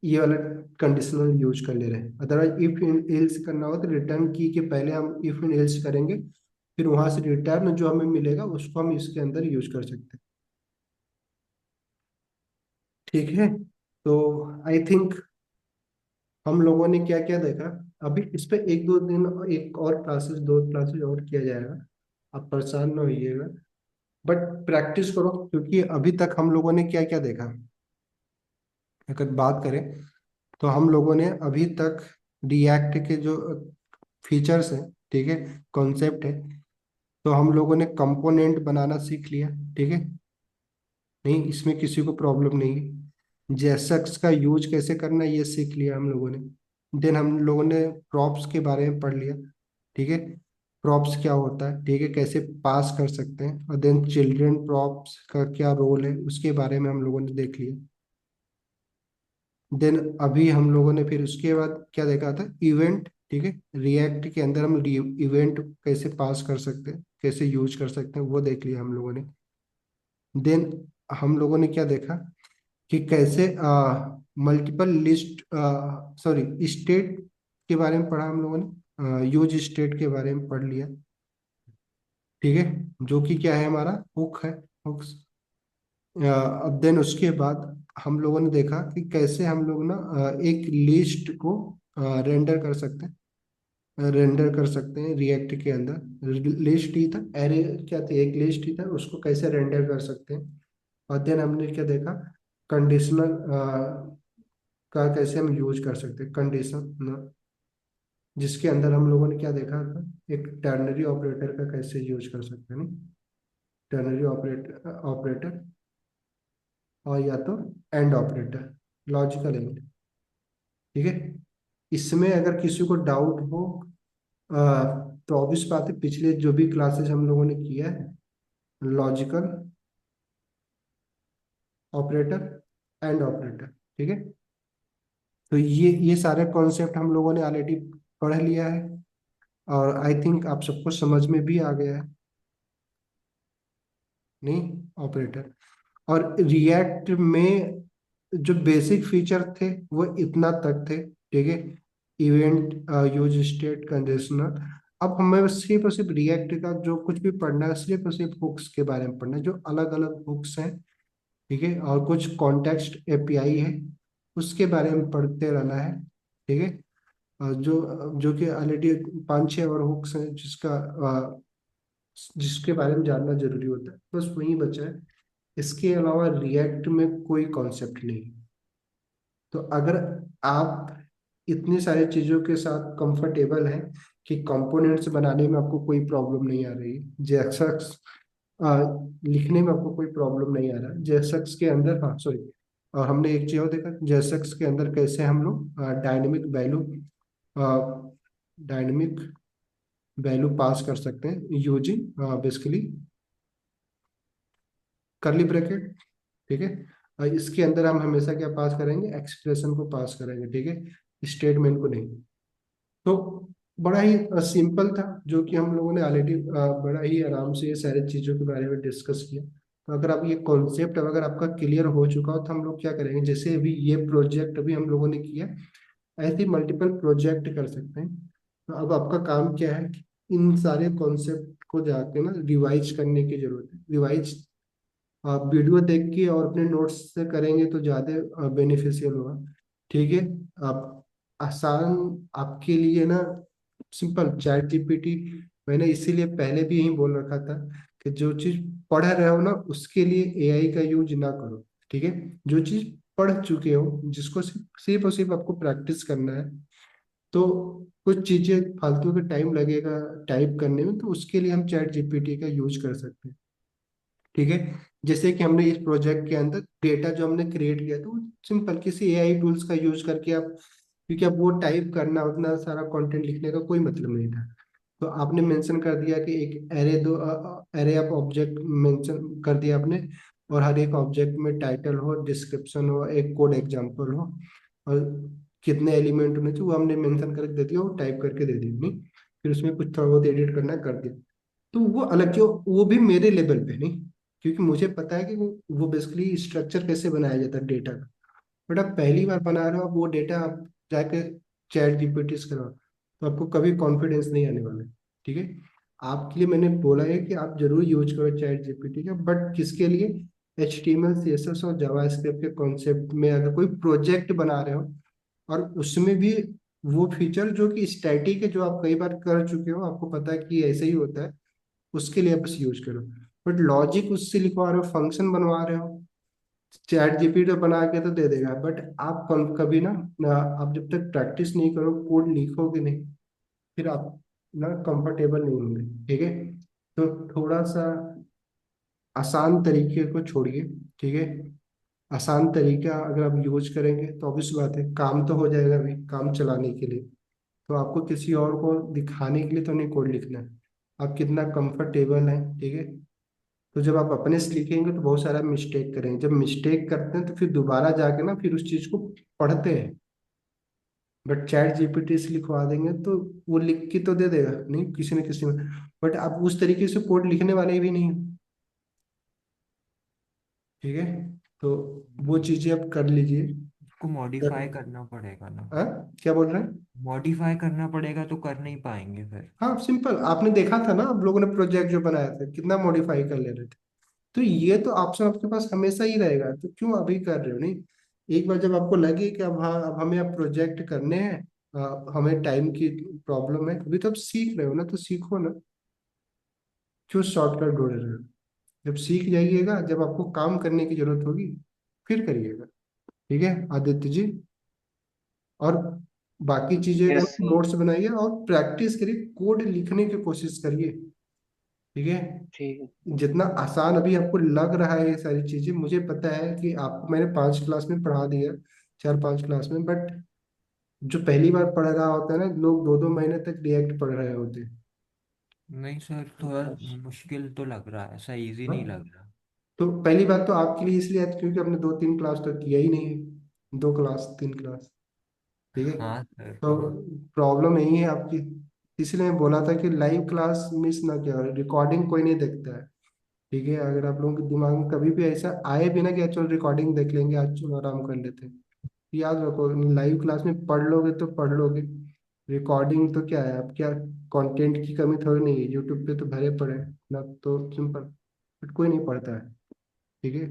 ये वाला कंडीशनल यूज कर ले रहे हैं। अदरवाइज इफ इन एल्स करना हो तो रिटर्न की के पहले हम इफ इन एल्स करेंगे, फिर वहां से रिटर्न जो हमें मिलेगा उसको हम इसके अंदर यूज कर सकते हैं, ठीक है। तो आई थिंक हम लोगों ने क्या क्या देखा, अभी इस पे एक दो दिन एक और क्लासेस, दो क्लासेस और किया जाएगा, आप परेशान ना होइएगा, बट प्रैक्टिस करो, क्योंकि अभी तक हम लोगों ने क्या क्या देखा, अगर बात करें तो हम लोगों ने अभी तक रिएक्ट के जो फीचर्स हैं, ठीक है, कॉन्सेप्ट है, तो हम लोगों ने कंपोनेंट बनाना सीख लिया, ठीक है, नहीं इसमें किसी को प्रॉब्लम नहीं है। जेएसएक्स का यूज कैसे करना है ये सीख लिया हम लोगों ने। देन हम लोगों ने प्रॉप्स के बारे में पढ़ लिया, ठीक है, प्रॉप्स क्या होता है, ठीक है, कैसे पास कर सकते हैं, और देन चिल्ड्रन प्रॉप्स का क्या रोल है उसके बारे में हम लोगों ने देख लिया। देन अभी हम लोगों ने फिर उसके बाद क्या देखा था, इवेंट, ठीक है, रिएक्ट के अंदर हम इवेंट कैसे पास कर सकते हैं, कैसे यूज कर सकते हैं वो देख लिया हम लोगों ने। देन हम लोगों ने क्या देखा कि कैसे मल्टीपल लिस्ट, सॉरी स्टेट के बारे में पढ़ा हम लोगों ने, यूज स्टेट के बारे में पढ़ लिया, ठीक है, जो कि क्या है हमारा हुक है, हुक्स। अब देन उसके बाद हम लोगों ने देखा कि कैसे हम लोग ना एक लिस्ट को रेंडर कर सकते हैं, रिएक्ट के अंदर। लिस्ट ही था, एरे क्या था, एक लिस्ट ही था, उसको कैसे रेंडर कर सकते हैं। और देन हमने क्या देखा, कंडीशनल का कैसे हम यूज कर सकते हैं, कंडीशन, जिसके अंदर हम लोगों ने क्या देखा था, एक टर्नरी ऑपरेटर का कैसे यूज कर सकते हैं, नहीं। टर्नरी ऑपरेटर ऑपरेटर और या तो एंड ऑपरेटर, लॉजिकल एंड। ठीक है, इसमें अगर किसी को डाउट हो तो ऑब्वियस बात है, पिछले जो भी क्लासेस हम लोगों ने किया है, लॉजिकल ऑपरेटर, एंड ऑपरेटर, ठीक है, तो ये सारे कॉन्सेप्ट हम लोगों ने ऑलरेडी पढ़ लिया है और आई थिंक आप सबको समझ में भी आ गया है, नहीं ऑपरेटर। और रिएक्ट में जो बेसिक फीचर थे वो इतना तक थे, ठीक है, इवेंट, यूज स्टेट, कंडीशनल। अब हमें सिर्फ और सिर्फ रिएक्ट का जो कुछ भी पढ़ना है, सिर्फ और सिर्फ हुक्स के बारे में पढ़ना है, जो अलग अलग हुक्स हैं, ठीक है, और कुछ कॉन्टेक्स्ट एपीआई है, उसके बारे में पढ़ते रहना है, ठीक है। जो जो कि ऑलरेडी 5-6 और हुक्स हैं जिसके बारे में जानना जरूरी होता है, बस वही बचा है। इसके अलावा रिएक्ट में कोई कॉन्सेप्ट नहीं। तो अगर आप इतनी सारी चीज़ों के साथ कंफर्टेबल हैं कि कंपोनेंट्स बनाने में आपको कोई प्रॉब्लम नहीं आ रही, जेएसएक्स लिखने में आपको कोई प्रॉब्लम नहीं आ रहा, जेएसएक्स के अंदर, हाँ सॉरी, और हमने एक चीज़ और देखा, जेएसएक्स के अंदर कैसे हम लोग डायनेमिक वैल्यू पास कर सकते हैं यूजिंग बेसिकली करली ब्रैकेट, ठीक है। और इसके अंदर हम हमेशा क्या पास करेंगे, एक्सप्रेशन को पास करेंगे, ठीक है, स्टेटमेंट को नहीं। तो बड़ा ही सिंपल था, जो कि हम लोगों ने ऑलरेडी बड़ा ही आराम से ये सारी चीज़ों के बारे में डिस्कस किया। तो अगर आप ये कॉन्सेप्ट अगर आपका क्लियर हो चुका हो, तो हम लोग क्या करेंगे, जैसे अभी ये प्रोजेक्ट अभी हम लोगों ने किया, ऐसे मल्टीपल प्रोजेक्ट कर सकते हैं। तो अब आपका काम क्या है कि इन सारे कॉन्सेप्ट को जाके ना रिवाइज करने की जरूरत है। रिवाइज आप वीडियो देख के और अपने नोट्स से करेंगे तो ज़्यादा बेनिफिशियल होगा, ठीक है। आप आसान आपके लिए ना, सिंपल चैट जीपीटी, मैंने इसीलिए पहले भी यही बोल रखा था कि जो चीज़ पढ़ रहे हो ना, उसके लिए एआई का यूज ना करो, ठीक है। जो चीज़ पढ़ चुके हो, जिसको सिर्फ सिर्फ और सिर्फ आपको प्रैक्टिस करना है, तो कुछ चीज़ें फालतू का टाइम लगेगा टाइप करने में, तो उसके लिए हम चैट जीपीटी का यूज कर सकते हैं, ठीक है। जैसे कि हमने इस प्रोजेक्ट के अंदर डेटा जो हमने क्रिएट किया, तो सिंपल किसी एआई टूल्स का यूज करके आप, क्योंकि अब वो टाइप करना, उतना सारा कंटेंट लिखने का कोई मतलब नहीं था, तो आपने मेंशन कर दिया कि एक एरे दो, एरे ऑफ ऑब्जेक्ट मेंशन कर दिया आपने, और हर एक ऑब्जेक्ट में टाइटल हो, डिस्क्रिप्शन हो, एक कोड एग्जांपल हो, और कितने एलिमेंट होने चाहिए वो हमने मेंशन करके दे दिया, वो टाइप करके दे दिया, नहीं फिर उसमें कुछ थोड़ा बहुत एडिट करना है, कर दिया। तो वो अलग, जो वो भी मेरे लेवल पे नहीं, क्योंकि मुझे पता है कि वो बेसिकली स्ट्रक्चर कैसे बनाया जाता है डेटा का। बट आप पहली बार बना रहे हो, आप वो डेटा आप जाके चैट जीपीटी से करो, तो आपको कभी कॉन्फिडेंस नहीं आने वाला है, ठीक है। आपके लिए मैंने बोला है कि आप जरूर यूज करो चैट जीपीटी का, बट किसके लिए, H T M L C S S और जावास्क्रिप्ट के कॉन्सेप्ट में अगर कोई प्रोजेक्ट बना रहे हो, और उसमें भी वो फीचर जो कि स्टैटिक है, जो आप कई बार कर चुके हो, आपको पता है कि ऐसे ही होता है, उसके लिए बस यूज करो। बट लॉजिक उससे लिखवा रहे हो, फंक्शन बनवा रहे हो, चैट जीपीटी बना के तो दे देगा, बट आप कभी ना आप जब तक प्रैक्टिस नहीं करो, कोड लिखोगे नहीं, फिर आप ना कंफर्टेबल नहीं होंगे, ठीक है। तो थोड़ा सा आसान तरीके को छोड़िए, ठीक है। आसान तरीका अगर आप यूज करेंगे तो ऑब्वियस बात है, काम तो हो जाएगा, भी काम चलाने के लिए, तो आपको किसी और को दिखाने के लिए तो नहीं कोड लिखना है, आप कितना कंफर्टेबल हैं, ठीक है। तो जब आप अपने से लिखेंगे तो बहुत सारा मिस्टेक करेंगे, जब मिस्टेक करते हैं तो फिर दोबारा जाके ना फिर उस चीज को पढ़ते हैं। बट चैट जीपीटी से लिखवा देंगे तो वो लिख के तो दे देगा, नहीं किसी न किसी में, बट आप उस तरीके से कोड लिखने वाले भी नहीं हो, ठीक है। तो वो चीजें आप कर लीजिए। उसको मॉडिफाई करना पड़ेगा ना। हाँ, क्या बोल रहे हैं? मॉडिफाई करना पड़ेगा तो कर नहीं पाएंगे फिर। हाँ सिंपल, आपने देखा था ना, आप लोगों ने प्रोजेक्ट जो बनाया था कितना मॉडिफाई कर ले रहे थे, तो ये तो ऑप्शन आपके पास हमेशा ही रहेगा, तो क्यों अभी कर रहे हो, नहीं एक बार जब आपको लगे कि अब हाँ, अब हमें अब प्रोजेक्ट करने हैं, हमें टाइम की प्रॉब्लम है, अभी तो आप सीख रहे हो ना, तो सीखो ना, क्यों शॉर्टकट ढूंढ रहे हो। जब सीख जाइएगा, जब आपको काम करने की जरूरत होगी, फिर करिएगा, ठीक है आदित्य जी। और बाकी चीजें का यस सर। नोट्स बनाइए और प्रैक्टिस करिए, कोड लिखने की कोशिश करिए, ठीक है। ठीक है। जितना आसान अभी आपको लग रहा है ये सारी चीजें, मुझे पता है कि आपको मैंने 5 क्लास में पढ़ा दिया, 4-5 क्लास में, बट जो पहली बार पढ़ रहा होता है ना, लोग 2-2 महीने तक रिएक्ट पढ़ रहे होते हैं। नहीं सर, थोड़ा अच्छा। मुश्किल तो लग रहा है, ऐसा इजी हाँ? नहीं लग रहा। तो पहली बात तो आपके लिए इसलिए है क्योंकि आपने 2-3 क्लास तो किया ही नहीं है, 2 क्लास 3 क्लास। ठीक है। हाँ सर। तो प्रॉब्लम यही है आपकी। इसलिए मैं बोला था कि लाइव क्लास मिस ना किया, रिकॉर्डिंग कोई नहीं देखता है। ठीक है। अगर आप लोगों के दिमाग में कभी भी ऐसा आए भी ना कि चलो रिकॉर्डिंग देख लेंगे, आज चलो आराम कर लेते हैं, तो याद रखो, लाइव क्लास में पढ़ लोगे तो पढ़ लोगे। रिकॉर्डिंग तो क्या है, आप क्या, कंटेंट की कमी थोड़ी नहीं है, यूट्यूब पे तो भरे पड़े हैं ना, तो सिंपल, बट कोई नहीं पढ़ता है। ठीक है।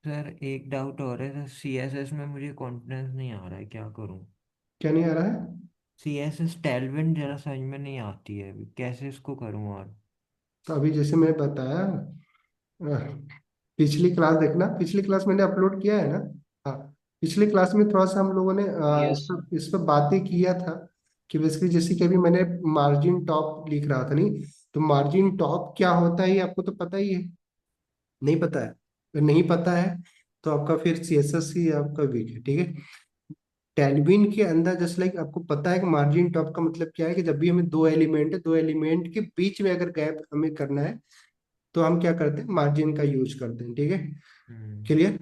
सर एक डाउट और है सर, सीएसएस में मुझे कॉन्फिडेंस नहीं आ रहा है, क्या करूँ? क्या नहीं आ रहा है? सीएसएस टेलविन जरा समझ में नहीं आती है अभी, कैसे इसको करूँ? और तो अभी जैसे मैं बताया, पिछली क्लास देखना, पिछली क्लास मैंने अपलोड किया है ना। हाँ। पिछली क्लास में थोड़ा सा हम लोगों ने यस सर। इस पर बातें किया था कि बेसिकली जैसे कि अभी मैंने मार्जिन टॉप लिख रहा था, नहीं? तो मार्जिन टॉप क्या होता है ये आपको तो पता ही है, नहीं पता है? अगर नहीं पता है तो आपका फिर सीएसएस ही आपका वीक है। ठीक है। टेलविन के अंदर जस्ट लाइक आपको पता है कि मार्जिन टॉप का मतलब क्या है, कि जब भी हमें दो एलिमेंट है, दो एलिमेंट के बीच में अगर गैप हमें करना है तो हम क्या करते हैं, मार्जिन का यूज करते हैं। ठीक है। हम्म। क्लियर?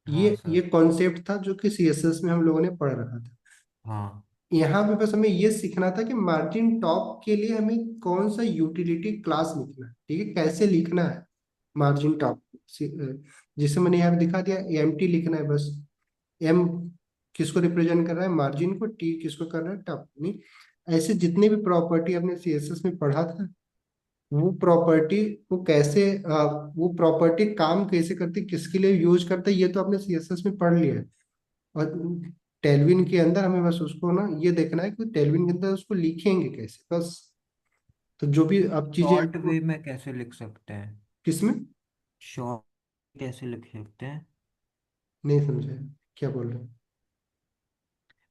हाँ ये सर। कॉन्सेप्ट था जो कि सीएसएस में हम लोगों ने पढ़ रखा था। हाँ। यहाँ पे बस हमें ये सीखना था कि मार्जिन टॉप के लिए हमें कौन सा यूटिलिटी क्लास लिखना है, ठीक है, कैसे लिखना है मार्जिन टॉप। जिसे मैंने यहाँ पे दिखा दिया, एम टी लिखना है बस। एम किसको रिप्रेजेंट कर रहा है, मार्जिन को, टी किसको कर रहा है, टॉप। नहीं, ऐसे जितने भी प्रॉपर्टी आपने सीएसएस में पढ़ा था, वो प्रॉपर्टी को कैसे वो प्रॉपर्टी काम कैसे करती, किसके लिए यूज करते, ये तो आपने सीएसएस में पढ़ लिया है। और टेलविन के अंदर हमें बस उसको ना ये देखना है कि टेलविन के अंदर उसको लिखेंगे कैसे, बस। तो जो भी आप चीजें शॉर्ट आपको, वे में कैसे लिख सकते हैं? किसमें? शॉर्ट कैसे लिख सकते हैं? नहीं समझे, क्या बोल रहे हैं?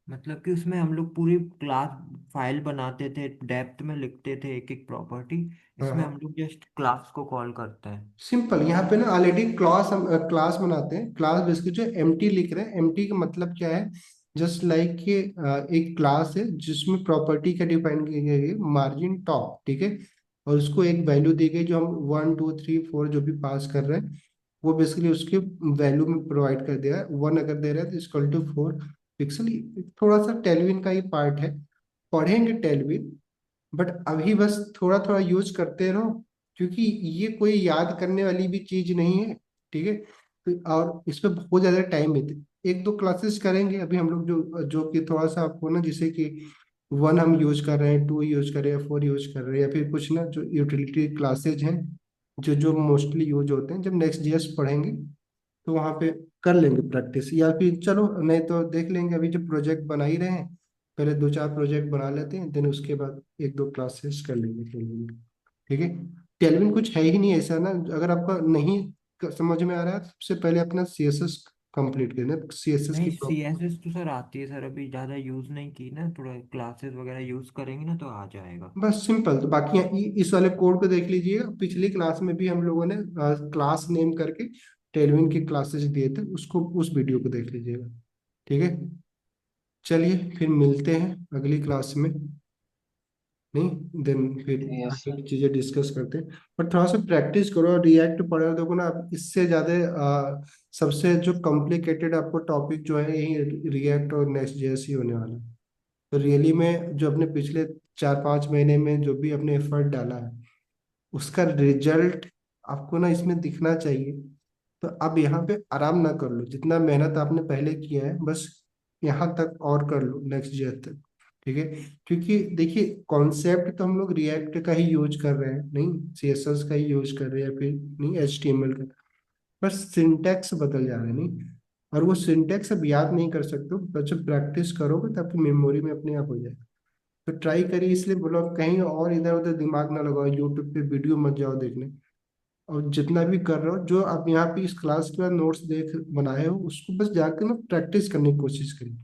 मतलब कि उसमें हम लोग पूरी क्लास फाइल बनाते थे, डेप्थ में लिखते थे एक एक प्रॉपर्टी। हाँ इसमें हम हाँ, लोग जस्ट क्लास को कॉल करते हैं। सिंपल। यहाँ पे ना ऑलरेडी क्लास, हम क्लास बनाते हैं, क्लास बेसिकली जो एमटी लिख रहे हैं, एमटी का मतलब क्या है, जस्ट लाइक कि एक क्लास है जिसमें प्रॉपर्टी का डिफाइन की गई है मार्जिन टॉप। ठीक है। और उसको एक वैल्यू दी गई जो हम 1 2 3 4 जो भी पास कर रहे हैं, वो बेसिकली उसके वैल्यू में प्रोवाइड कर दिया है। 1 अगर दे रहा है तो इक्वल टू 4 पिक्सल। थोड़ा सा टेलविन का ही पार्ट है, पढ़ेंगे टेलविन, बट अभी बस थोड़ा थोड़ा यूज करते रहो, क्योंकि ये कोई याद करने वाली भी चीज नहीं है। ठीक है। और इस पे बहुत ज्यादा टाइम है, 1-2 क्लासेस करेंगे अभी हम लोग, जो जो कि थोड़ा सा आपको ना, जैसे कि 1 हम यूज कर रहे हैं, 2 यूज कर रहे हैं, 4 यूज कर रहे हैं, या फिर कुछ ना जो यूटिलिटी क्लासेज हैं, जो जो मोस्टली यूज होते हैं, जब नेक्स्ट जीएस पढ़ेंगे तो वहाँ पे कर लेंगे प्रैक्टिस, या फिर चलो नहीं तो देख लेंगे, अभी जो प्रोजेक्ट बना ही रहे हैं, पहले 2-4 प्रोजेक्ट बना लेते हैं, देन उसके बाद 1-2 क्लासेस कर लेंगे, खेल लेंगे। ठीक है। टेलविन कुछ है ही नहीं ऐसा ना, अगर आपका नहीं समझ में आ रहा है तो सबसे पहले अपना सीएसएस कंप्लीट करना, सीएसएस नहीं, की सीएसएस तो सर आती है सर, अभी ज़्यादा यूज़ नहीं की ना, थोड़ा क्लासेस वगैरह यूज़ करेंगे ना तो आ जाएगा। बस सिंपल। तो बाकी इस वाले कोड को देख लीजिएगा, पिछली क्लास में भी हम लोगों ने क्लास नेम करके टेलविन की क्लासेस दिए थे, उसको, उस वीडियो को देख लीजिएगा। ठीक है। चलिए फिर मिलते हैं अगली क्लास में, नहीं देन फिर यस आगे सर। की चीजें डिस्कस करते हैं। पर थोड़ा सा प्रैक्टिस करो, रिएक्ट पढ़ो, देखो ना आप इससे ज्यादा सबसे जो कॉम्प्लिकेटेड आपको टॉपिक जो है यही रिएक्ट और नेक्स्ट जेएस ही होने वाला है। तो रियली में जो अपने पिछले 4-5 महीने में जो भी अपने एफर्ट डाला है, उसका रिजल्ट आपको ना इसमें दिखना चाहिए। तो अब यहाँ पे आराम ना कर लो, जितना मेहनत आपने पहले किया है बस यहाँ तक और कर लो नेक्स्ट ईयर तक। ठीक है। क्योंकि देखिए, कॉन्सेप्ट तो हम लोग रिएक्ट का ही यूज कर रहे हैं, नहीं सीएसएस का ही यूज कर रहे हैं, या फिर नहीं एचटीएमएल का, बस सिंटैक्स बदल जा रहे हैं, नहीं? और वो सिंटैक्स अब याद नहीं कर सकते हो, बस जब प्रैक्टिस करोगे तो आपकी मेमोरी में अपने आप हो जाएगा। तो ट्राई करिए, इसलिए बोलो, कहीं और इधर उधर दिमाग ना लगाओ, यूट्यूब पे वीडियो मत जाओ देखने। और जितना भी कर रहे हो, जो आप यहाँ पे इस क्लास के बाद नोट्स देख बनाए हो, उसको बस जाकर ना प्रैक्टिस करने की कोशिश करिए,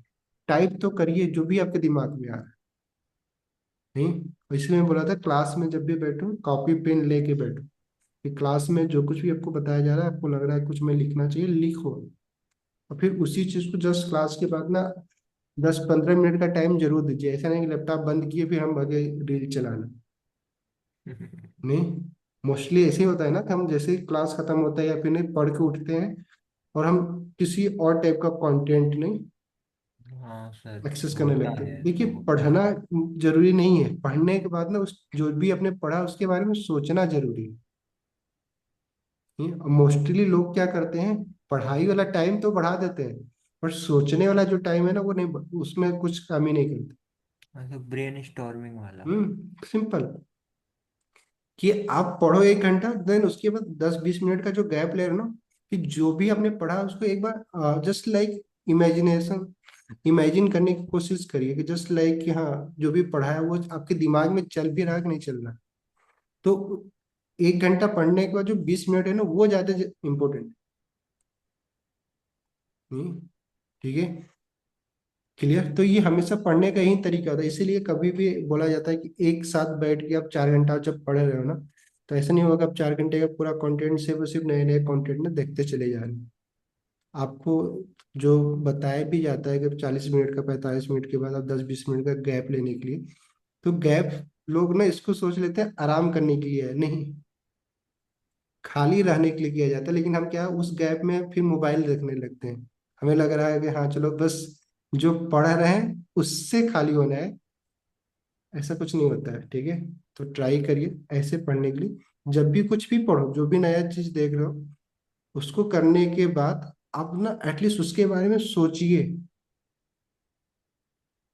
टाइप तो करिए जो भी आपके दिमाग में आ रहा है। नहीं, इसलिए मैं बोला था क्लास में जब भी बैठो कॉपी पेन लेके बैठो, कि क्लास में जो कुछ भी आपको बताया जा रहा है, आपको लग रहा है कुछ में लिखना चाहिए, लिखो। और फिर उसी चीज को जस्ट क्लास के बाद ना 10-15 मिनट का टाइम जरूर दीजिए। ऐसा नहीं कि लैपटॉप बंद किए फिर हम भागे रील चलाना। नहीं, मोस्टली ऐसे ही होता है ना कि हम जैसे ही क्लास खत्म होता है या फिर नहीं पढ़ के उठते हैं और हम किसी और टाइप का कंटेंट नहीं हाँ सर, एक्सेस करने होता लगते है, हैं। ऐसा देखिए, होता पढ़ना है। जरूरी नहीं है, पढ़ने के बाद ना उस जो भी आपने पढ़ा उसके बारे में सोचना जरूरी है। मोस्टली लोग क्या करते हैं, पढ़ाई वाला टाइम तो बढ़ा देते हैं, पर सोचने वाला जो टाइम है ना वो नहीं, उसमें कुछ काम ही नहीं करते। मतलब ब्रेन स्टॉर्मिंग वाला। सिंपल, कि आप पढ़ो 1 घंटा, देन उसके बाद 10-20 मिनट का जो गैप ले रहे हो ना, कि जो भी आपने पढ़ा उसको एक बार जस्ट लाइक इमेजिनेशन इमेजिन करने की कोशिश करिए, कि जस्ट लाइक कि हाँ जो भी पढ़ा है वो आपके दिमाग में चल भी रहा है कि नहीं चल रहा। तो 1 घंटा पढ़ने के बाद जो 20 मिनट है ना वो ज्यादा इम्पोर्टेंट। ठीक है, क्लियर। तो ये हमेशा पढ़ने का ही तरीका होता है, इसीलिए कभी भी बोला जाता है कि एक साथ बैठ के आप 4 घंटा जब पढ़ रहे हो ना, तो ऐसा नहीं होगा आप 4 घंटे का पूरा कंटेंट सिर्फ नए नए कंटेंट में देखते चले जा रहे हैं। आपको जो बताया भी जाता है कि 40 मिनट का 45 मिनट के बाद आप 10-20 मिनट का गैप लेने के लिए, तो गैप लोग ना इसको सोच लेते हैं आराम करने के लिए है, नहीं, खाली रहने के लिए किया जाता है। लेकिन हम क्या उस गैप में फिर मोबाइल देखने लगते हैं। हमें लग रहा है कि हाँ चलो बस जो पढ़ रहे हैं उससे खाली होना है। ऐसा कुछ नहीं होता है, ठीक है। तो ट्राई करिए ऐसे पढ़ने के लिए, जब भी कुछ भी पढ़ो, जो भी नया चीज देख रहे हो, उसको करने के बाद आप ना एटलीस्ट उसके बारे में सोचिए।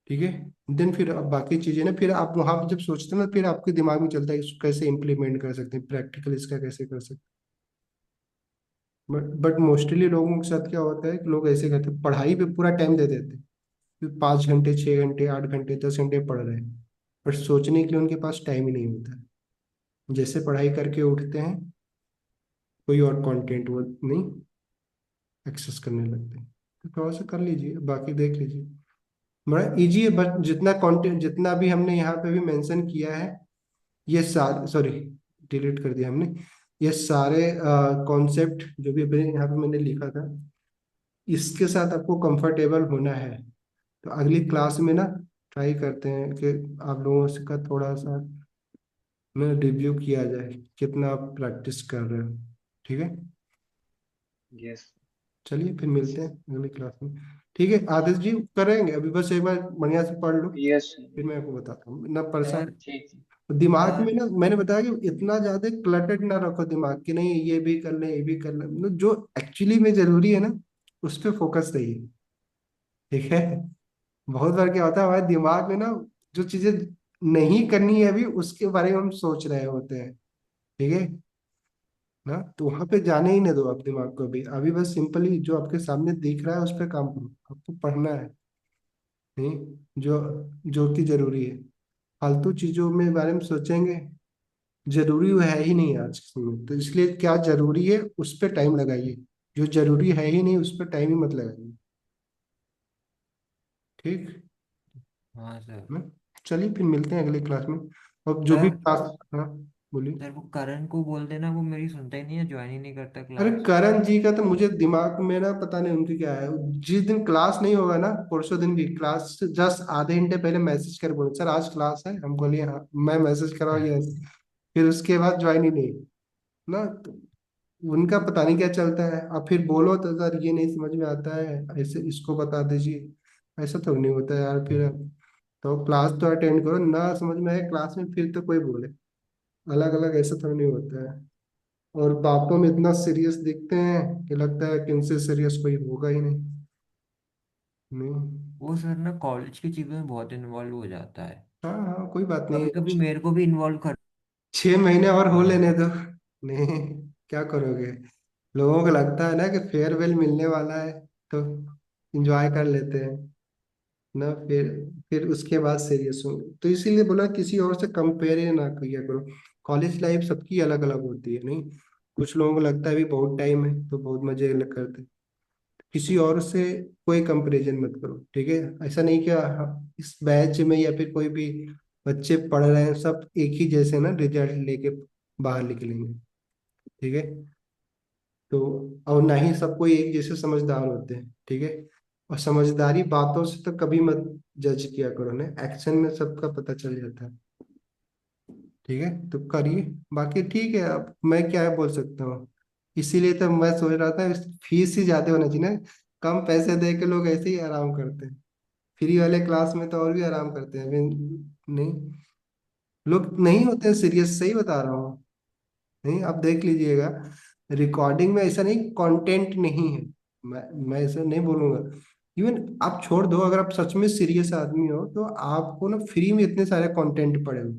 ठीक है, देन फिर अब बाकी चीजें ना, फिर आप वहां पे जब सोचते हैं ना, फिर आपके दिमाग में चलता है इसको कैसे इम्प्लीमेंट कर सकते हैं, प्रैक्टिकल इसका कैसे कर सकते हैं। बट मोस्टली लोगों के साथ क्या होता है कि लोग ऐसे करते हैं, पढ़ाई पे पूरा टाइम दे देते हैं, फिर 5 घंटे 6 घंटे 8 घंटे 10 घंटे पढ़ रहे हैं, बट सोचने के लिए उनके पास टाइम ही नहीं होता है। जैसे पढ़ाई करके उठते हैं, कोई और कंटेंट वो नहीं एक्सेस करने लगते हैं। तो थोड़ा सा कर लीजिए, बाकी देख लीजिए, बड़ा इजी है। बट जितना कंटेंट जितना भी हमने यहाँ पे भी मेंशन किया है, ये सारे, सॉरी डिलीट कर दिया हमने, ये सारे कॉन्सेप्ट जो भी अभी यहाँ पे मैंने लिखा था, इसके साथ आपको कंफर्टेबल होना है। तो अगली क्लास में ना ट्राई करते हैं कि आप लोगों से का थोड़ा सा ना रिव्यू किया जाए, कितना आप प्रैक्टिस कर रहे हो। ठीक है, यस। चलिए फिर मिलते हैं अगली क्लास में। ठीक है आदित्य जी, करेंगे अभी बस एक बार बढ़िया से पढ़ लो, यस। फिर मैं आपको बताता हूँ ना परेशान। सर ठीक। दिमाग में सर ना मैंने बताया कि इतना ज्यादा क्लटर्ड ना रखो दिमाग, कि नहीं ये भी कर ले ये भी कर ले, मतलब जो एक्चुअली में जरूरी है ना उस पर फोकस रहिए। ठीक है, बहुत बार क्या होता है हमारे दिमाग में ना जो चीजें नहीं करनी है अभी उसके बारे में हम सोच रहे होते हैं। ठीक है ना, तो वहां पे जाने ही नहीं दो आप दिमाग को। अभी अभी बस सिंपली जो आपके सामने दिख रहा है उस पर काम करो, आपको पढ़ना है। नहीं, जो जो कि जरूरी है, फालतू चीजों में बारे में सोचेंगे, जरूरी वो है ही नहीं आज के समय में। तो इसलिए क्या जरूरी है उस पर टाइम लगाइए, जो जरूरी है ही नहीं उस पर टाइम ही मत लगाइए। ठीक हाँ सर। है, चलिए फिर मिलते हैं अगली क्लास में। और जो भी सर क्लास, हाँ बोलिए। सर वो करण को बोल देना, वो मेरी सुनता ही नहीं है, ज्वाइन ही नहीं करता अरे क्लास। करण जी का तो मुझे दिमाग में ना पता नहीं उनकी क्या है, जिस दिन क्लास नहीं होगा ना, परसों दिन भी क्लास से जस्ट आधे घंटे पहले मैसेज कर बोले सर आज क्लास है, हम बोलिए हाँ, मैं मैसेज करा यस, फिर उसके बाद ज्वाइन ही नहीं ना। तो उनका पता नहीं क्या चलता है। अब फिर बोलो तो सर ये नहीं समझ में आता है, ऐसे इसको बता दीजिए, ऐसा तो नहीं होता है यार। फिर तो क्लास तो अटेंड करो ना, समझ में आए क्लास में फिर तो कोई बोले, अलग अलग ऐसा तो नहीं होता है। और बातों में इतना सीरियस दिखते हैं कि लगता है कि इनसे सीरियस कोई होगा ही नहीं। नहीं, वो सर ना कॉलेज की चीज़ों में बहुत इन्वॉल्व हो जाता है। हाँ हाँ कोई बात नहीं, कभी कभी मेरे को भी इन्वॉल्व कर 6 महीने और हो हाँ। लेने दो। नहीं, क्या करोगे, लोगों को लगता है ना कि फेयरवेल मिलने वाला है तो एंजॉय कर लेते हैं ना, फिर उसके बाद सीरियस होंगे। तो इसीलिए बोला किसी और से कंपेयर ना किया करो। कॉलेज लाइफ सबकी अलग अलग होती है, नहीं, कुछ लोगों को लगता है भी बहुत टाइम है तो बहुत मजे करते हैं। किसी और से कोई कंपैरिजन मत करो, ठीक है। ऐसा नहीं कि इस बैच में या फिर कोई भी बच्चे पढ़ रहे हैं, सब एक ही जैसे ना रिजल्ट लेके बाहर निकलेंगे। ठीक है। तो और ना ही सब कोई एक जैसे समझदार होते हैं। ठीक है। और समझदारी बातों से तो कभी मत जज किया करो ना, एक्शन में सबका पता चल जाता है। ठीक है, तो करिए। बाकी ठीक है, अब मैं क्या है बोल सकता हूँ। इसीलिए तो मैं सोच रहा था फीस ही ज्यादा होना चाहिए ना। कम पैसे दे के लोग ऐसे ही आराम करते हैं। फ्री वाले क्लास में तो और भी आराम करते हैं नहीं, लोग नहीं होते सीरियस, सही बता रहा हूँ। नहीं, आप देख लीजिएगा, रिकॉर्डिंग में ऐसा नहीं कंटेंट नहीं है। मैं ऐसा नहीं बोलूंगा। इवन आप छोड़ दो, अगर आप सच में सीरियस आदमी हो तो आपको ना फ्री में इतने सारे कंटेंट पड़े हुए।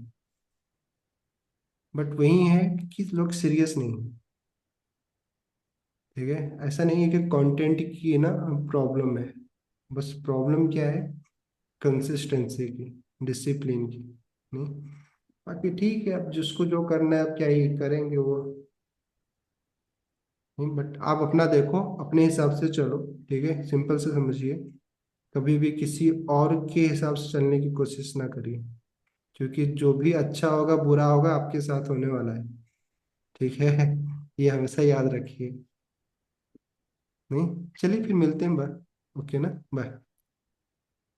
बट वही है कि लोग सीरियस नहीं है। ठीक है, ऐसा नहीं है कि कंटेंट की ना प्रॉब्लम है। बस प्रॉब्लम क्या है, कंसिस्टेंसी की, डिसिप्लिन की। नहीं, बाकी ठीक है, अब जिसको जो करना है अब क्या ही करेंगे वो। नहीं, बट आप अपना देखो, अपने हिसाब से चलो। ठीक है, सिंपल से समझिए। कभी भी किसी और के हिसाब से चलने की कोशिश ना करिए, क्योंकि जो भी अच्छा होगा बुरा होगा आपके साथ होने वाला है। ठीक है, ये हमेशा याद रखिए। नहीं, चलिए फिर मिलते हैं, बाय। ओके ना, बाय।